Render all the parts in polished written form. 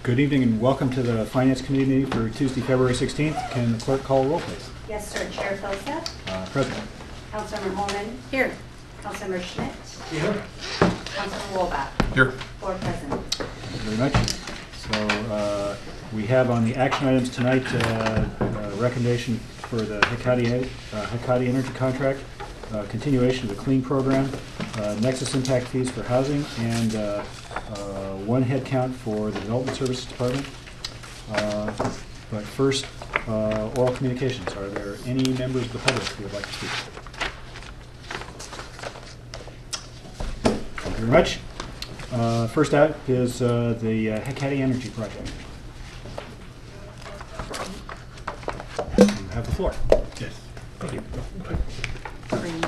Good evening and welcome to the Finance Committee meeting for Tuesday, February 16th. Can the clerk call a roll, please? Yes, sir. Chair Philsett. Present. Councilmember Holman. Here. Councilmember Schmidt. Here. Councilmember Wolbach. Here. 4 present. Thank you very much. So we have on the action items tonight recommendation for the Hecate Energy contract, continuation of the CLEAN program, nexus impact fees for housing, and one head count for the Development Services Department. But first, oral communications. Are there any members of the public who would like to speak? Thank you very much. First out is the Hecate Energy project. You have the floor. Yes. Thank you. I'm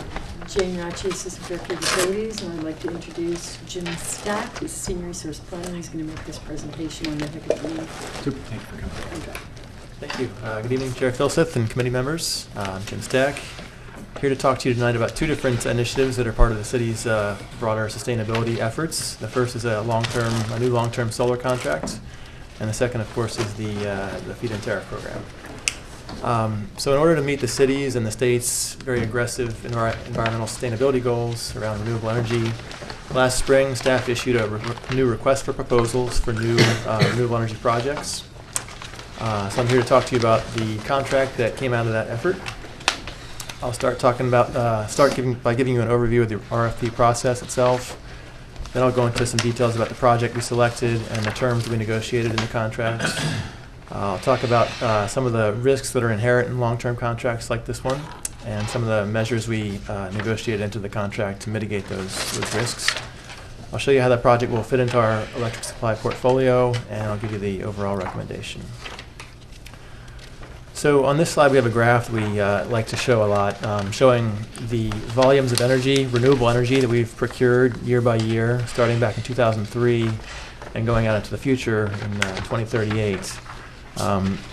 Jane Ratchey, Assistant Director of Utilities, and I'd like to introduce Jim Stack, who's Senior Resource Planner. He's going to make this presentation on the Hecate. Super. Thank you for coming. Okay. Thank you. Good evening, Chair Philsett and committee members. I'm Jim Stack, here to talk to you tonight about two different initiatives that are part of the city's broader sustainability efforts. The first is a new long-term solar contract, and the second, of course, is the feed-in tariff program. So in order to meet the city's and the state's very aggressive environmental sustainability goals around renewable energy, last spring staff issued a new request for proposals for new renewable energy projects. So I'm here to talk to you about the contract that came out of that effort. I'll start talking about by giving you an overview of the RFP process itself. Then I'll go into some details about the project we selected and the terms we negotiated in the contract. I'll talk about some of the risks that are inherent in long-term contracts like this one, and some of the measures we negotiated into the contract to mitigate those risks. I'll show you how that project will fit into our electric supply portfolio, and I'll give you the overall recommendation. So on this slide we have a graph we like to show a lot, showing the volumes of energy, renewable energy, that we've procured year by year, starting back in 2003 and going out into the future in 2038.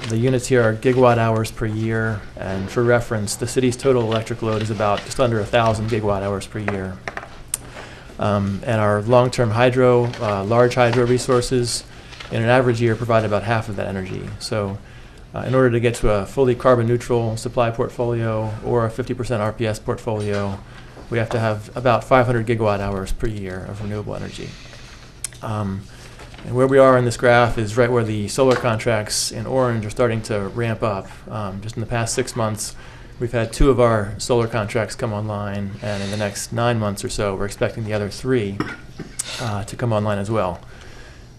The units here are gigawatt hours per year, and for reference, the city's total electric load is about just under 1,000 gigawatt hours per year. And our long-term hydro, large hydro resources, in an average year provide about half of that energy. So in order to get to a fully carbon neutral supply portfolio or a 50% RPS portfolio, we have to have about 500 gigawatt hours per year of renewable energy. And where we are in this graph is right where the solar contracts in orange are starting to ramp up. Just in the past 6 months, we've had 2 of our solar contracts come online, and in the next 9 months or so, we're expecting the other 3 to come online as well.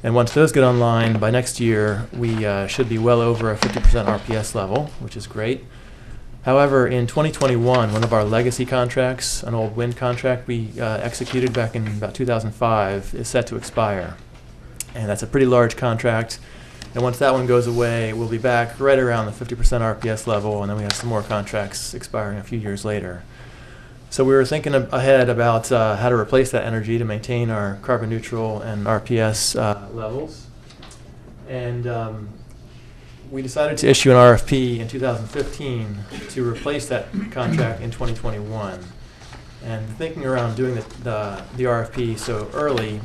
And once those get online, by next year, we should be well over a 50% RPS level, which is great. However, in 2021, one of our legacy contracts, an old wind contract we executed back in about 2005, is set to expire. And that's a pretty large contract. And once that one goes away, we'll be back right around the 50% RPS level, and then we have some more contracts expiring a few years later. So we were thinking ahead about how to replace that energy to maintain our carbon neutral and RPS levels. And we decided to issue an RFP in 2015 to replace that contract in 2021. And thinking around doing the RFP so early,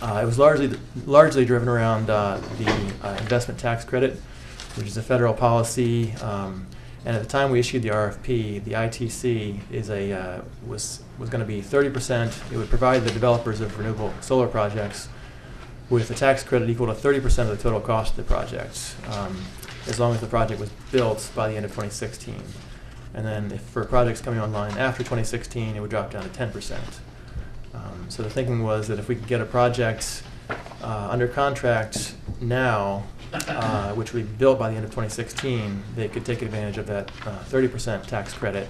it was largely driven around the investment tax credit, which is a federal policy. And at the time we issued the RFP, the ITC was going to be 30%. It would provide the developers of renewable solar projects with a tax credit equal to 30% of the total cost of the project, as long as the project was built by the end of 2016. And then for projects coming online after 2016, it would drop down to 10%. So the thinking was that if we could get a project under contract now, which we built by the end of 2016, they could take advantage of that 30% tax credit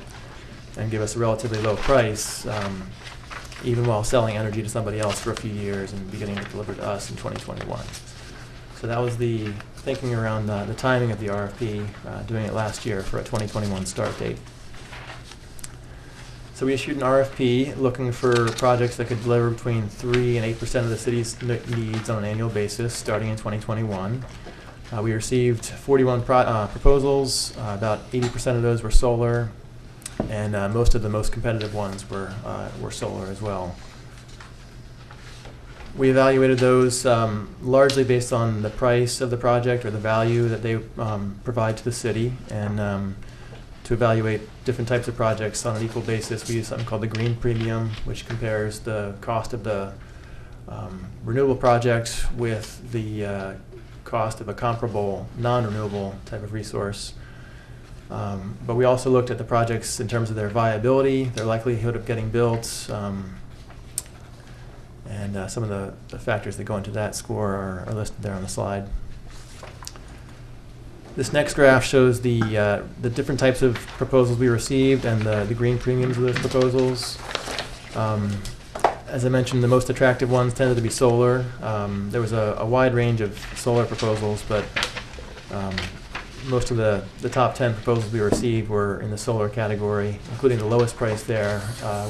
and give us a relatively low price, even while selling energy to somebody else for a few years and beginning to deliver to us in 2021. So that was the thinking around the timing of the RFP, doing it last year for a 2021 start date. So we issued an RFP looking for projects that could deliver between 3 and 8% of the city's needs on an annual basis starting in 2021. We received 41 proposals. About 80% of those were solar, and most of the most competitive ones were solar as well. We evaluated those largely based on the price of the project or the value that they provide to the city. And to evaluate different types of projects on an equal basis, we use something called the green premium, which compares the cost of the renewable project with the cost of a comparable non-renewable type of resource. But we also looked at the projects in terms of their viability, their likelihood of getting built, and some of the factors that go into that score are listed there on the slide. This next graph shows the different types of proposals we received and the green premiums of those proposals. As I mentioned, the most attractive ones tended to be solar. There was a wide range of solar proposals, but most of the top 10 proposals we received were in the solar category, including the lowest price there,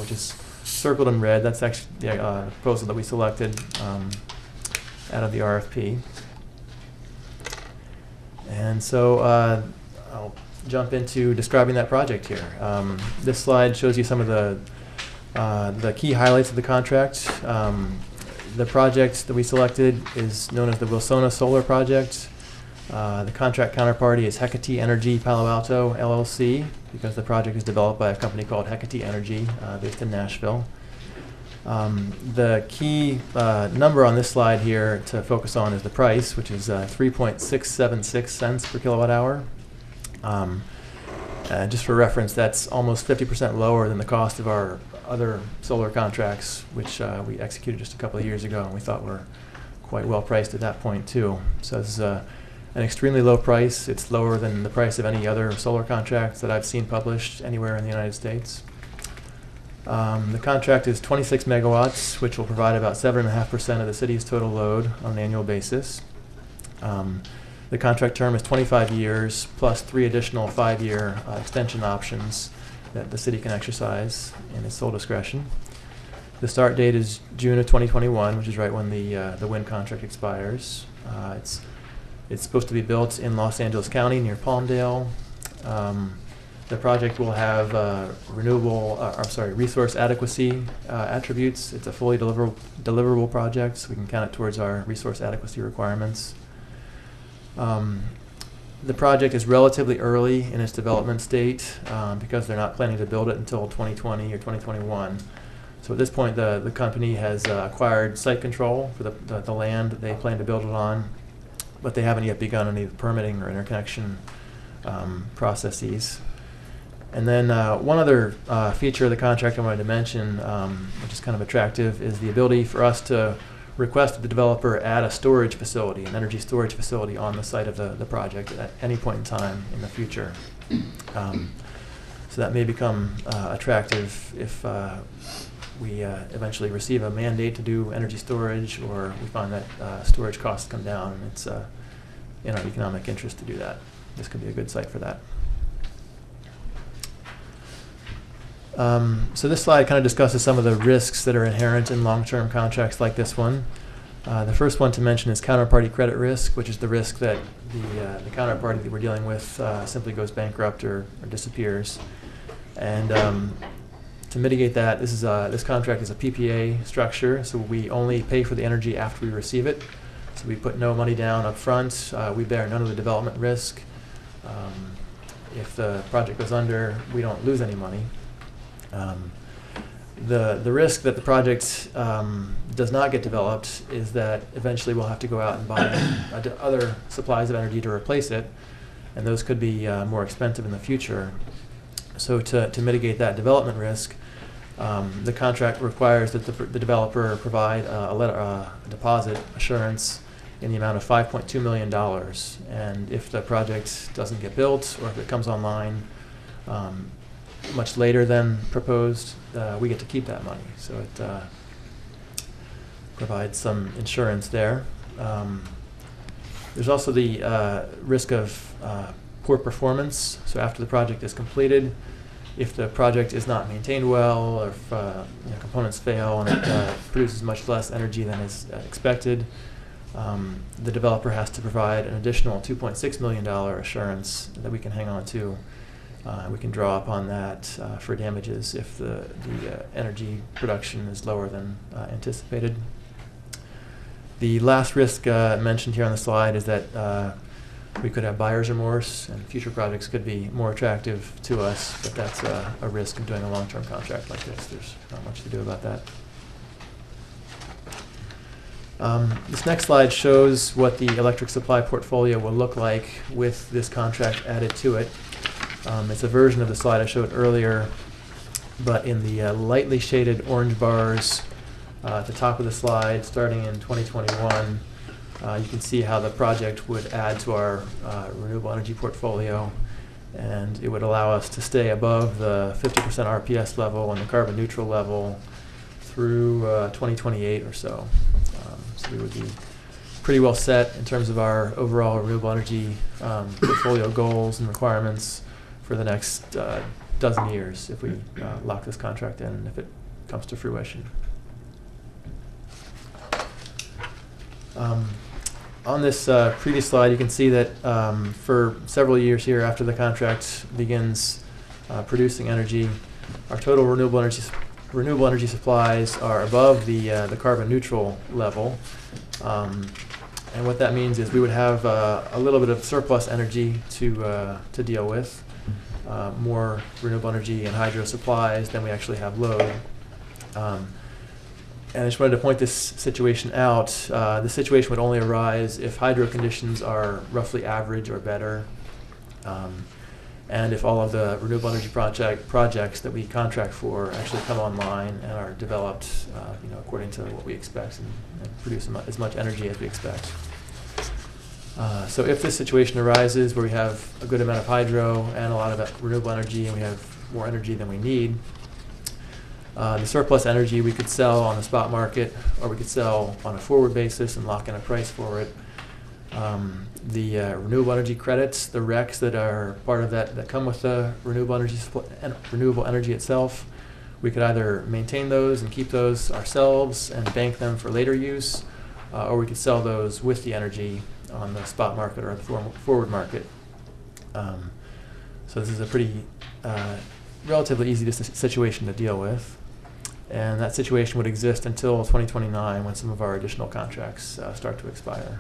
which is circled in red. That's actually the proposal that we selected out of the RFP. And so I'll jump into describing that project here. This slide shows you some of the key highlights of the contract. The project that we selected is known as the Wilsona Solar Project. The contract counterparty is Hecate Energy Palo Alto, LLC, because the project is developed by a company called Hecate Energy, based in Nashville. The key number on this slide here to focus on is the price, which is 3.676 cents per kilowatt hour. Just for reference, that's almost 50% lower than the cost of our other solar contracts, which we executed just a couple of years ago, and we thought were quite well priced at that point too. So this is an extremely low price. It's lower than the price of any other solar contracts that I've seen published anywhere in the United States. The contract is 26 megawatts, which will provide about 7.5% of the city's total load on an annual basis. The contract term is 25 years plus 3 additional 5-year extension options that the city can exercise in its sole discretion. The start date is June of 2021, which is right when the wind contract expires. It's supposed to be built in Los Angeles County near Palmdale. The project will have resource adequacy attributes. It's a fully deliverable project, so we can count it towards our resource adequacy requirements. The project is relatively early in its development state because they're not planning to build it until 2020 or 2021. So at this point, the company has acquired site control for the land that they plan to build it on, but they haven't yet begun any permitting or interconnection processes. And then one other feature of the contract I wanted to mention, which is kind of attractive, is the ability for us to request that the developer add a storage facility, an energy storage facility on the site of the project at any point in time in the future. So that may become attractive if we eventually receive a mandate to do energy storage, or we find that storage costs come down, and it's in our economic interest to do that. This could be a good site for that. So this slide kind of discusses some of the risks that are inherent in long-term contracts like this one. The first one to mention is counterparty credit risk, which is the risk that the counterparty that we're dealing with simply goes bankrupt or disappears. And to mitigate that, this contract is a PPA structure, so we only pay for the energy after we receive it. So we put no money down up front. We bear none of the development risk. If the project goes under, we don't lose any money. The risk that the project does not get developed is that eventually we'll have to go out and buy other supplies of energy to replace it, and those could be more expensive in the future. So to mitigate that development risk, the contract requires that the developer provide a deposit assurance in the amount of $5.2 million. And if the project doesn't get built, or if it comes online much later than proposed, we get to keep that money. So it provides some insurance there. There's also the risk of poor performance. So after the project is completed, if the project is not maintained well, or if components fail and it produces much less energy than is expected, the developer has to provide an additional $2.6 million assurance that we can hang on to. We can draw upon that for damages if the energy production is lower than anticipated. The last risk mentioned here on the slide is that we could have buyer's remorse, and future projects could be more attractive to us, but that's a risk of doing a long-term contract like this. There's not much to do about that. This next slide shows what the electric supply portfolio will look like with this contract added to it. It's a version of the slide I showed earlier, but in the lightly shaded orange bars at the top of the slide, starting in 2021, you can see how the project would add to our renewable energy portfolio, and it would allow us to stay above the 50% RPS level and the carbon neutral level through 2028 or so. So we would be pretty well set in terms of our overall renewable energy portfolio goals and requirements for the next dozen years if we lock this contract in and if it comes to fruition. On this previous slide, you can see that for several years here after the contract begins producing energy, our total renewable energy supplies are above the carbon neutral level. And what that means is we would have a little bit of surplus energy to deal with, more renewable energy and hydro supplies than we actually have load. And I just wanted to point this situation out. This situation would only arise if hydro conditions are roughly average or better, and if all of the renewable energy projects that we contract for actually come online and are developed according to what we expect and produce as much energy as we expect. So if this situation arises where we have a good amount of hydro and a lot of renewable energy and we have more energy than we need, the surplus energy we could sell on the spot market, or we could sell on a forward basis and lock in a price for it. The renewable energy credits, the RECs that are part of that come with the renewable energy itself, we could either maintain those and keep those ourselves and bank them for later use, or we could sell those with the energy on the spot market or the forward market. So this is a pretty relatively easy situation to deal with. And that situation would exist until 2029 when some of our additional contracts start to expire.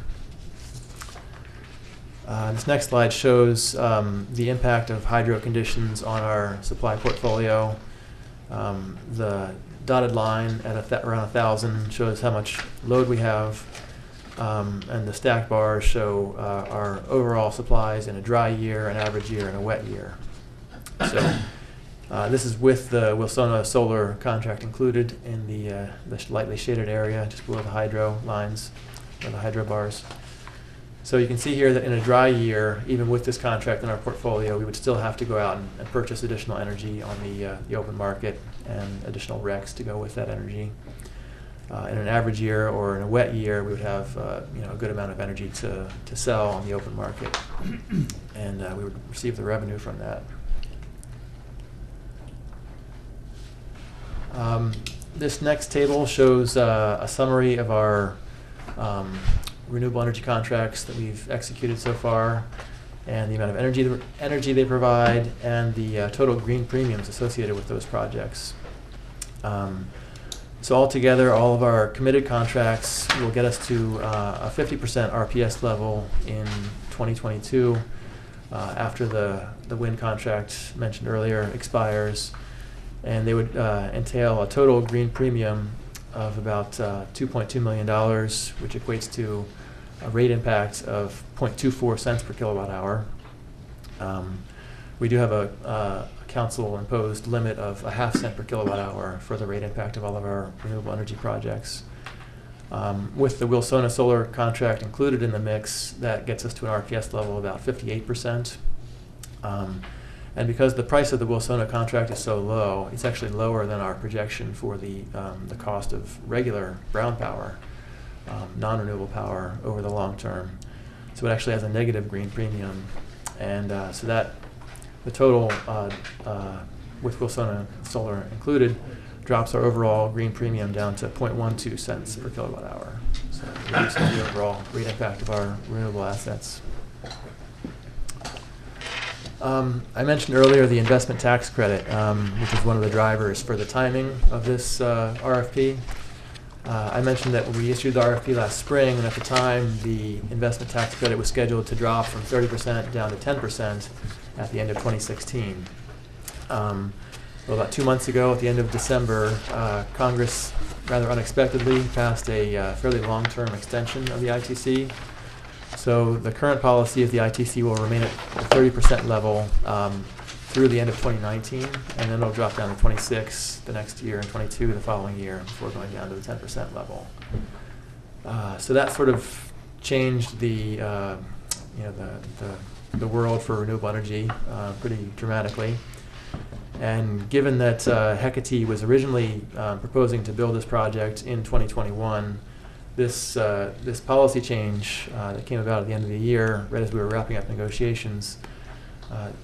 This next slide shows the impact of hydro conditions on our supply portfolio. The dotted line at around 1,000 shows how much load we have, and the stacked bars show our overall supplies in a dry year, an average year, and a wet year. So this is with the Wilsona solar contract included in the lightly shaded area just below the hydro lines, or the hydro bars. So you can see here that in a dry year, even with this contract in our portfolio, we would still have to go out and purchase additional energy on the open market and additional RECs to go with that energy. In an average year or in a wet year, we would have a good amount of energy to sell on the open market, and we would receive the revenue from that. This next table shows a summary of our renewable energy contracts that we've executed so far, and the amount of energy they provide, and the total green premiums associated with those projects. So altogether, all of our committed contracts will get us to a 50% RPS level in 2022 after the wind contract mentioned earlier expires, and they would entail a total green premium of about $2.2 million, which equates to a rate impact of 0.24 cents per kilowatt hour. We do have a council-imposed limit of a half cent per kilowatt hour for the rate impact of all of our renewable energy projects. With the Wilsona solar contract included in the mix, that gets us to an RPS level of about 58%. And because the price of the Wilsona contract is so low, it's actually lower than our projection for the cost of regular brown power, non-renewable power over the long term. So it actually has a negative green premium, and so that the total with Wilsona solar included drops our overall green premium down to 0.12 cents per kilowatt hour. So reducing the overall rate impact of our renewable assets. I mentioned earlier the investment tax credit, which is one of the drivers for the timing of this RFP. I mentioned that when we issued the RFP last spring, and at the time, the investment tax credit was scheduled to drop from 30% down to 10% at the end of 2016. Well, about 2 months ago, at the end of December, Congress rather unexpectedly passed a fairly long-term extension of the ITC. So the current policy is the ITC will remain at the 30% level through the end of 2019, and then it'll drop down to 26 the next year and 22 the following year before going down to the 10% level. So that sort of changed the the world for renewable energy pretty dramatically. And given that Hecate was originally proposing to build this project in 2021, this policy change that came about at the end of the year, right as we were wrapping up negotiations,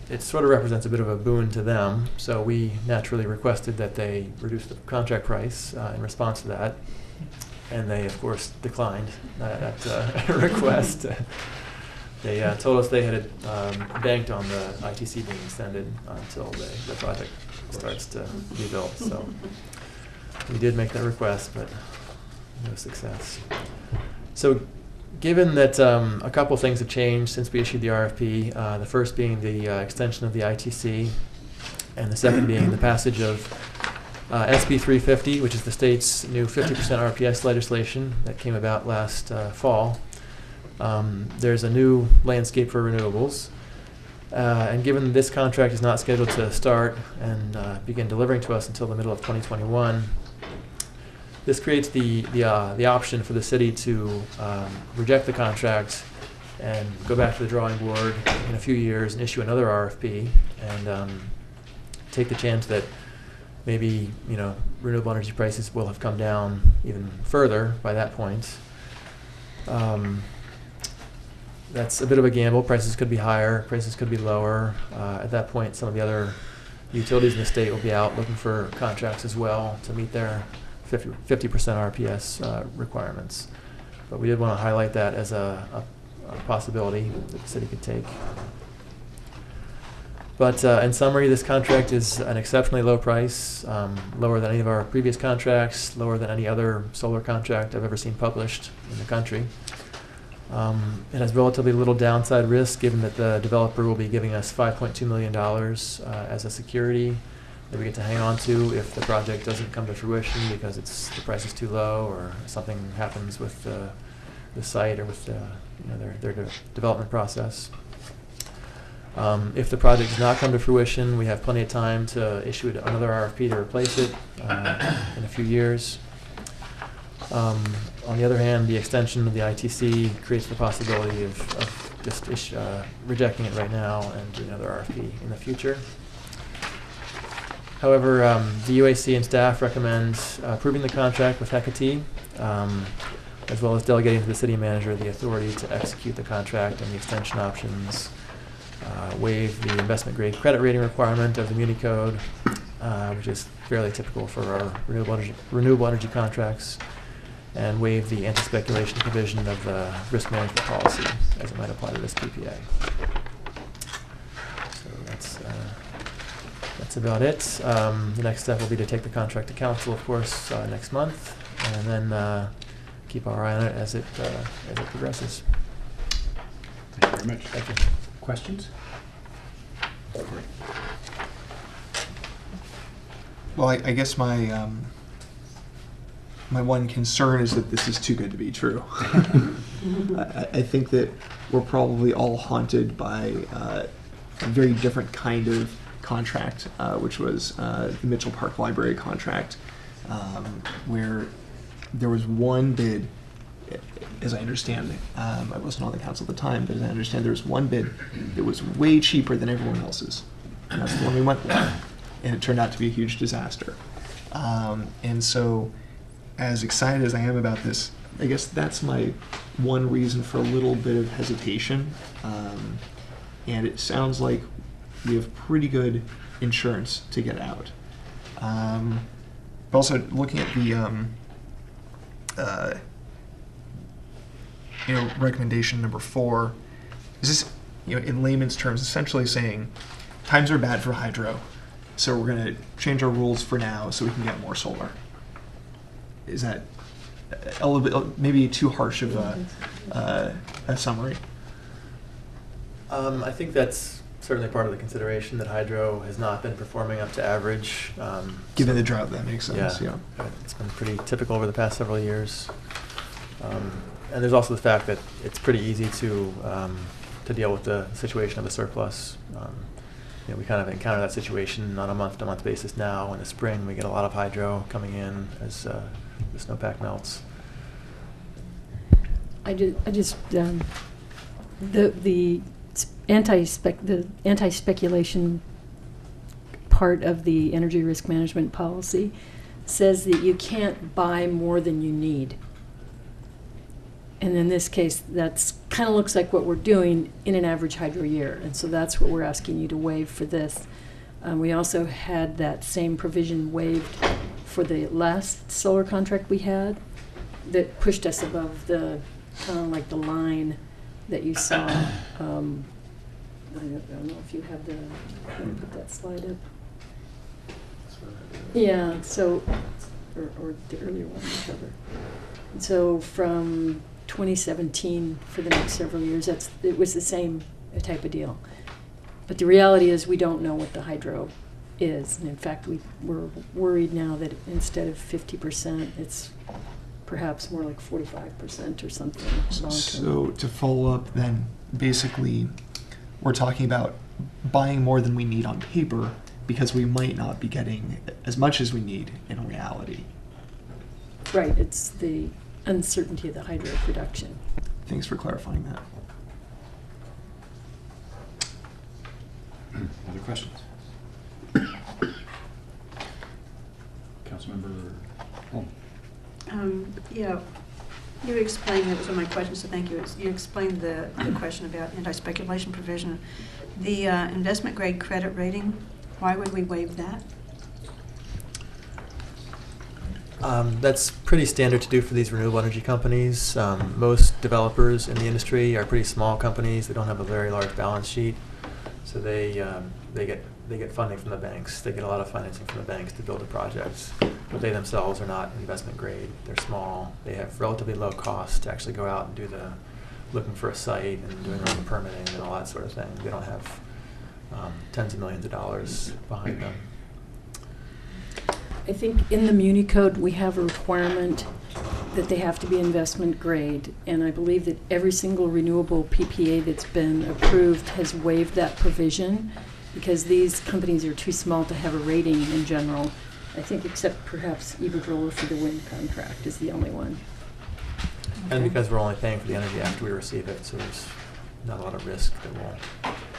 it sort of represents a bit of a boon to them. So we naturally requested that they reduce the contract price in response to that, and they of course declined that request. They told us they had banked on the ITC being extended until the project starts to be built. So we did make that request, but no success. So given that a couple things have changed since we issued the RFP, the first being the extension of the ITC, and the second being the passage of SB 350, which is the state's new 50% RPS legislation that came about last fall. There's a new landscape for renewables, and given this contract is not scheduled to start and begin delivering to us until the middle of 2021, this creates the option for the city to reject the contract and go back to the drawing board in a few years and issue another RFP and take the chance that maybe renewable energy prices will have come down even further by that point. That's a bit of a gamble. Prices could be higher, prices could be lower. At that point, some of the other utilities in the state will be out looking for contracts as well to meet their 50% RPS requirements. But we did want to highlight that as a possibility that the city could take. But in summary, this contract is an exceptionally low price, lower than any of our previous contracts, lower than any other solar contract I've ever seen published in the country. It has relatively little downside risk, given that the developer will be giving us $5.2 million as a security that we get to hang on to if the project doesn't come to fruition because the price is too low or something happens with the site or with their development process. If the project does not come to fruition, we have plenty of time to issue another RFP to replace it in a few years. On the other hand, the extension of the ITC creates the possibility of just rejecting it right now and doing another RFP in the future. However, the UAC and staff recommend approving the contract with Hecate, as well as delegating to the city manager the authority to execute the contract and the extension options, waive the investment grade credit rating requirement of the Muni Code, which is fairly typical for our renewable energy contracts, and waive the anti-speculation provision of the risk management policy as it might apply to this PPA. So that's about it. The next step will be to take the contract to council, of course, next month, and then keep our eye on it as it progresses. Thank you very much. Thank you. Questions? Well, I guess my my one concern is that this is too good to be true. I think that we're probably all haunted by a very different kind of contract, which was the Mitchell Park Library contract, where there was one bid, as I understand it. I wasn't on the council at the time, but as I understand, there was one bid that was way cheaper than everyone else's. And that's the one we went with. And it turned out to be a huge disaster. And so, as excited as I am about this, I guess that's my one reason for a little bit of hesitation. And it sounds like we have pretty good insurance to get out. But also looking at the recommendation number 4, is this, in layman's terms, essentially saying times are bad for hydro, so we're going to change our rules for now so we can get more solar. Is that a little bit, maybe too harsh of a summary. I think that's certainly part of the consideration that hydro has not been performing up to average. Given the drought, that makes sense. Yeah. It's been pretty typical over the past several years. And there's also the fact that it's pretty easy to deal with the situation of a surplus. We kind of encounter that situation on a month-to-month basis now. In the spring, we get a lot of hydro coming in as the snowpack melts. the anti-speculation part of the energy risk management policy says that you can't buy more than you need. And in this case, that's kind of looks like what we're doing in an average hydro year. And so that's what we're asking you to waive for this. We also had that same provision waived for the last solar contract we had that pushed us above the kind of like the line that you saw. I don't know if you have the, let me put that slide up. Yeah, so, or the earlier one, whichever. So from 2017 for the next several years, it was the same type of deal. But the reality is we don't know what the hydro is. And in fact, we're worried now that instead of 50%, it's perhaps more like 45% or something long-term. So to follow up then, basically, we're talking about buying more than we need on paper because we might not be getting as much as we need in reality. Right, it's the uncertainty of the hydro production. Thanks for clarifying that. Other questions? Councilmember Holm. Yeah, you explained, that was one of my questions, so thank you. You explained the question about anti-speculation provision. The investment grade credit rating, why would we waive that? That's pretty standard to do for these renewable energy companies. Most developers in the industry are pretty small companies. They don't have a very large balance sheet, so they get funding from the banks. They get a lot of financing from the banks to build the projects, but they themselves are not investment grade. They're small. They have relatively low cost to actually go out and do the looking for a site and doing their own permitting and all that sort of thing. They don't have tens of millions of dollars behind them. I think in the Muni Code, we have a requirement that they have to be investment grade, and I believe that every single renewable PPA that's been approved has waived that provision because these companies are too small to have a rating in general. I think except perhaps Iberdrola for the wind contract is the only one. And because we're only paying for the energy after we receive it, so there's not a lot of risk that we'll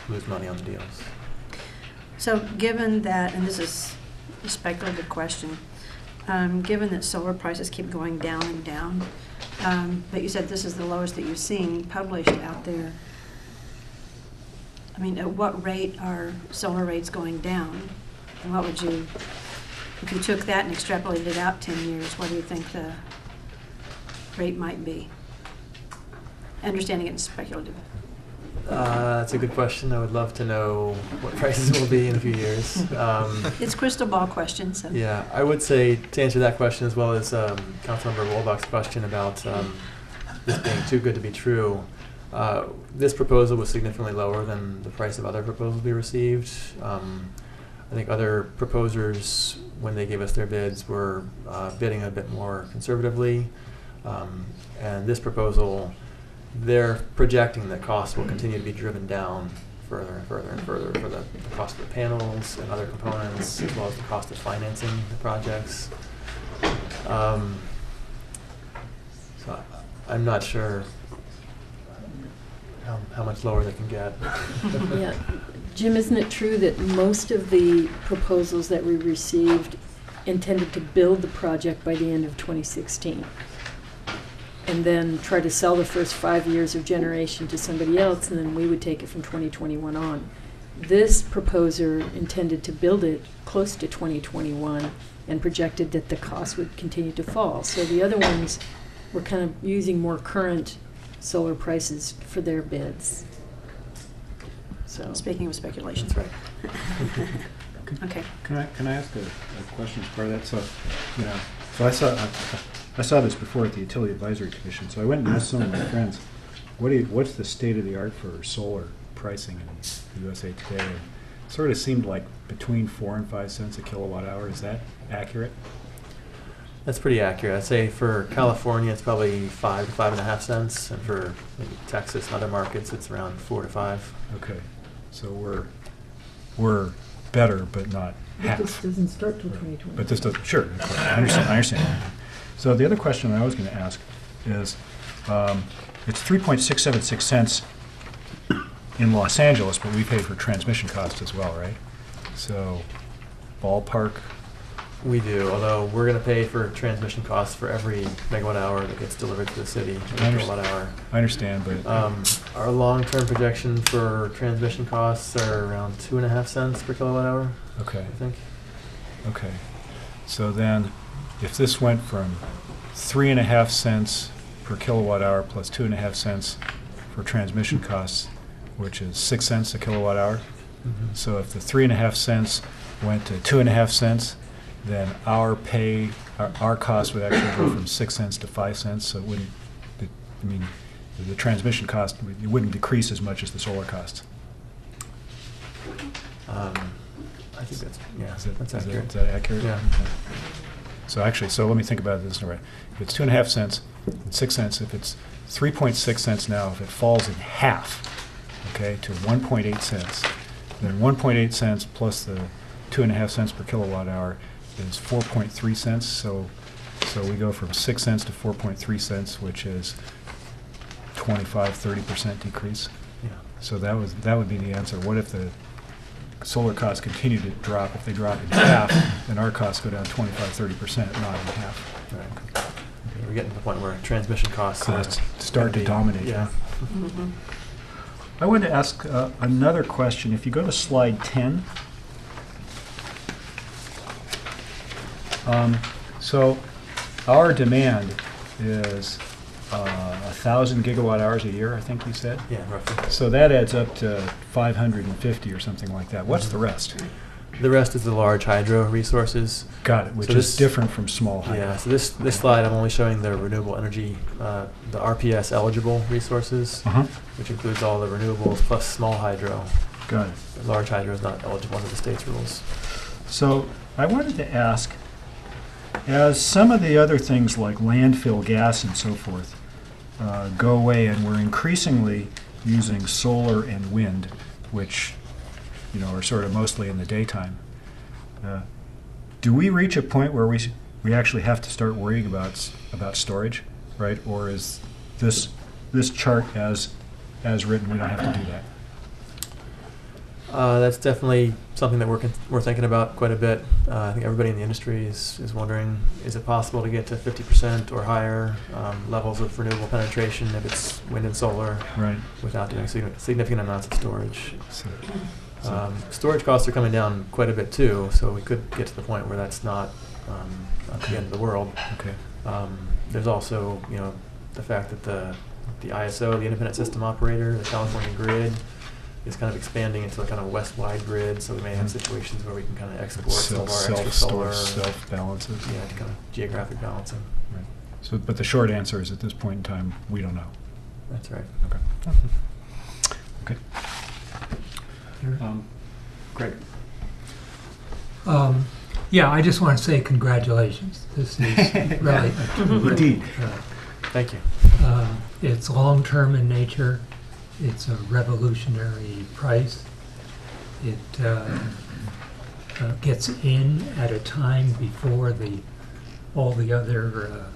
lose money on the deals. So given that, and this is a speculative question, given that solar prices keep going down and down, but you said this is the lowest that you've seen published out there. I mean, at what rate are solar rates going down? And what would you, if you took that and extrapolated it out 10 years, what do you think the rate might be? Understanding it's speculative. That's a good question. I would love to know what prices will be in a few years. It's a crystal ball question. So. Yeah, I would say to answer that question as well as Councilmember Wolbach's question about this being too good to be true, this proposal was significantly lower than the price of other proposals we received. I think other proposers, when they gave us their bids, were bidding a bit more conservatively. And this proposal, they're projecting that costs will continue to be driven down further and further and further for the cost of the panels and other components, as well as the cost of financing the projects. So I'm not sure how much lower they can get. Yeah. Jim, isn't it true that most of the proposals that we received intended to build the project by the end of 2016? And then try to sell the first 5 years of generation to somebody else, and then we would take it from 2021 on. This proposer intended to build it close to 2021 and projected that the cost would continue to fall. So the other ones were kind of using more current solar prices for their bids. So Speaking of speculation. That's right. Okay. Can I ask a question as part of that? So, so I saw I saw this before at the Utility Advisory Commission, so I went and asked some of my friends, what's the state of the art for solar pricing in the USA Today? And it sort of seemed like between 4 and 5 cents a kilowatt hour. Is that accurate? That's pretty accurate. I'd say for California, it's probably 5 to 5.5 cents, and for maybe Texas and other markets, it's around 4 to 5. Okay, so we're better, but not But half. this doesn't start till 2020. But this doesn't, sure, I understand. So the other question I was going to ask is, it's 3.676 cents in Los Angeles, but we pay for transmission costs as well, right? So ballpark, We do, although we're going to pay for transmission costs for every megawatt hour that gets delivered to the city, every kilowatt hour. I understand, but Our long-term projection for transmission costs are around 2.5 cents per kilowatt hour, okay, I think. okay. So then, if this went from 3.5 cents per kilowatt hour plus 2.5 cents for transmission costs, which is 6 cents a kilowatt hour. So if the 3.5 cents went to 2.5 cents, then our cost would actually go from 6 cents to 5 cents. So it wouldn't, the transmission cost, it wouldn't decrease as much as the solar costs. I think that's, yeah, that's Is accurate. that accurate? Yeah. Okay. So actually, so let me think about this in a way. If it's 2.5 cents and 6 cents, if it's 3.6 cents now, if it falls in half, okay, to 1.8 cents, then 1.8 cents plus the 2.5 cents per kilowatt hour is 4.3 cents. So we go from 6 cents to 4.3 cents, which is 25-30% decrease. Yeah. So that would be the answer. What if the solar costs continue to drop? If they drop in half, then our costs go down 25-30%, not in half. Right. We're getting to the point where transmission costs Start to dominate. Yeah. Mhm. I wanted to ask another question. If you go to slide 10, so our demand is 1,000 gigawatt hours a year, I think you said. Yeah, roughly. So that adds up to 550 or something like that. What's the rest? The rest is the large hydro resources. Got it, which So is this- different from small hydro. Yeah, so this slide, I'm only showing the renewable energy, the RPS eligible resources, Uh-huh. which includes all the renewables plus small hydro. Got it. Large hydro is not eligible under the state's rules. So I wanted to ask, as some of the other things like landfill gas and so forth go away, and we're increasingly using solar and wind, which are sort of mostly in the daytime, do we reach a point where we actually have to start worrying about storage, right? Or is this chart as written, we don't have to do that? That's definitely something that we're thinking about quite a bit. I think everybody in the industry is wondering, is it possible to get to 50% or higher levels of renewable penetration if it's wind and solar, Right. without doing significant amounts of storage? So, Storage costs are coming down quite a bit too, so we could get to the point where that's not the end of the world. okay. There's also, the fact that the ISO, the Independent System Operator, the California grid, is kind of expanding into a kind of west-wide grid, so we may have situations where we can kind of export some of our extra solar. Self-balances. Yeah, to kind of geographic balancing. Right. So, but the short answer is, at this point in time, we don't know. That's right. Okay. Okay. Greg. Yeah, I just want to say congratulations. This is really, Indeed. Thank you. it's long-term in nature. It's a revolutionary price. It gets in at a time before all the other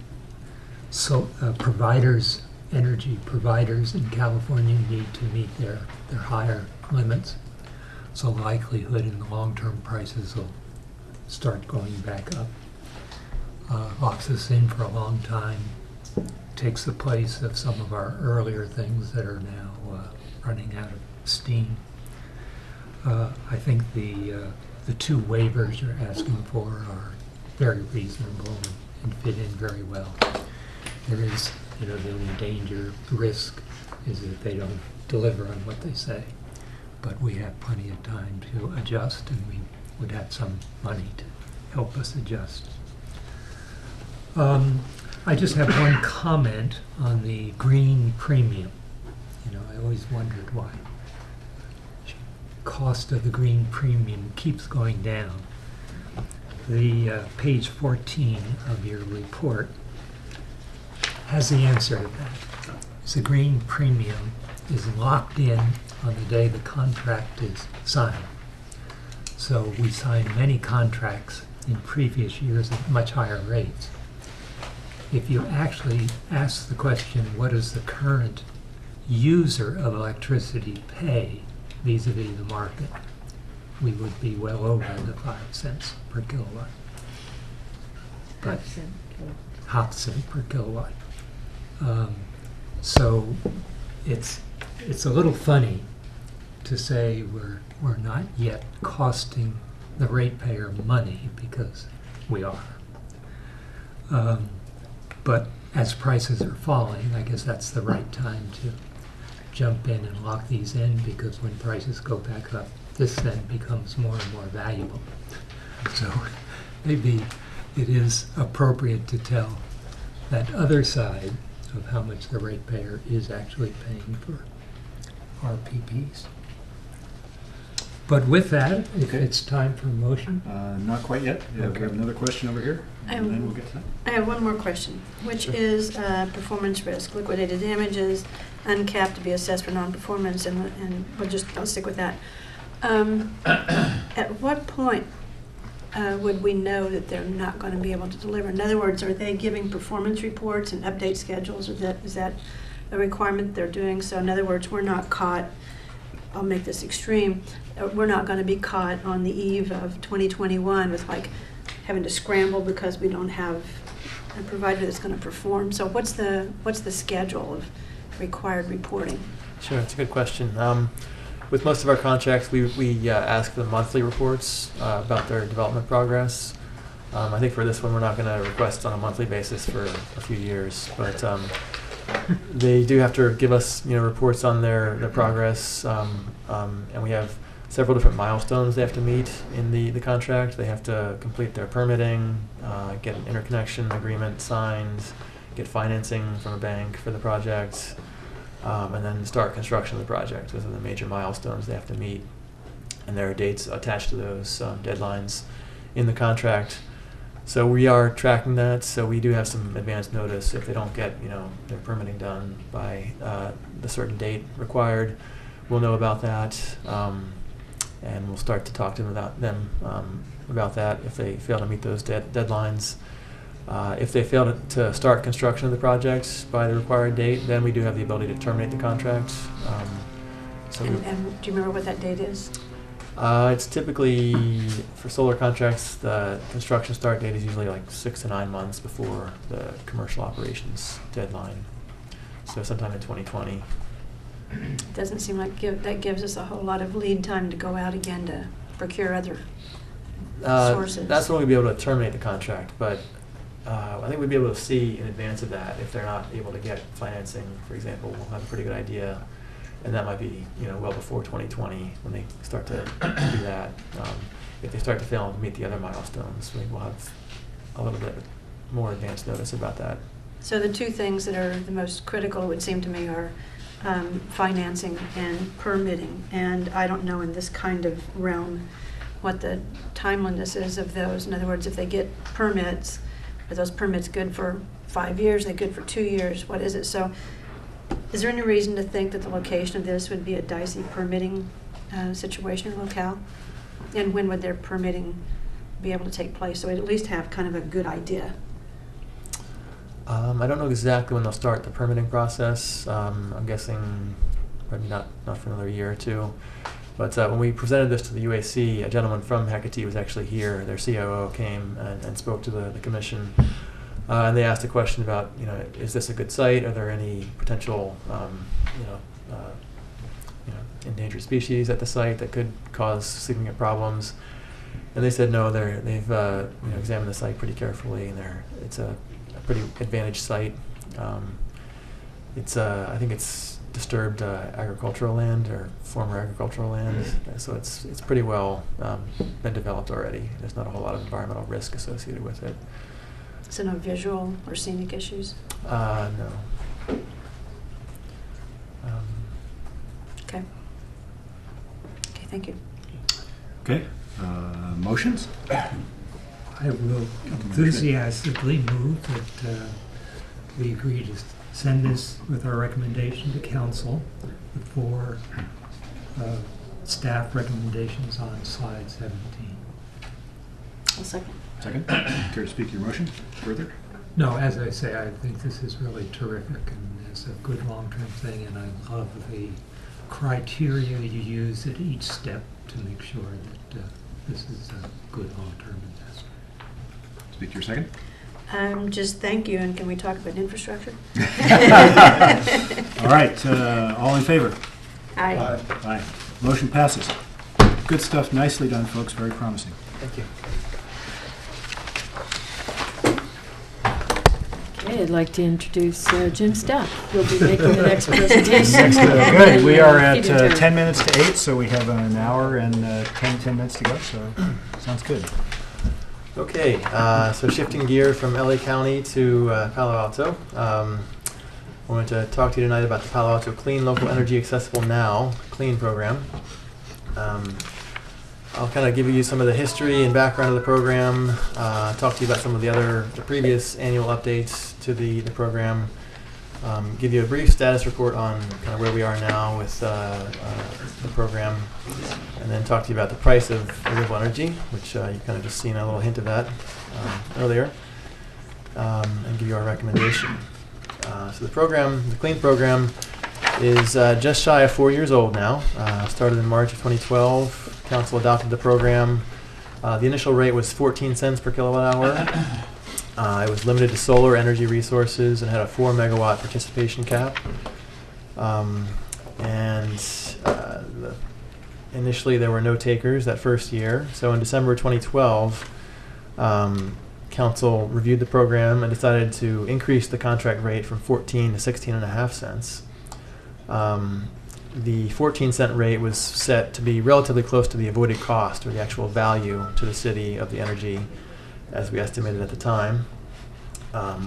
providers, energy providers in California need to meet their higher limits. So likelihood in the long-term prices will start going back up. Locks us in for a long time. Takes the place of some of our earlier things that are now running out of steam. I think the two waivers you're asking for are very reasonable and fit in very well. There is, the only danger, risk, is that they don't deliver on what they say. But we have plenty of time to adjust, and we would have some money to help us adjust. I just have one comment on the green premium. You know, I always wondered why cost of the green premium keeps going down. The page 14 of your report has the answer to that. The green premium is locked in on the day the contract is signed. So we signed many contracts in previous years at much higher rates. If you actually ask the question, what does the current user of electricity pay vis-a-vis the market, we would be well over the 5 cents per kilowatt. But half cent per kilowatt. So it's a little funny to say we're not yet costing the ratepayer money, because we are. But as prices are falling, I guess that's the right time to jump in and lock these in, because when prices go back up, this then becomes more and more valuable. So maybe it is appropriate to tell that other side of how much the ratepayer is actually paying for RPPs. But with that, if Okay. it's time for a motion. Not quite yet. Yeah, Okay. We have another question over here, and then we'll get to that. I have one more question, which Sure. is performance risk, liquidated damages, uncapped to be assessed for non-performance, and I'll stick with that. At what point would we know that they're not going to be able to deliver? In other words, are they giving performance reports and update schedules? Is that a requirement they're doing? So in other words, we're not caught, I'll make this extreme, we're not going to be caught on the eve of 2021 with like having to scramble because we don't have a provider that's going to perform. So what's the schedule of required reporting? Sure, it's a good question. With most of our contracts, we ask for the monthly reports about their development progress. I think for this one, we're not going to request on a monthly basis for a few years, but they do have to give us, reports on their progress, and we have several different milestones they have to meet in the contract. They have to complete their permitting, get an interconnection agreement signed, get financing from a bank for the project, and then start construction of the project. Those are the major milestones they have to meet, and there are dates attached to those deadlines in the contract. So we are tracking that. So we do have some advance notice if they don't get their permitting done by the certain date required. We'll know about that, and we'll start to talk to them about that if they fail to meet those deadlines. If they fail to start construction of the project by the required date, then we do have the ability to terminate the contract. And do you remember what that date is? It's typically, for solar contracts, the construction start date is usually like 6 to 9 months before the commercial operations deadline. So sometime in 2020. It doesn't seem like that gives us a whole lot of lead time to go out again to procure other sources. That's when we'd be able to terminate the contract, but I think we'd be able to see in advance of that if they're not able to get financing, for example. We'll have a pretty good idea, and that might be well before 2020 when they start to do that. If they start to fail to meet the other milestones, we'll have a little bit more advance notice about that. So the two things that are the most critical, it would seem to me, are financing and permitting. And I don't know in this kind of realm what the timeliness is of those. In other words, if they get permits, are those permits good for 5 years? Are they good for 2 years? What is it? So is there any reason to think that the location of this would be a dicey permitting situation or locale? And when would their permitting be able to take place? So we'd at least have kind of a good idea. I don't know exactly when they'll start the permitting process. I'm guessing maybe not for another year or two. But when we presented this to the UAC, a gentleman from Hecate was actually here. Their COO came and spoke to the commission. And they asked a question about, is this a good site? Are there any potential, endangered species at the site that could cause significant problems? And they said no. They've examined the site pretty carefully, and it's a pretty advantaged site. I think it's disturbed agricultural land or former agricultural land, so it's pretty well been developed already. There's not a whole lot of environmental risk associated with it. So no visual or scenic issues? No. Okay. Okay, thank you. Okay, motions? I will enthusiastically move that we agree to send this with our recommendation to council, the 4 staff recommendations on slide 17. I'll second. Second. Care to speak your motion further? No, as I say, I think this is really terrific and it's a good long-term thing, and I love the criteria you use at each step to make sure that this is a good long-term investment. Speak your second. Just thank you, and can we talk about infrastructure? All right, all in favor? Aye. Aye. Motion passes. Good stuff, nicely done, folks, very promising. Thank you. Okay, I'd like to introduce Jim Stapp. He'll be making the next presentation. Next, good, we are at Feeding time. 10 minutes to 8, so we have an hour and 10 minutes to go, so sounds good. Okay, so shifting gear from LA County to Palo Alto. I wanted to talk to you tonight about the Palo Alto Clean Local Energy Accessible Now CLEAN program. I'll kind of give you some of the history and background of the program, talk to you about some of the previous annual updates to the program, give you a brief status report on kind of where we are now with the program, and then talk to you about the price of renewable energy, which you kind of just seen a little hint of that earlier, and give you our recommendation. So the CLEAN program is just shy of 4 years old now. Started in March of 2012. Council adopted the program. The initial rate was 14 cents per kilowatt hour. It was limited to solar energy resources and had a 4 megawatt participation cap. Initially there were no takers that first year. So in December 2012, Council reviewed the program and decided to increase the contract rate from 14 to 16.5 cents. The 14-cent rate was set to be relatively close to the avoided cost, or the actual value to the city of the energy, as we estimated at the time,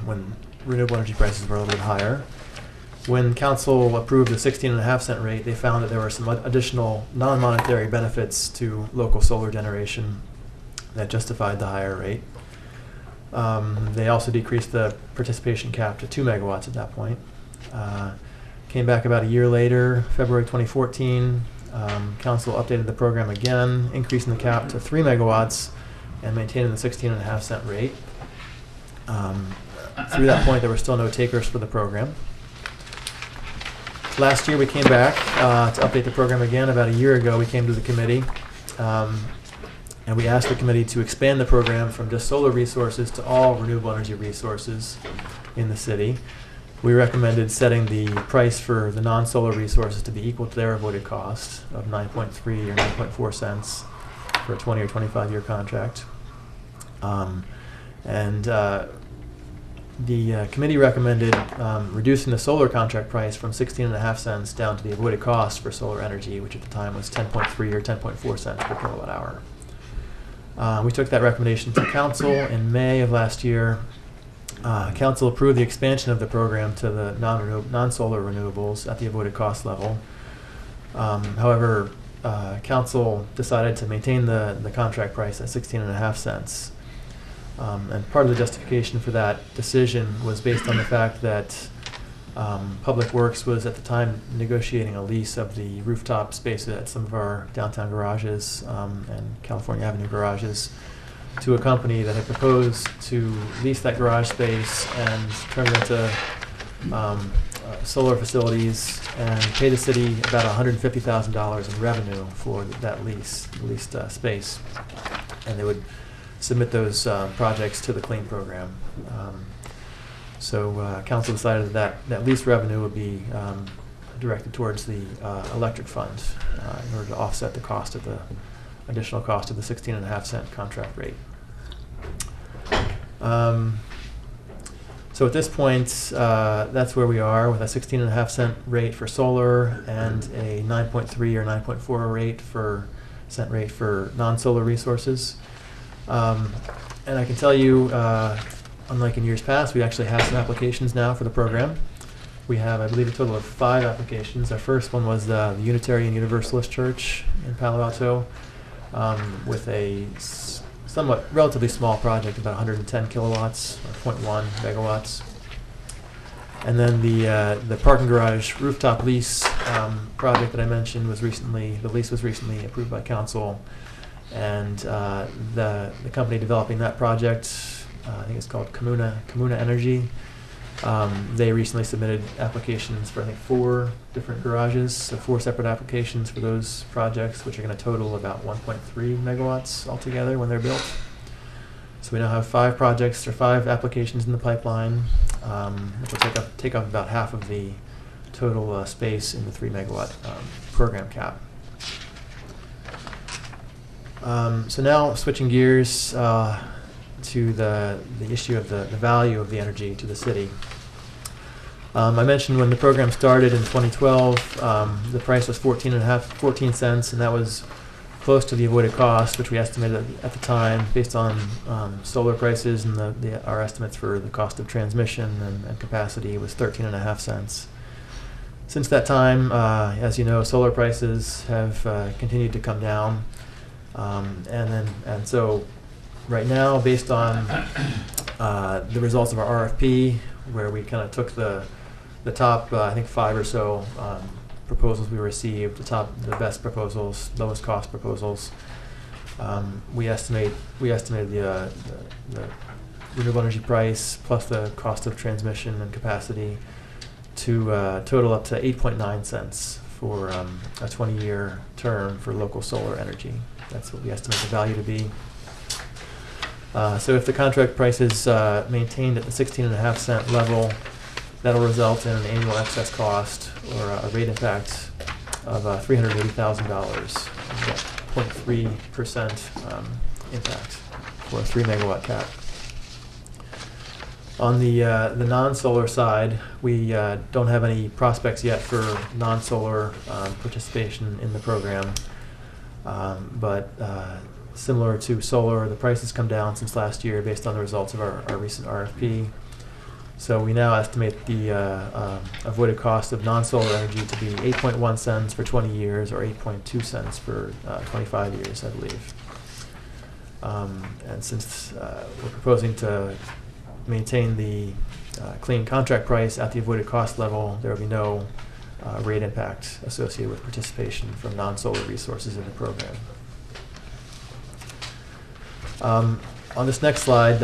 when renewable energy prices were a little bit higher. When Council approved the 16.5-cent rate, they found that there were some additional non-monetary benefits to local solar generation that justified the higher rate. They also decreased the participation cap to 2 megawatts at that point. Came back about a year later, February 2014. Council updated the program again, increasing the cap to 3 megawatts and maintaining the 16.5-cent rate. Through that point, there were still no takers for the program. Last year, we came back to update the program again. About a year ago, we came to the committee, and we asked the committee to expand the program from just solar resources to all renewable energy resources in the city. We recommended setting the price for the non-solar resources to be equal to their avoided cost of 9.3 or 9.4 cents for a 20 or 25-year contract. The committee recommended reducing the solar contract price from 16.5 cents down to the avoided cost for solar energy, which at the time was 10.3 or 10.4 cents per kilowatt hour. We took that recommendation to Council in May of last year. Council approved the expansion of the program to the non-solar renewables at the avoided cost level. However, Council decided to maintain the contract price at 16.5 cents. And part of the justification for that decision was based on the fact that Public Works was at the time negotiating a lease of the rooftop space at some of our downtown garages and California Avenue garages to a company that had proposed to lease that garage space and turn it into solar facilities and pay the city about $150,000 in revenue for that leased space. And they would submit those projects to the CLEAN program. So Council decided that lease revenue would be directed towards the electric fund in order to offset the cost of the additional cost of the 16.5-cent contract rate. So at this point, that's where we are with a 16.5-cent rate for solar and a 9.3 or 9.4 cent rate for non-solar resources. And I can tell you, unlike in years past, we actually have some applications now for the program. We have, I believe, a total of 5 applications. Our first one was the Unitarian Universalist Church in Palo Alto, with a somewhat relatively small project, about 110 kilowatts or 0.1 megawatts. And then the parking garage rooftop lease project that I mentioned was recently, the lease was recently approved by council, and the company developing that project, I think it's called Comuna Energy. They recently submitted applications for, I think, 4 different garages, so 4 separate applications for those projects, which are going to total about 1.3 megawatts altogether when they're built. So we now have 5 projects or 5 applications in the pipeline, which will take up about half of the total space in the 3 megawatt program cap. So now switching gears to the issue of the value of the energy to the city. I mentioned when the program started in 2012, the price was 14 cents, and that was close to the avoided cost, which we estimated at the time based on solar prices, and our estimates for the cost of transmission and capacity was 13.5 cents. Since that time, as you know, solar prices have continued to come down, and so right now, based on the results of our RFP, where we kind of took the top, I think 5 or so proposals we received, the best proposals, lowest cost proposals. We estimated the renewable energy price plus the cost of transmission and capacity to total up to 8.9 cents for a 20-year term for local solar energy. That's what we estimate the value to be. So if the contract price is maintained at the 16.5 cent level, that'll result in an annual excess cost or a rate impact of $380,000, 0.3% impact for a 3 megawatt cap. On the non-solar side, we don't have any prospects yet for non-solar participation in the program, but similar to solar, the price has come down since last year based on the results of our recent RFP. So we now estimate the avoided cost of non-solar energy to be 8.1 cents for 20 years or 8.2 cents for 25 years, I believe. And since we're proposing to maintain the clean contract price at the avoided cost level, there will be no rate impact associated with participation from non-solar resources in the program. On this next slide,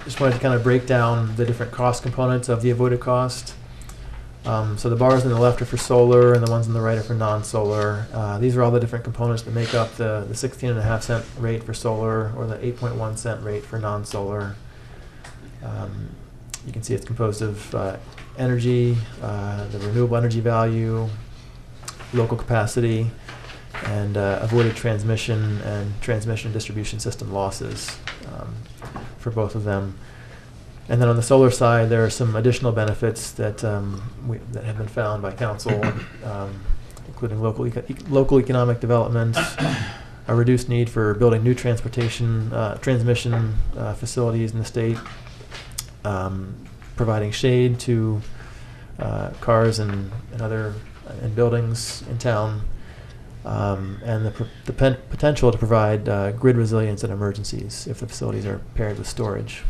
just wanted to kind of break down the different cost components of the avoided cost. So the bars on the left are for solar, and the ones on the right are for non-solar. These are all the different components that make up the 16.5 cent rate for solar or the 8.1 cent rate for non-solar. You can see it's composed of energy, the renewable energy value, local capacity, and avoided transmission and transmission distribution system losses for both of them. And then on the solar side, there are some additional benefits that that have been found by council, including local economic development, a reduced need for building new transmission facilities in the state, providing shade to cars and other buildings in town, and the potential to provide grid resilience in emergencies if the facilities are paired with storage.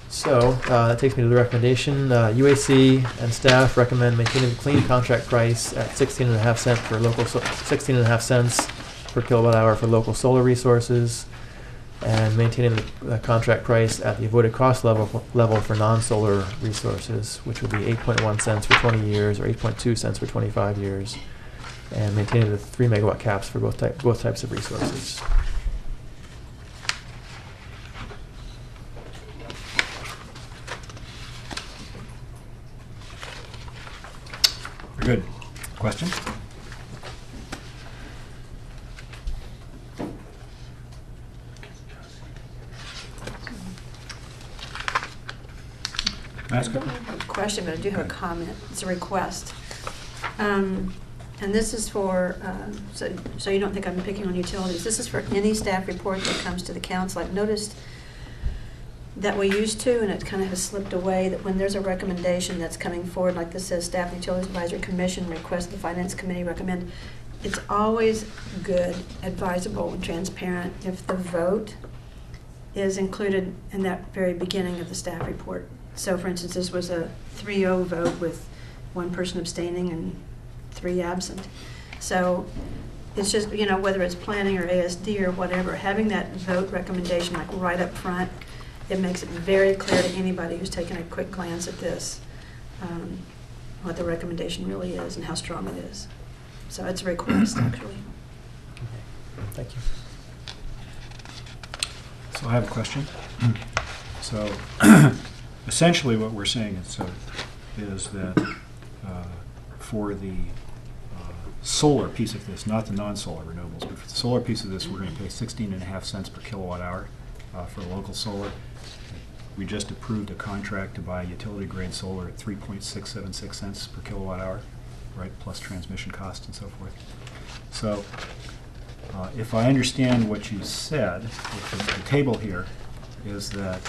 So that takes me to the recommendation. UAC and staff recommend maintaining the clean contract price at 16.5 cents for local 16.5 cents per kilowatt hour for local solar resources, and maintaining the contract price at the avoided cost level for non-solar resources, which would be 8.1 cents for 20 years or 8.2 cents for 25 years, and maintaining the 3 megawatt caps for both types of resources. Very good. Question? I don't have a question, but I do have a comment. It's a request. And this is for, so you don't think I'm picking on utilities, this is for any staff report that comes to the council. I've noticed that we used to, and it kind of has slipped away, that when there's a recommendation that's coming forward, like this says, Staff and Utilities Advisory Commission request the Finance Committee recommend, it's always good, advisable, and transparent if the vote is included in that very beginning of the staff report. So for instance, this was a 3-0 vote with one person abstaining and 3 absent. So it's just, you know, whether it's planning or ASD or whatever, having that vote recommendation like right up front, it makes it very clear to anybody who's taken a quick glance at this what the recommendation really is and how strong it is. So it's a request, actually. Thank you. So I have a question. So essentially what we're saying is that for the solar piece of this, not the non-solar renewables, but for the solar piece of this, we're going to pay 16.5 cents per kilowatt hour for local solar. We just approved a contract to buy utility-grade solar at 3.676 cents per kilowatt hour, right, plus transmission costs and so forth. So if I understand what you said, the table here is that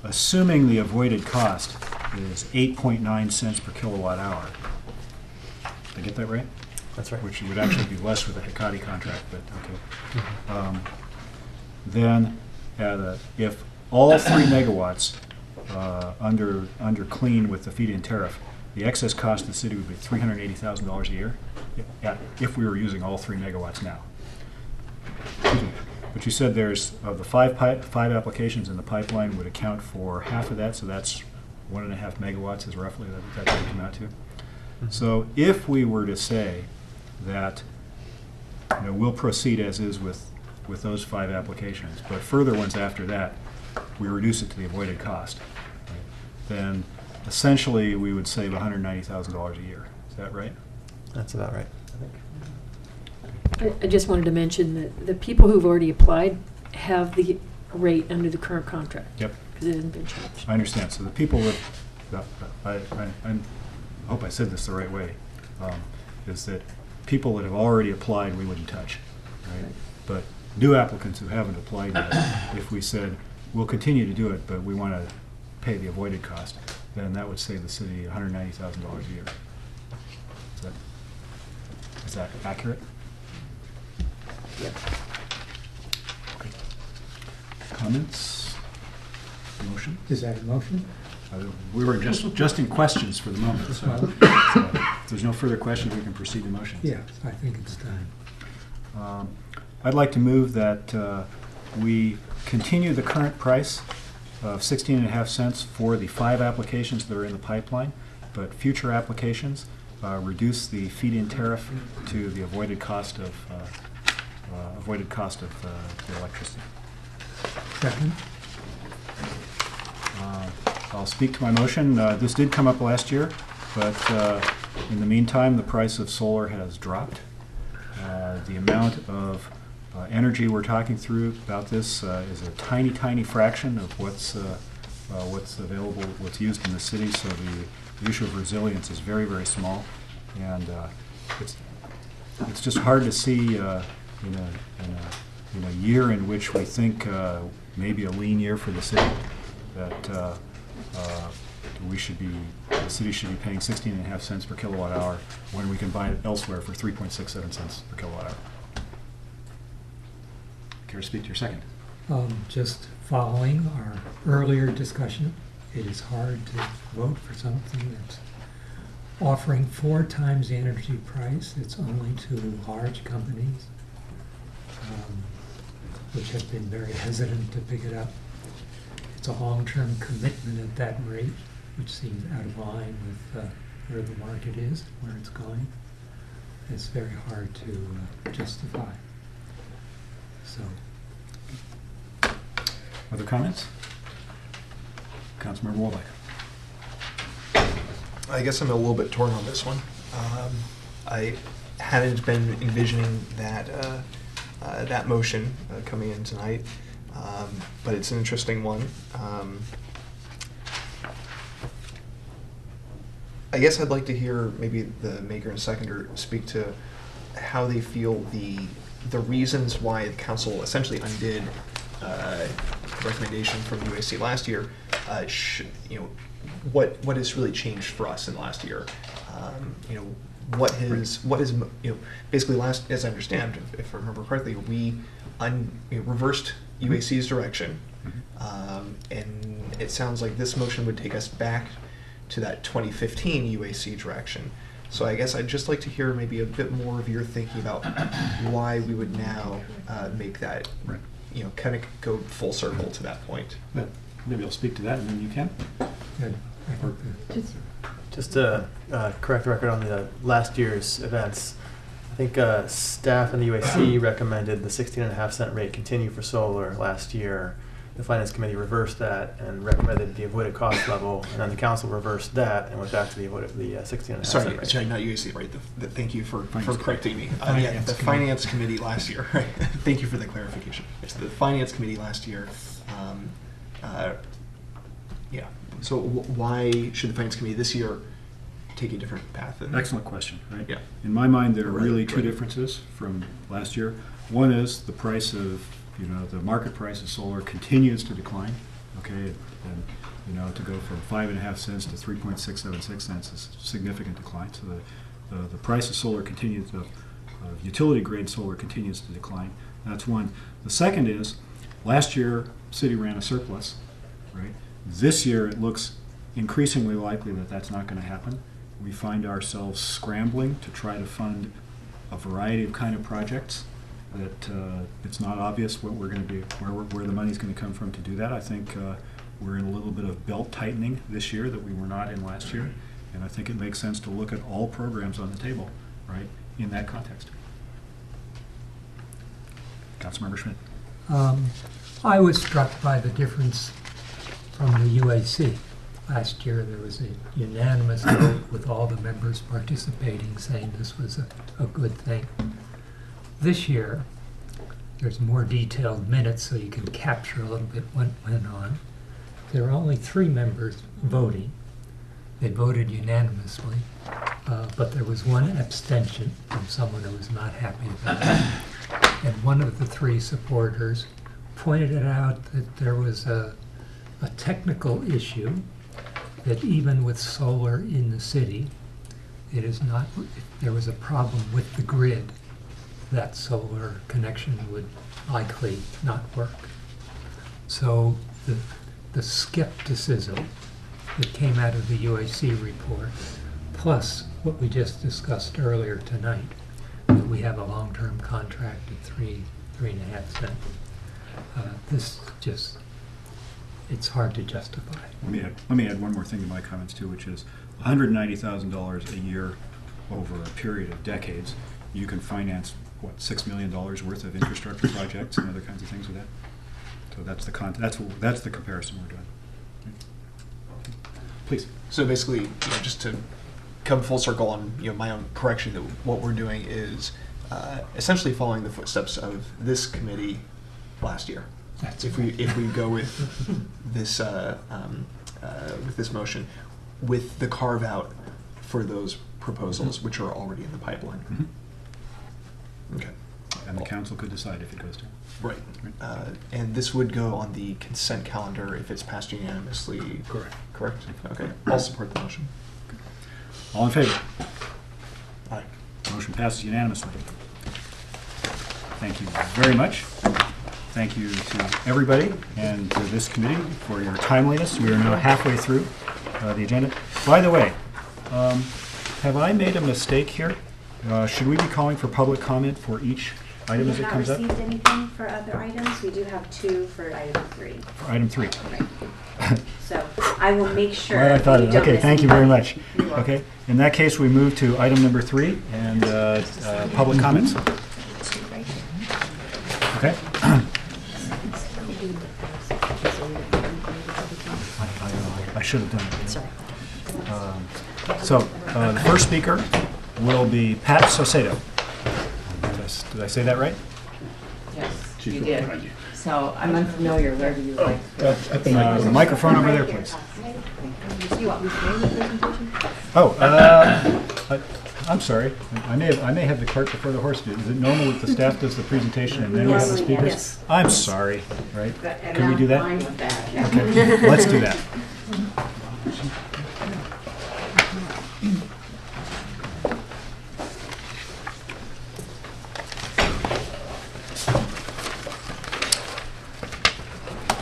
assuming the avoided cost is 8.9 cents per kilowatt hour, did I get that right? That's right. Which would actually be less with the Hecate contract, but okay. Then if all 3 megawatts under clean with the feed-in tariff, the excess cost of the city would be $380,000 a year if we were using all 3 megawatts now. But you said there's of the 5 applications in the pipeline would account for half of that, so that's 1.5 megawatts is roughly that would come out to. So if we were to say that, you know, we'll proceed as is with those 5 applications, but further ones after that, we reduce it to the avoided cost, right? Then essentially we would save $190,000 a year. Is that right? That's about right, I think. I just wanted to mention that the people who've already applied have the rate under the current contract. Yep. Because it hasn't been changed. I understand. So the people that, I hope I said this the right way, is that people that have already applied we wouldn't touch, right? But new applicants who haven't applied yet, if we said, we'll continue to do it, but we want to pay the avoided cost, then that would save the city $190,000 a year. Is that accurate? Yep. Okay. Comments? Motion? Is that a motion? We were just in questions for the moment, so if there's no further questions, we can proceed to motions. Yes, I think it's time. I'd like to move that we continue the current price of 16.5 cents for the 5 applications that are in the pipeline, but future applications reduce the feed-in tariff to the avoided cost of the electricity. Second? I'll speak to my motion. This did come up last year, but in the meantime, the price of solar has dropped. The amount of energy we're talking through about this is a tiny, tiny fraction of what's available, what's used in the city. So the issue of resilience is very, very small, and it's just hard to see in a year in which we think maybe a lean year for the city that the city should be paying 16.5 cents per kilowatt hour when we can buy it elsewhere for 3.67 cents per kilowatt hour. Care to speak to your second? Just following our earlier discussion, it is hard to vote for something that's offering 4 times the energy price. It's only to large companies, which have been very hesitant to pick it up. It's a long-term commitment at that rate, which seems out of line with where the market is, where it's going. It's very hard to justify. So, Other comments? Councilmember Wolbeck. I guess I'm a little bit torn on this one. I hadn't been envisioning that that motion coming in tonight, but it's an interesting one. I guess I'd like to hear maybe the maker and seconder speak to how they feel the reasons why the council essentially undid the recommendation from UAC last year. What has really changed for us in the last year? What has basically last, as I understand, if I remember correctly, we reversed UAC's direction, and it sounds like this motion would take us back to that 2015 UAC direction. So I guess I'd just like to hear maybe a bit more of your thinking about why we would now make that, kind of go full circle to that point. Maybe I'll speak to that, and then you can. Good. Just to correct the record on the last year's events, I think staff and the UAC recommended the 16.5 cent rate continue for solar last year. The Finance Committee reversed that and recommended the avoided cost level, and then the council reversed that and went back to the 16.5 cent rate. Sorry, not UAC, right? Thank you for correcting me. Finance the Committee. Finance Committee last year, right? Thank you for the clarification. It's the Finance Committee last year. So why should the Finance Committee this year take a different path? Excellent question, right? Yeah. In my mind, there are really two Right. differences from last year. One is the price of, the market price of solar continues to decline, okay? And, to go from 5.5 cents to 3.676 cents is a significant decline. So the price of solar continues, utility grade solar continues to decline. That's one. The second is, last year, city ran a surplus, right? This year, it looks increasingly likely that that's not going to happen. We find ourselves scrambling to try to fund a variety of kind of projects that it's not obvious what we're going to be, where the money's going to come from to do that. I think we're in a little bit of belt tightening this year that we were not in last year, and I think it makes sense to look at all programs on the table, right, in that context. Councilmember Schmidt. I was struck by the difference from the UAC. Last year, there was a unanimous vote with all the members participating, saying this was a good thing. This year, there's more detailed minutes, so you can capture a little bit what went on. There were only 3 members voting. They voted unanimously, but there was one abstention from someone who was not happy about it. And one of the 3 supporters pointed out that there was a technical issue that even with solar in the city, it is not, if there was a problem with the grid, that solar connection would likely not work. So the skepticism that came out of the UAC report, plus what we just discussed earlier tonight, that we have a long-term contract at 3.5 cents. This just, it's hard to justify. Let me add one more thing to my comments too, which is $190,000 a year over a period of decades. You can finance $6 million worth of infrastructure projects and other kinds of things with that. So that's the comparison we're doing. Please. So basically, just to come full circle on my own correction, that what we're doing is essentially following the footsteps of this committee last year. If we go with this motion, with the carve out for those proposals which are already in the pipeline. Mm-hmm. Okay. And the council could decide if it goes to. Right. And this would go on the consent calendar if it's passed unanimously. Correct. Correct? Okay. I'll support the motion. All in favor? Aye. Motion passes unanimously. Thank you very much. Thank you to everybody and to this committee for your timeliness. We are now halfway through the agenda. By the way, have I made a mistake here? Should we be calling for public comment for each item as it comes up? We have not received anything for other items. We do have 2 for item 3. For item 3. Right. So I will make sure. Well, I thought you it. don't Okay, miss thank you very anything. much. You're welcome. Okay, in that case, we move to item number 3 and public comments. Okay. I should have done it. Sorry. So the first speaker will be Pat Saucedo. Did I say that right? Yes, you did. So I'm unfamiliar, where do you like? The microphone over there, please. You want me to name the presentation? Oh, I'm sorry. I may have the cart before the horse. Is it normal that the staff does the presentation and then we have the speakers? Yes. I'm sorry, right? And Can we do that? I'm fine with that, yeah. Okay, let's do that.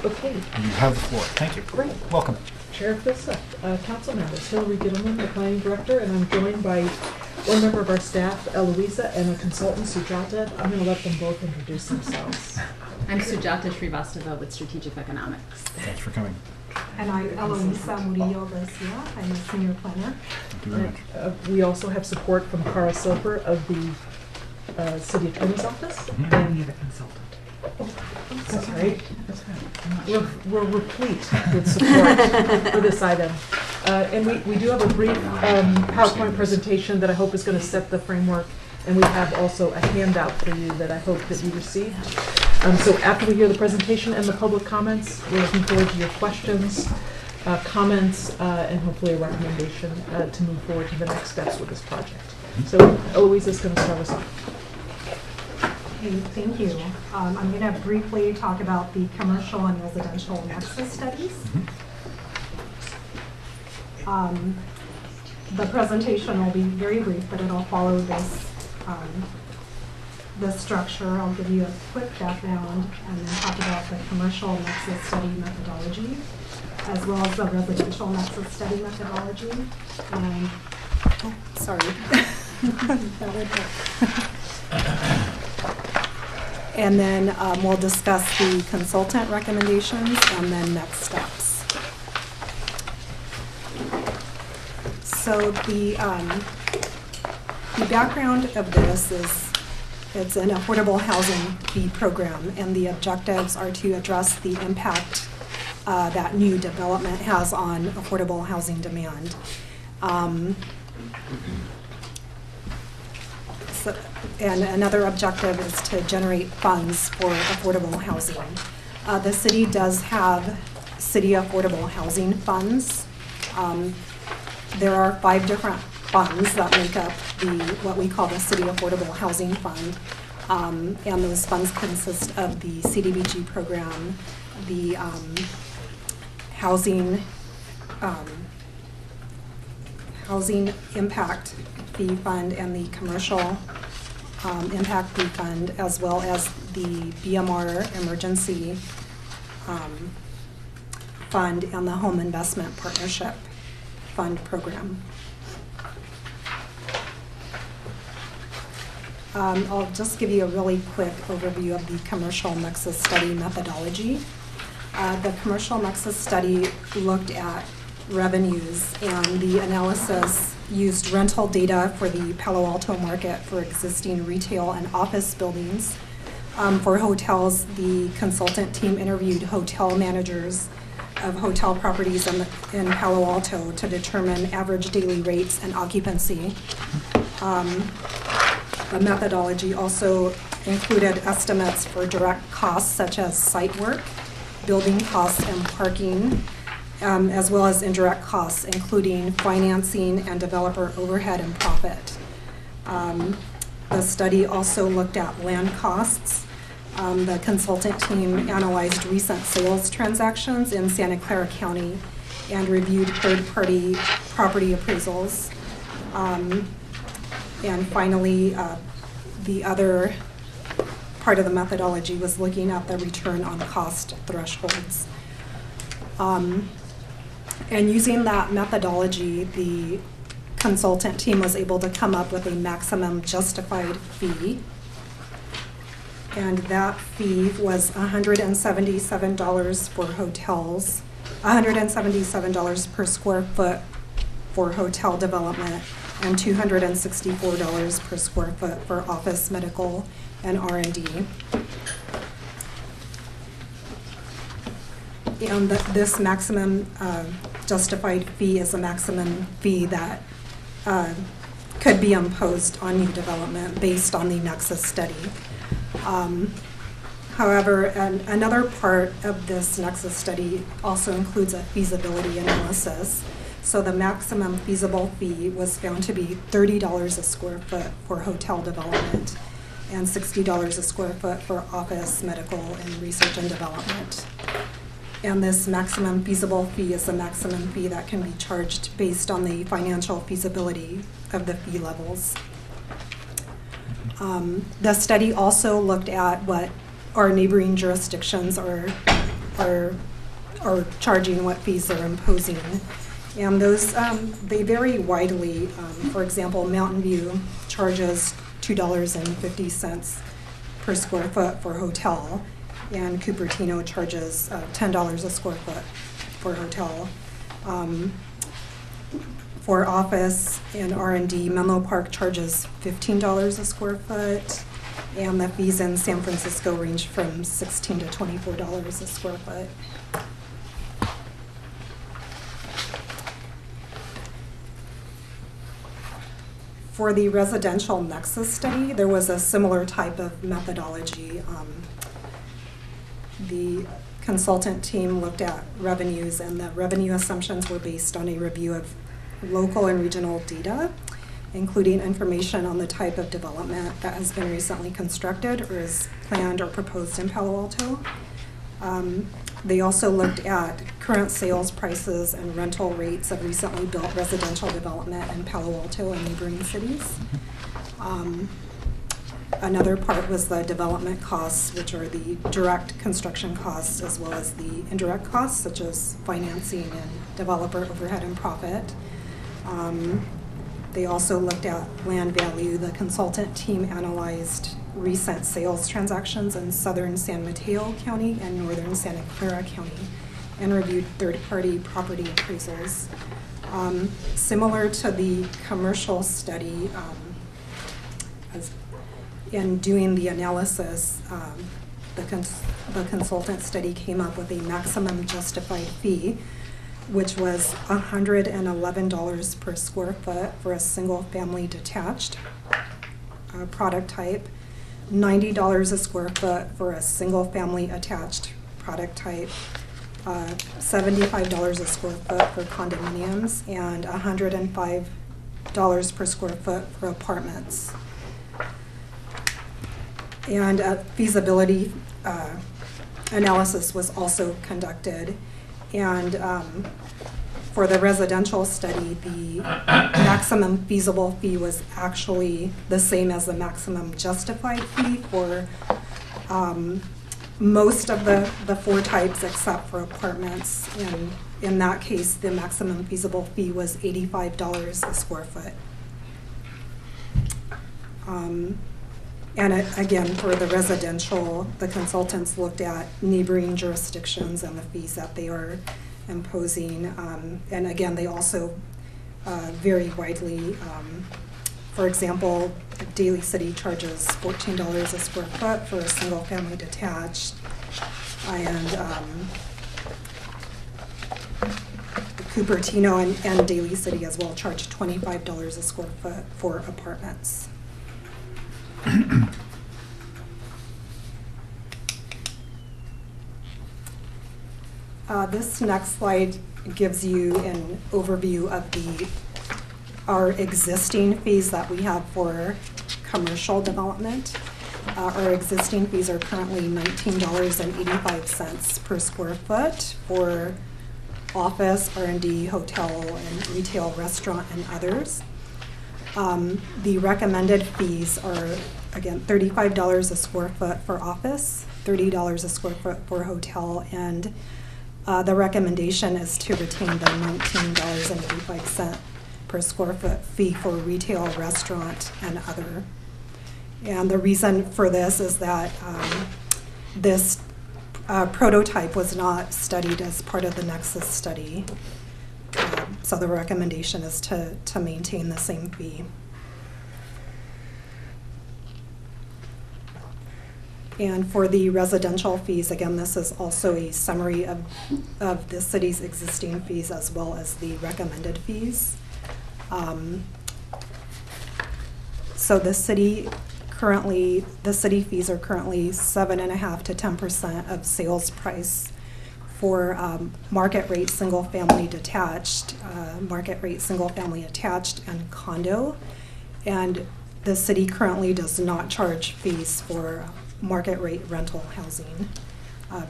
Okay, You have the floor. Thank you. great. Welcome. Chair Fissa, council members, Hillary Gittleman, the planning director, and I'm joined by one member of our staff, Eloisa, and a consultant, Sujata. I'm going to let them both introduce themselves. I'm Sujata Srivastava with Strategic Economics. Thanks for coming. And I'm Eloisa Murillo Garcia. I'm a senior planner. Thank you very much. We also have support from Cara Silver of the city attorney's office. And you're the consultant. Sorry. We're replete with support for this item. And we do have a brief PowerPoint presentation that I hope is going to set the framework. And we have also a handout for you that I hope that you received. So after we hear the presentation and the public comments, we're looking forward to your questions, comments, and hopefully a recommendation to move forward to the next steps with this project. So Eloise is going to start us off. Okay, thank you. I'm going to briefly talk about the commercial and residential nexus studies. The presentation will be very brief, but it'll follow this structure. I'll give you a quick background and then talk about the commercial nexus study methodology, as well as the residential nexus study methodology. And, oh, sorry. That would help. And then we'll discuss the consultant recommendations and then next steps. So the background of this is it's an affordable housing fee program, and the objectives are to address the impact that new development has on affordable housing demand. And another objective is to generate funds for affordable housing. The city does have city affordable housing funds. There are 5 different funds that make up what we call the City Affordable Housing Fund. And those funds consist of the CDBG program, the housing impact fee fund, and the commercial impact fee fund, as well as the BMR emergency fund and the home investment partnership fund program. I'll just give you a really quick overview of the commercial nexus study methodology. The commercial nexus study looked at revenues, and the analysis used rental data for the Palo Alto market for existing retail and office buildings. For hotels, the consultant team interviewed hotel managers of hotel properties in Palo Alto to determine average daily rates and occupancy. The methodology also included estimates for direct costs such as site work, building costs, and parking, as well as indirect costs, including financing and developer overhead and profit. The study also looked at land costs. The consultant team analyzed recent sales transactions in Santa Clara County and reviewed third-party property appraisals. And finally, the other part of the methodology was looking at the return on cost thresholds. And using that methodology, the consultant team was able to come up with a maximum justified fee. And that fee was $177 for hotels, $177 per square foot for hotel development, and $264 per square foot for office, medical, and R&D. And this maximum justified fee is a maximum fee that could be imposed on new development based on the Nexus study. However, another part of this Nexus study also includes a feasibility analysis. So the maximum feasible fee was found to be $30 a square foot for hotel development and $60 a square foot for office, medical, and research and development. And this maximum feasible fee is the maximum fee that can be charged based on the financial feasibility of the fee levels. The study also looked at what our neighboring jurisdictions are charging, what fees they're imposing. And those, they vary widely. For example, Mountain View charges $2.50 per square foot for hotel, and Cupertino charges $10 a square foot for hotel. For office and R&D, Menlo Park charges $15 a square foot, and the fees in San Francisco range from $16 to $24 a square foot. For the residential nexus study, there was a similar type of methodology. The consultant team looked at revenues, and the revenue assumptions were based on a review of local and regional data, including information on the type of development that has been recently constructed or is planned or proposed in Palo Alto. They also looked at current sales prices and rental rates of recently built residential development in Palo Alto and neighboring cities. Another part was the development costs, which are the direct construction costs as well as the indirect costs, such as financing and developer overhead and profit. They also looked at land value. The consultant team analyzed recent sales transactions in southern San Mateo County and northern Santa Clara County and reviewed third-party property appraisals. Similar to the commercial study, in doing the analysis, the consultant study came up with a maximum justified fee, which was $111 per square foot for a single-family detached product type, $90 a square foot for a single-family attached product type, $75 a square foot for condominiums, and $105 per square foot for apartments. And a feasibility analysis was also conducted. And for the residential study, the maximum feasible fee was actually the same as the maximum justified fee for most of the four types except for apartments. And in that case, the maximum feasible fee was $85 a square foot. And again, for the residential, the consultants looked at neighboring jurisdictions and the fees that they are imposing. And again, they also vary widely. For example, Daly City charges $14 a square foot for a single family detached. And Cupertino and Daly City as well charge $25 a square foot for apartments. This next slide gives you an overview of our existing fees that we have for commercial development. Our existing fees are currently $19.85 per square foot for office, R&D, hotel, and retail, restaurant, and others. The recommended fees are, again, $35 a square foot for office, $30 a square foot for hotel, and the recommendation is to retain the $19.85 per square foot fee for retail, restaurant, and other. And the reason for this is that this prototype was not studied as part of the Nexus study. So the recommendation is to maintain the same fee. And for the residential fees, again, this is also a summary of the city's existing fees as well as the recommended fees. So the city fees are currently 7.5% to 10% of sales price for market rate single-family detached, market rate single-family attached, and condo. And the city currently does not charge fees for market rate rental housing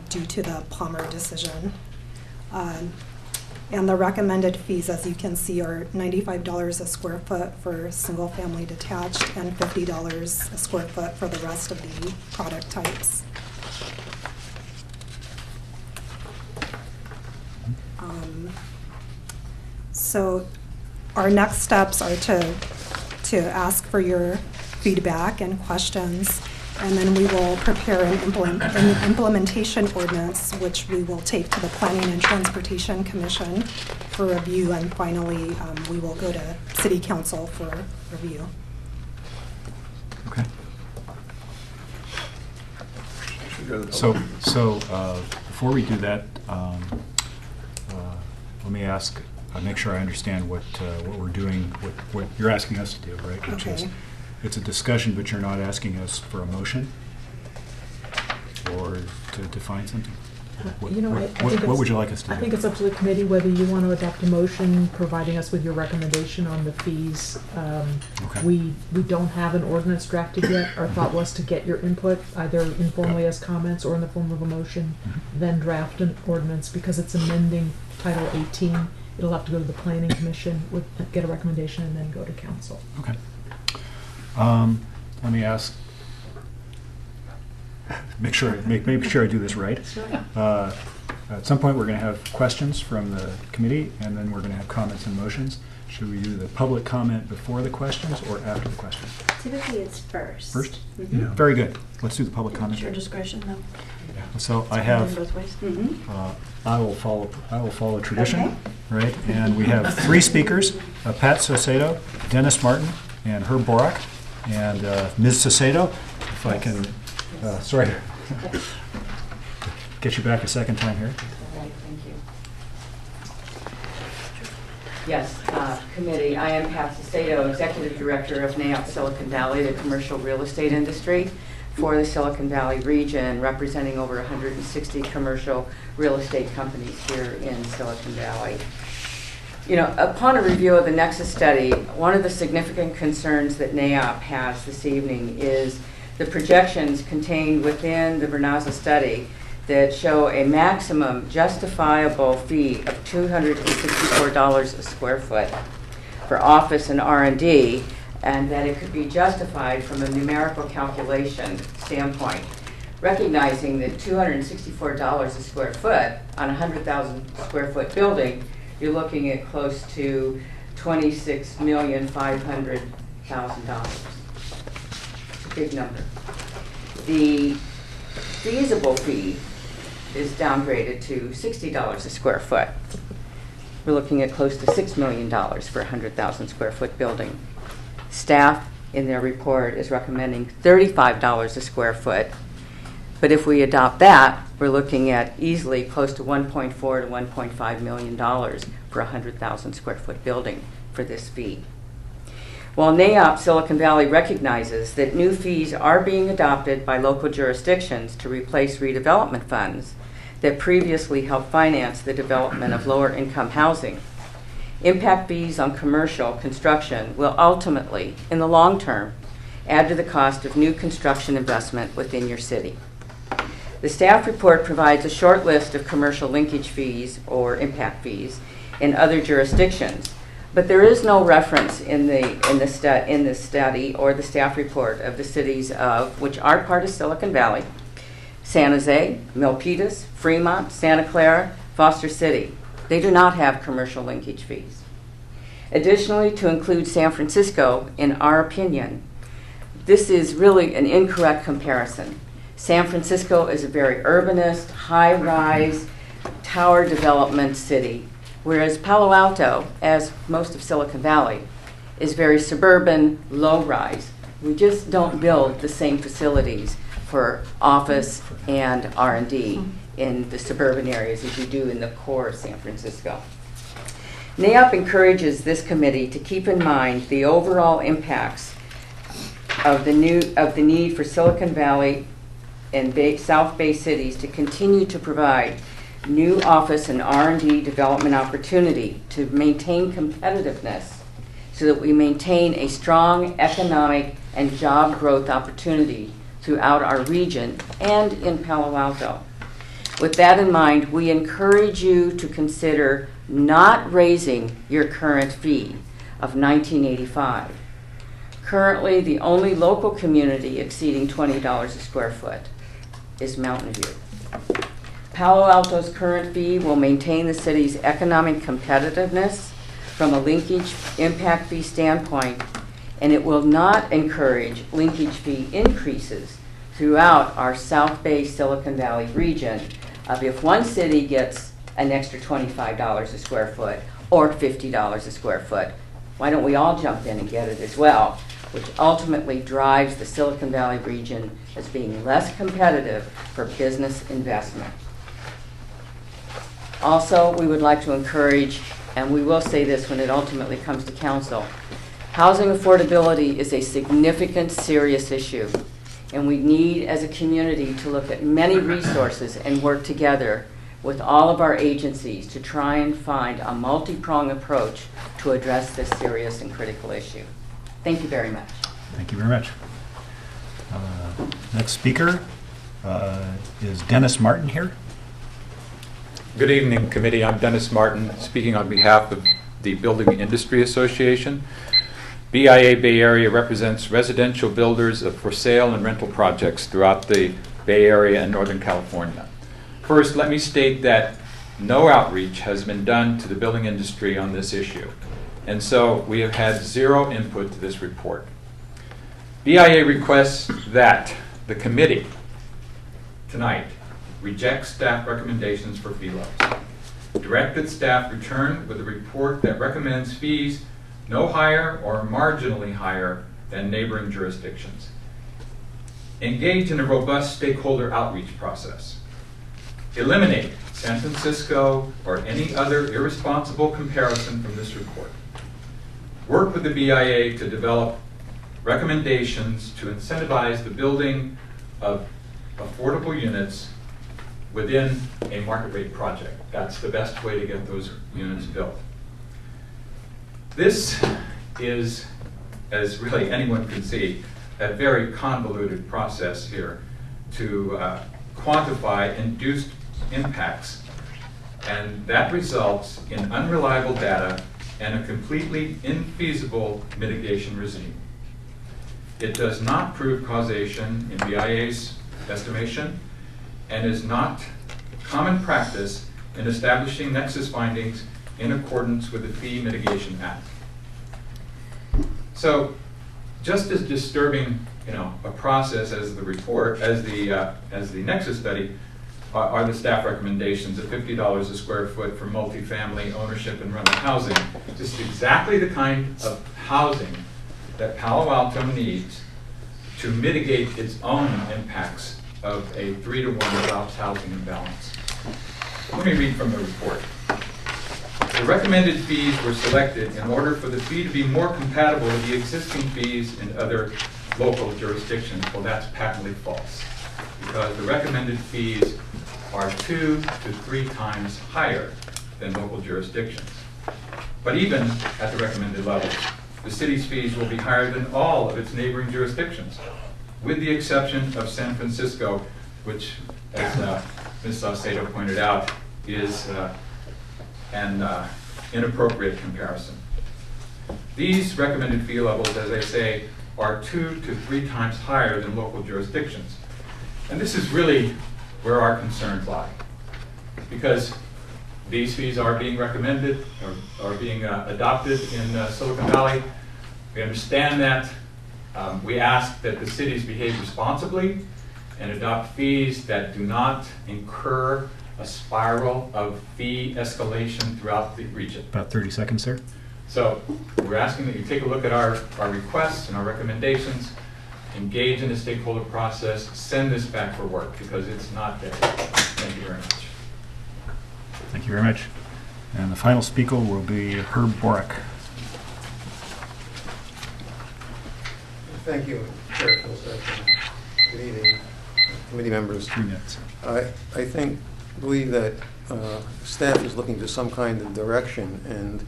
due to the Palmer decision. And the recommended fees, as you can see, are $95 a square foot for single-family detached and $50 a square foot for the rest of the product types. So our next steps are to ask for your feedback and questions, and then we will prepare an implementation ordinance, which we will take to the Planning and Transportation Commission for review, and finally, we will go to City Council for review. Okay. So before we do that, let me ask, make sure I understand what we're doing, what you're asking us to do, right? Which is, it's a discussion, but you're not asking us for a motion or to define something? What would you like us to do? I think it's up to the committee whether you want to adopt a motion providing us with your recommendation on the fees. Okay. We don't have an ordinance drafted yet. Our thought was to get your input, either informally as comments or in the form of a motion, then draft an ordinance. Because it's amending Title 18, it'll have to go to the Planning Commission, get a recommendation, and then go to council. Okay. Let me ask, make sure I do this right. Sure. At some point, we're going to have questions from the committee, and then we're going to have comments and motions. Should we do the public comment before the questions or after the questions? Typically, it's first. First? Mm-hmm. Yeah. Very good. Let's do the public comment. At your discretion, though. So I have. Both ways. I will follow tradition, Okay. right? And we have 3 speakers: Pat Saucedo, Dennis Martin, and Herb Borak. And Ms. Saucedo, if I can, sorry, get you back a second time here. All right, thank you. Yes, committee. I am Pat Saucedo, Executive Director of NAIOP Silicon Valley, the commercial real estate industry for the Silicon Valley region, representing over 160 commercial real estate companies here in Silicon Valley. You know, upon a review of the Nexus study, one of the significant concerns that NAIOP has this evening is the projections contained within the Vernaza study that show a maximum justifiable fee of $264 a square foot for office and R&D, and that it could be justified from a numerical calculation standpoint, recognizing that $264 a square foot on a 100,000 square foot building, you're looking at close to $26,500,000. It's a big number. The feasible fee is downgraded to $60 a square foot. We're looking at close to $6 million for a 100,000 square foot building. Staff in their report is recommending $35 a square foot. But if we adopt that, we're looking at easily close to $1.4 to $1.5 million for a 100,000 square foot building for this fee. While NAIOP Silicon Valley recognizes that new fees are being adopted by local jurisdictions to replace redevelopment funds that previously helped finance the development of lower income housing, impact fees on commercial construction will ultimately, in the long term, add to the cost of new construction investment within your city. The staff report provides a short list of commercial linkage fees or impact fees in other jurisdictions, but there is no reference in the study or the staff report of the cities of which are part of Silicon Valley: San Jose, Milpitas, Fremont, Santa Clara, Foster City. They do not have commercial linkage fees. Additionally, to include San Francisco, in our opinion, this is really an incorrect comparison. San Francisco is a very urbanist, high-rise, tower development city, whereas Palo Alto, as most of Silicon Valley, is very suburban, low-rise. We just don't build the same facilities for office and R&D in the suburban areas as you do in the core of San Francisco. NAIOP encourages this committee to keep in mind the overall impacts of the need for Silicon Valley and South Bay cities to continue to provide new office and R&D development opportunity to maintain competitiveness so that we maintain a strong economic and job growth opportunity throughout our region and in Palo Alto. With that in mind, we encourage you to consider not raising your current fee of $19.85. Currently, the only local community exceeding $20 a square foot is Mountain View. Palo Alto's current fee will maintain the city's economic competitiveness from a linkage impact fee standpoint, and it will not encourage linkage fee increases throughout our South Bay Silicon Valley region of if one city gets an extra $25 a square foot or $50 a square foot, why don't we all jump in and get it as well, which ultimately drives the Silicon Valley region as being less competitive for business investment. Also, we would like to encourage, and we will say this when it ultimately comes to council, housing affordability is a significant, serious issue, and we need as a community to look at many resources and work together with all of our agencies to try and find a multi-pronged approach to address this serious and critical issue. Thank you very much. Thank you very much. Next speaker is Dennis Martin here. Good evening, committee. I'm Dennis Martin, speaking on behalf of the Building Industry Association. BIA Bay Area represents residential builders of for sale and rental projects throughout the Bay Area and Northern California. First, let me state that no outreach has been done to the building industry on this issue, and so we have had zero input to this report. BIA requests that the committee tonight reject staff recommendations for fee levels. Direct that staff return with a report that recommends fees no higher or marginally higher than neighboring jurisdictions. Engage in a robust stakeholder outreach process. Eliminate San Francisco or any other irresponsible comparison from this report. Work with the BIA to develop recommendations to incentivize the building of affordable units within a market rate project. That's the best way to get those units built. This is, as really anyone can see, a very convoluted process here to quantify induced impacts, and that results in unreliable data and a completely infeasible mitigation regime. It does not prove causation in BIA's estimation and is not common practice in establishing nexus findings in accordance with the Fee Mitigation Act. So, just as disturbing, a process as the report, as the nexus study, are the staff recommendations of $50 a square foot for multifamily ownership and rental housing. Just exactly the kind of housing that Palo Alto needs to mitigate its own impacts of a 3-to-1 jobs housing imbalance. Let me read from the report. The recommended fees were selected in order for the fee to be more compatible with the existing fees in other local jurisdictions. Well, that's patently false, because the recommended fees are 2 to 3 times higher than local jurisdictions. But even at the recommended level, the city's fees will be higher than all of its neighboring jurisdictions, with the exception of San Francisco, which, as Ms. Saucedo pointed out, is an inappropriate comparison. These recommended fee levels, as I say, are 2 to 3 times higher than local jurisdictions. And this is really where our concerns lie, because these fees are being recommended or are being adopted in Silicon Valley. We understand that. We ask that the cities behave responsibly and adopt fees that do not incur a spiral of fee escalation throughout the region. About 30 seconds, sir. So we're asking that you take a look at our requests and our recommendations, engage in the stakeholder process, send this back for work, because it's not there. Thank you very much. Thank you very much. And the final speaker will be Herb Borick. Thank you, Chair Kilseth. Good evening, committee members. 3 minutes. I believe that staff is looking for some kind of direction, and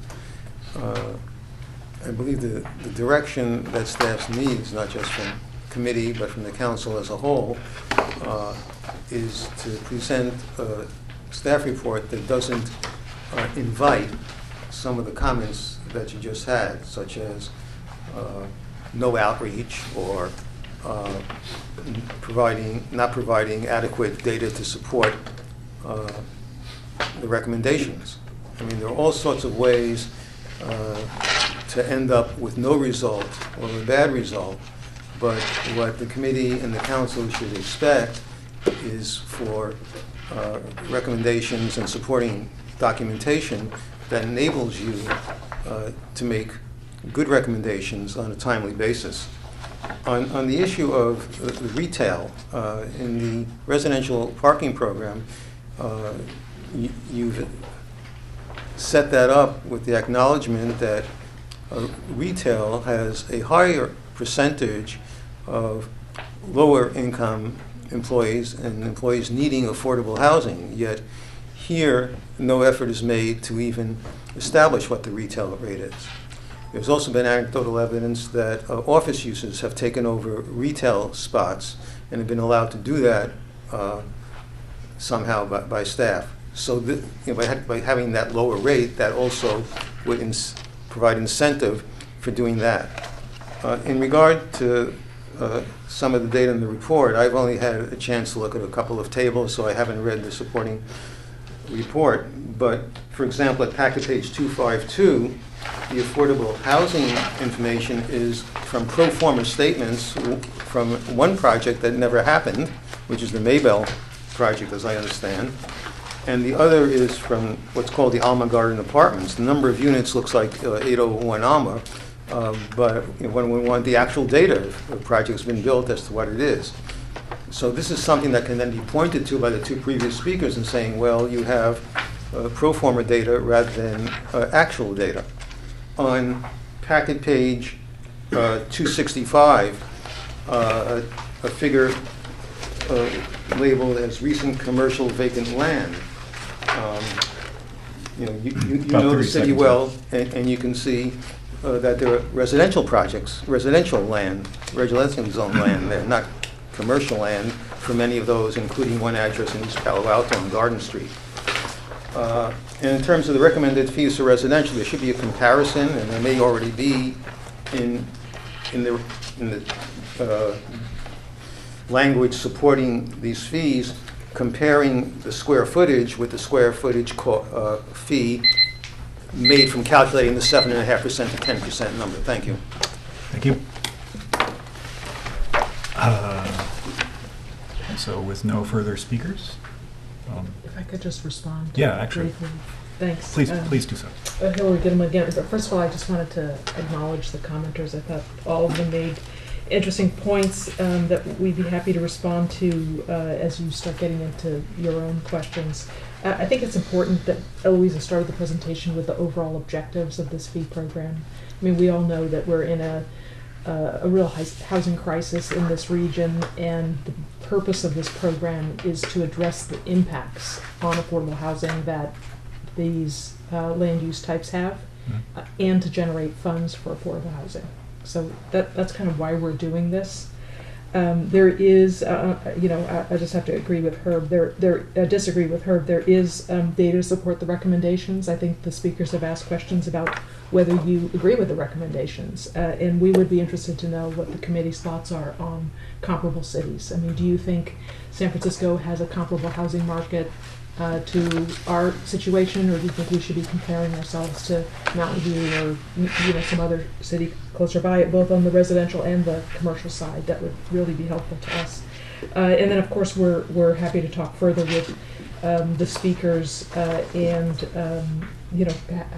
I believe the direction that staff needs, not just from committee, but from the council as a whole, is to present a staff report that doesn't invite some of the comments that you just had, such as no outreach or not providing adequate data to support the recommendations. I mean, there are all sorts of ways to end up with no result or a bad result, but what the committee and the council should expect is for recommendations and supporting documentation that enables you to make good recommendations on a timely basis. On the issue of the retail, in the residential parking program, you've set that up with the acknowledgement that retail has a higher percentage of lower income employees and employees needing affordable housing, yet here no effort is made to even establish what the retail rate is. There's also been anecdotal evidence that office users have taken over retail spots and have been allowed to do that somehow by staff. So by having that lower rate, that also would provide incentive for doing that. In regard to some of the data in the report, I've only had a chance to look at a couple of tables, so I haven't read the supporting report. But for example, at packet page 252, the affordable housing information is from pro forma statements from one project that never happened, which is the Maybell project, as I understand. And the other is from what's called the Alma Garden Apartments. The number of units looks like 801 Alma, but when we want the actual data, if the project's been built as to what it is. So this is something that can then be pointed to by the two previous speakers and saying, well, you have pro forma data rather than actual data. On packet page 265, a figure labeled as recent commercial vacant land. You know the city well, and you can see that there are residential projects, residential zone land there, not commercial land for many of those, including one address in East Palo Alto on Garden Street. And in terms of the recommended fees for residential, there should be a comparison, and there may already be in the language supporting these fees, comparing the square footage with the square footage fee made from calculating the 7.5% to 10% number. Thank you. Thank you. So with no further speakers? If I could just respond. Yeah, actually. Briefly. Thanks. Please do so. Hillary, get them again. But first of all, I just wanted to acknowledge the commenters. I thought all of them made interesting points that we'd be happy to respond to as you start getting into your own questions. I think it's important that Eloisa started the presentation with the overall objectives of this fee program. I mean, we all know that we're in a real housing crisis in this region, and the purpose of this program is to address the impacts on affordable housing that these land use types have, and to generate funds for affordable housing. So that's kind of why we're doing this. There is, I just have to agree with Herb. Disagree with Herb. There is data to support the recommendations. I think the speakers have asked questions about whether you agree with the recommendations, and we would be interested to know what the committee's thoughts are on comparable cities. I mean, do you think San Francisco has a comparable housing market to our situation, or do you think we should be comparing ourselves to Mountain View or some other city closer by, both on the residential and the commercial side? That would really be helpful to us. And then, of course, we're happy to talk further with the speakers and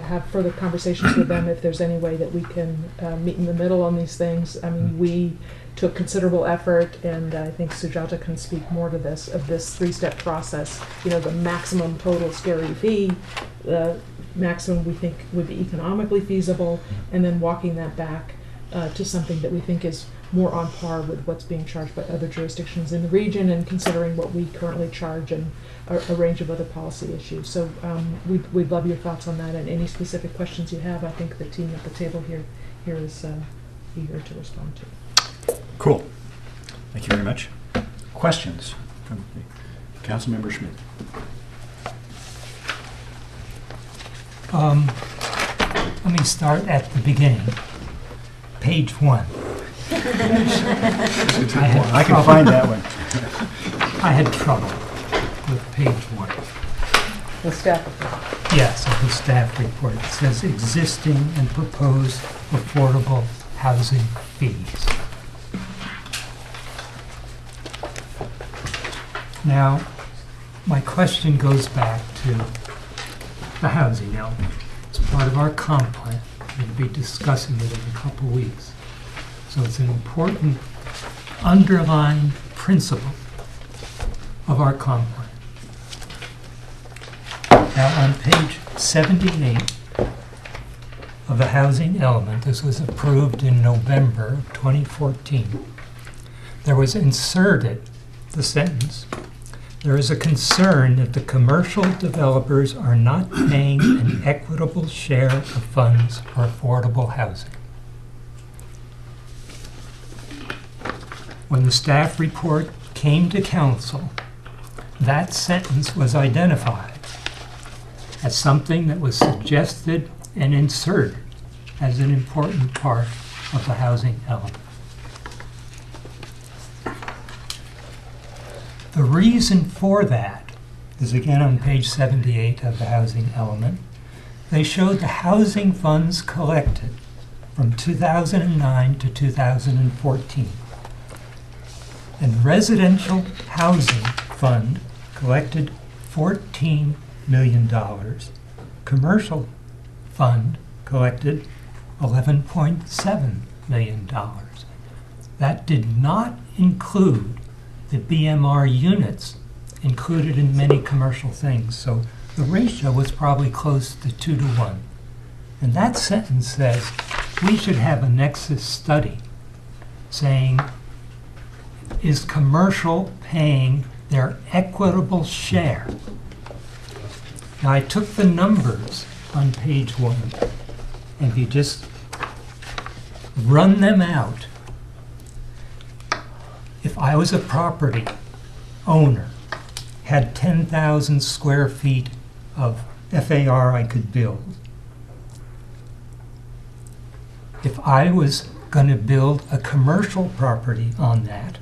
have further conversations with them if there's any way that we can meet in the middle on these things. I mean, we took considerable effort, and I think Sujata can speak more to this, of this three-step process. The maximum total scary fee, the maximum we think would be economically feasible, and then walking that back to something that we think is more on par with what's being charged by other jurisdictions in the region, and considering what we currently charge and a range of other policy issues. So we'd love your thoughts on that, and any specific questions you have. I think the team at the table here is eager to respond to. Cool. Thank you very much. Questions from Councilmember Schmidt? Let me start at the beginning. Page 1. I can find that one. I had trouble with page 1. The staff report. Yes, of the staff report. It says existing and proposed affordable housing fees. Now, my question goes back to the housing element. It's part of our comp plan. We'll be discussing it in a couple weeks. So it's an important underlying principle of our comp plan. Now, on page 78 of the housing element, this was approved in November of 2014, there was inserted the sentence, "There is a concern that the commercial developers are not paying an equitable share of funds for affordable housing." When the staff report came to council, that sentence was identified as something that was suggested and inserted as an important part of the housing element. The reason for that is again on page 78 of the housing element. They showed the housing funds collected from 2009 to 2014. And residential housing fund collected $14 million. Commercial fund collected $11.7 million. That did not include the BMR units included in many commercial things. So the ratio was probably close to 2 to 1. And that sentence says we should have a nexus study saying, is commercial paying their equitable share? Now I took the numbers on page 1, and if you just run them out, if I was a property owner, had 10,000 square feet of FAR I could build, if I was going to build a commercial property on that,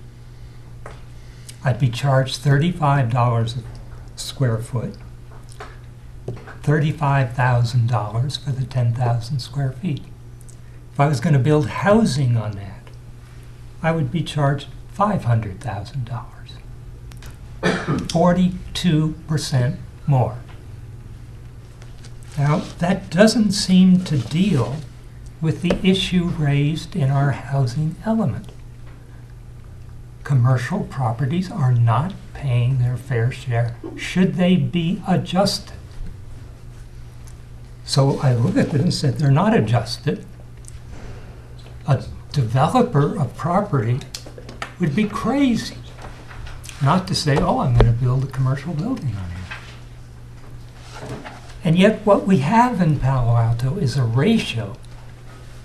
I'd be charged $35 a square foot, $35,000 for the 10,000 square feet. If I was going to build housing on that, I would be charged $500,000, 42% more. Now, that doesn't seem to deal with the issue raised in our housing element. Commercial properties are not paying their fair share. Should they be adjusted? So I looked at it and said, they're not adjusted. A developer of property would be crazy not to say, oh, I'm going to build a commercial building on here. And yet what we have in Palo Alto is a ratio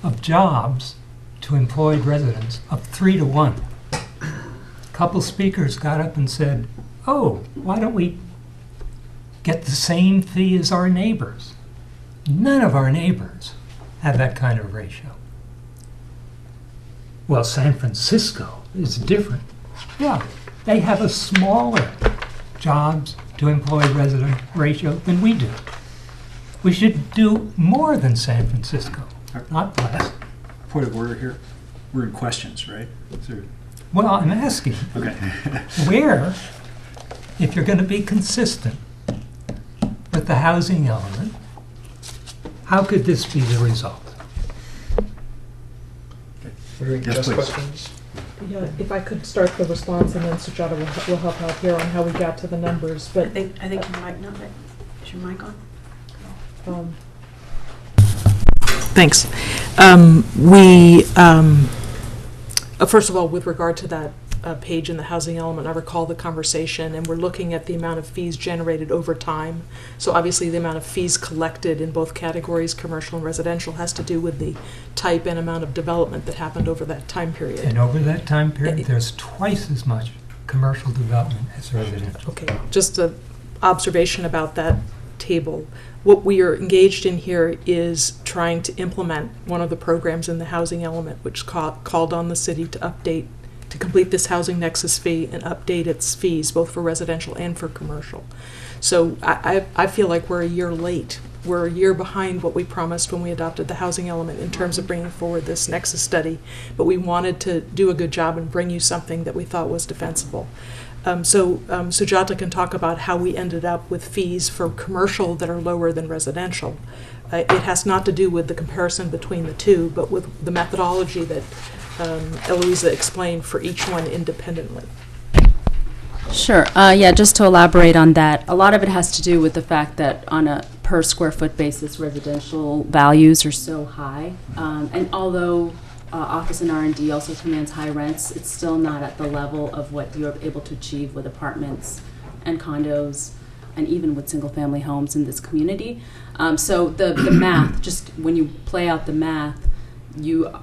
of jobs to employed residents of 3 to 1. A couple speakers got up and said, oh, why don't we get the same fee as our neighbors? None of our neighbors have that kind of ratio. Well, San Francisco is different. Yeah, they have a smaller jobs to employed resident ratio than we do. We should do more than San Francisco, not less. Point of order here. We're in questions, right? Well, I'm asking, Okay. where, if you're going to be consistent with the housing element, how could this be the result? Yes, please. Questions? Yeah, if I could start the response, and then Sujata will help out here on how we got to the numbers. But I think you might not. Is your mic on? Thanks. First of all, with regard to that page in the housing element, I recall the conversation, and we're looking at the amount of fees generated over time. So obviously, the amount of fees collected in both categories, commercial and residential, has to do with the type and amount of development that happened over that time period. And over that time period, there's twice as much commercial development as residential. Okay, just an observation about that table. What we are engaged in here is trying to implement one of the programs in the housing element, which called on the city to complete this housing nexus fee and update its fees, both for residential and for commercial. So I feel like we're a year late. We're a year behind what we promised when we adopted the housing element in terms of bringing forward this nexus study, but we wanted to do a good job and bring you something that we thought was defensible. So Sujata can talk about how we ended up with fees for commercial that are lower than residential. It has not to do with the comparison between the two, but with the methodology that Eloisa explained for each one independently. Sure. Yeah, just to elaborate on that, a lot of it has to do with the fact that on a per square foot basis, residential values are so high. And although office and R&D also commands high rents, it's still not at the level of what you're able to achieve with apartments and condos and even with single-family homes in this community. So the math, just when you play out the math, you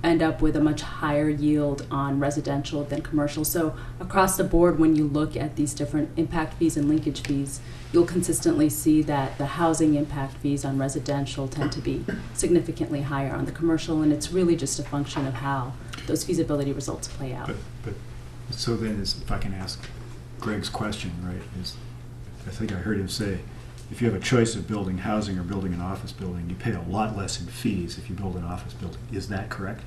end up with a much higher yield on residential than commercial. So across the board, when you look at these different impact fees and linkage fees, you'll consistently see that the housing impact fees on residential tend to be significantly higher on the commercial, and it's really just a function of how those feasibility results play out. But so then, if I can ask Greg's question, right, I think I heard him say, if you have a choice of building housing or building an office building, you pay a lot less in fees if you build an office building. Is that correct?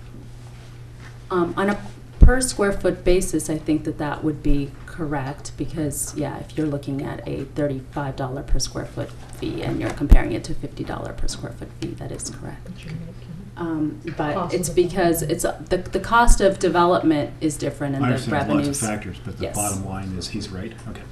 On a per square foot basis, I think that would be correct because, yeah, if you're looking at a $35 per square foot fee and you're comparing it to $50 per square foot fee, that is correct. But it's because it's the cost of development is different and I the understand revenues. lots of factors, but the bottom line is he's right. Okay.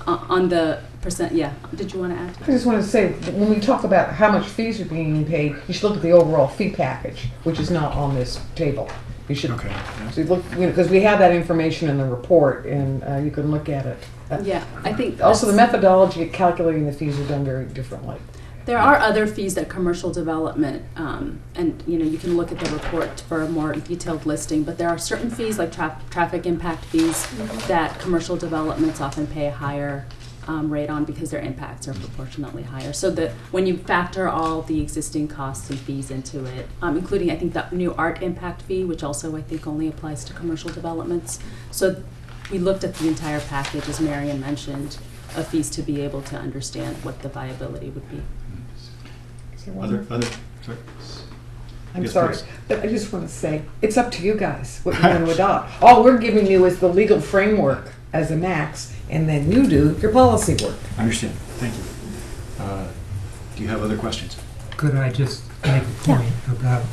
On the percent, yeah. Did you want to add? I just want to say, when we talk about how much fees are being paid, you should look at the overall fee package, which is not on this table. You should, okay. So you look, because we have that information in the report, and you can look at it. Yeah, I think. Also, the methodology of calculating the fees are done very differently. There are other fees that commercial development, and you can look at the report for a more detailed listing, but there are certain fees like traffic impact fees that commercial developments often pay a higher rate on because their impacts are proportionately higher. So that when you factor all the existing costs and fees into it, including I think the new art impact fee, which also I think only applies to commercial developments. So we looked at the entire package, as Marion mentioned, of fees to be able to understand what the viability would be. Sorry. I'm Yes, sorry, please. but I just want to say, it's up to you guys what you want to adopt. All we're giving you is the legal framework as a max, and then you do your policy work. I understand. Thank you. Do you have other questions? Could I just make a point about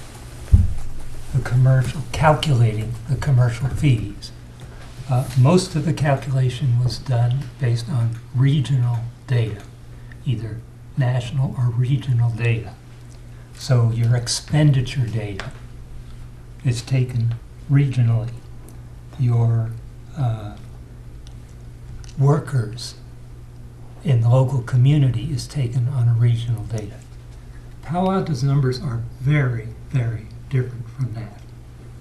calculating the commercial fees? Most of the calculation was done based on regional data, either national or regional data. So your expenditure data is taken regionally. Your workers in the local community is taken on a regional data. Palo Alto's numbers are very, very different from that.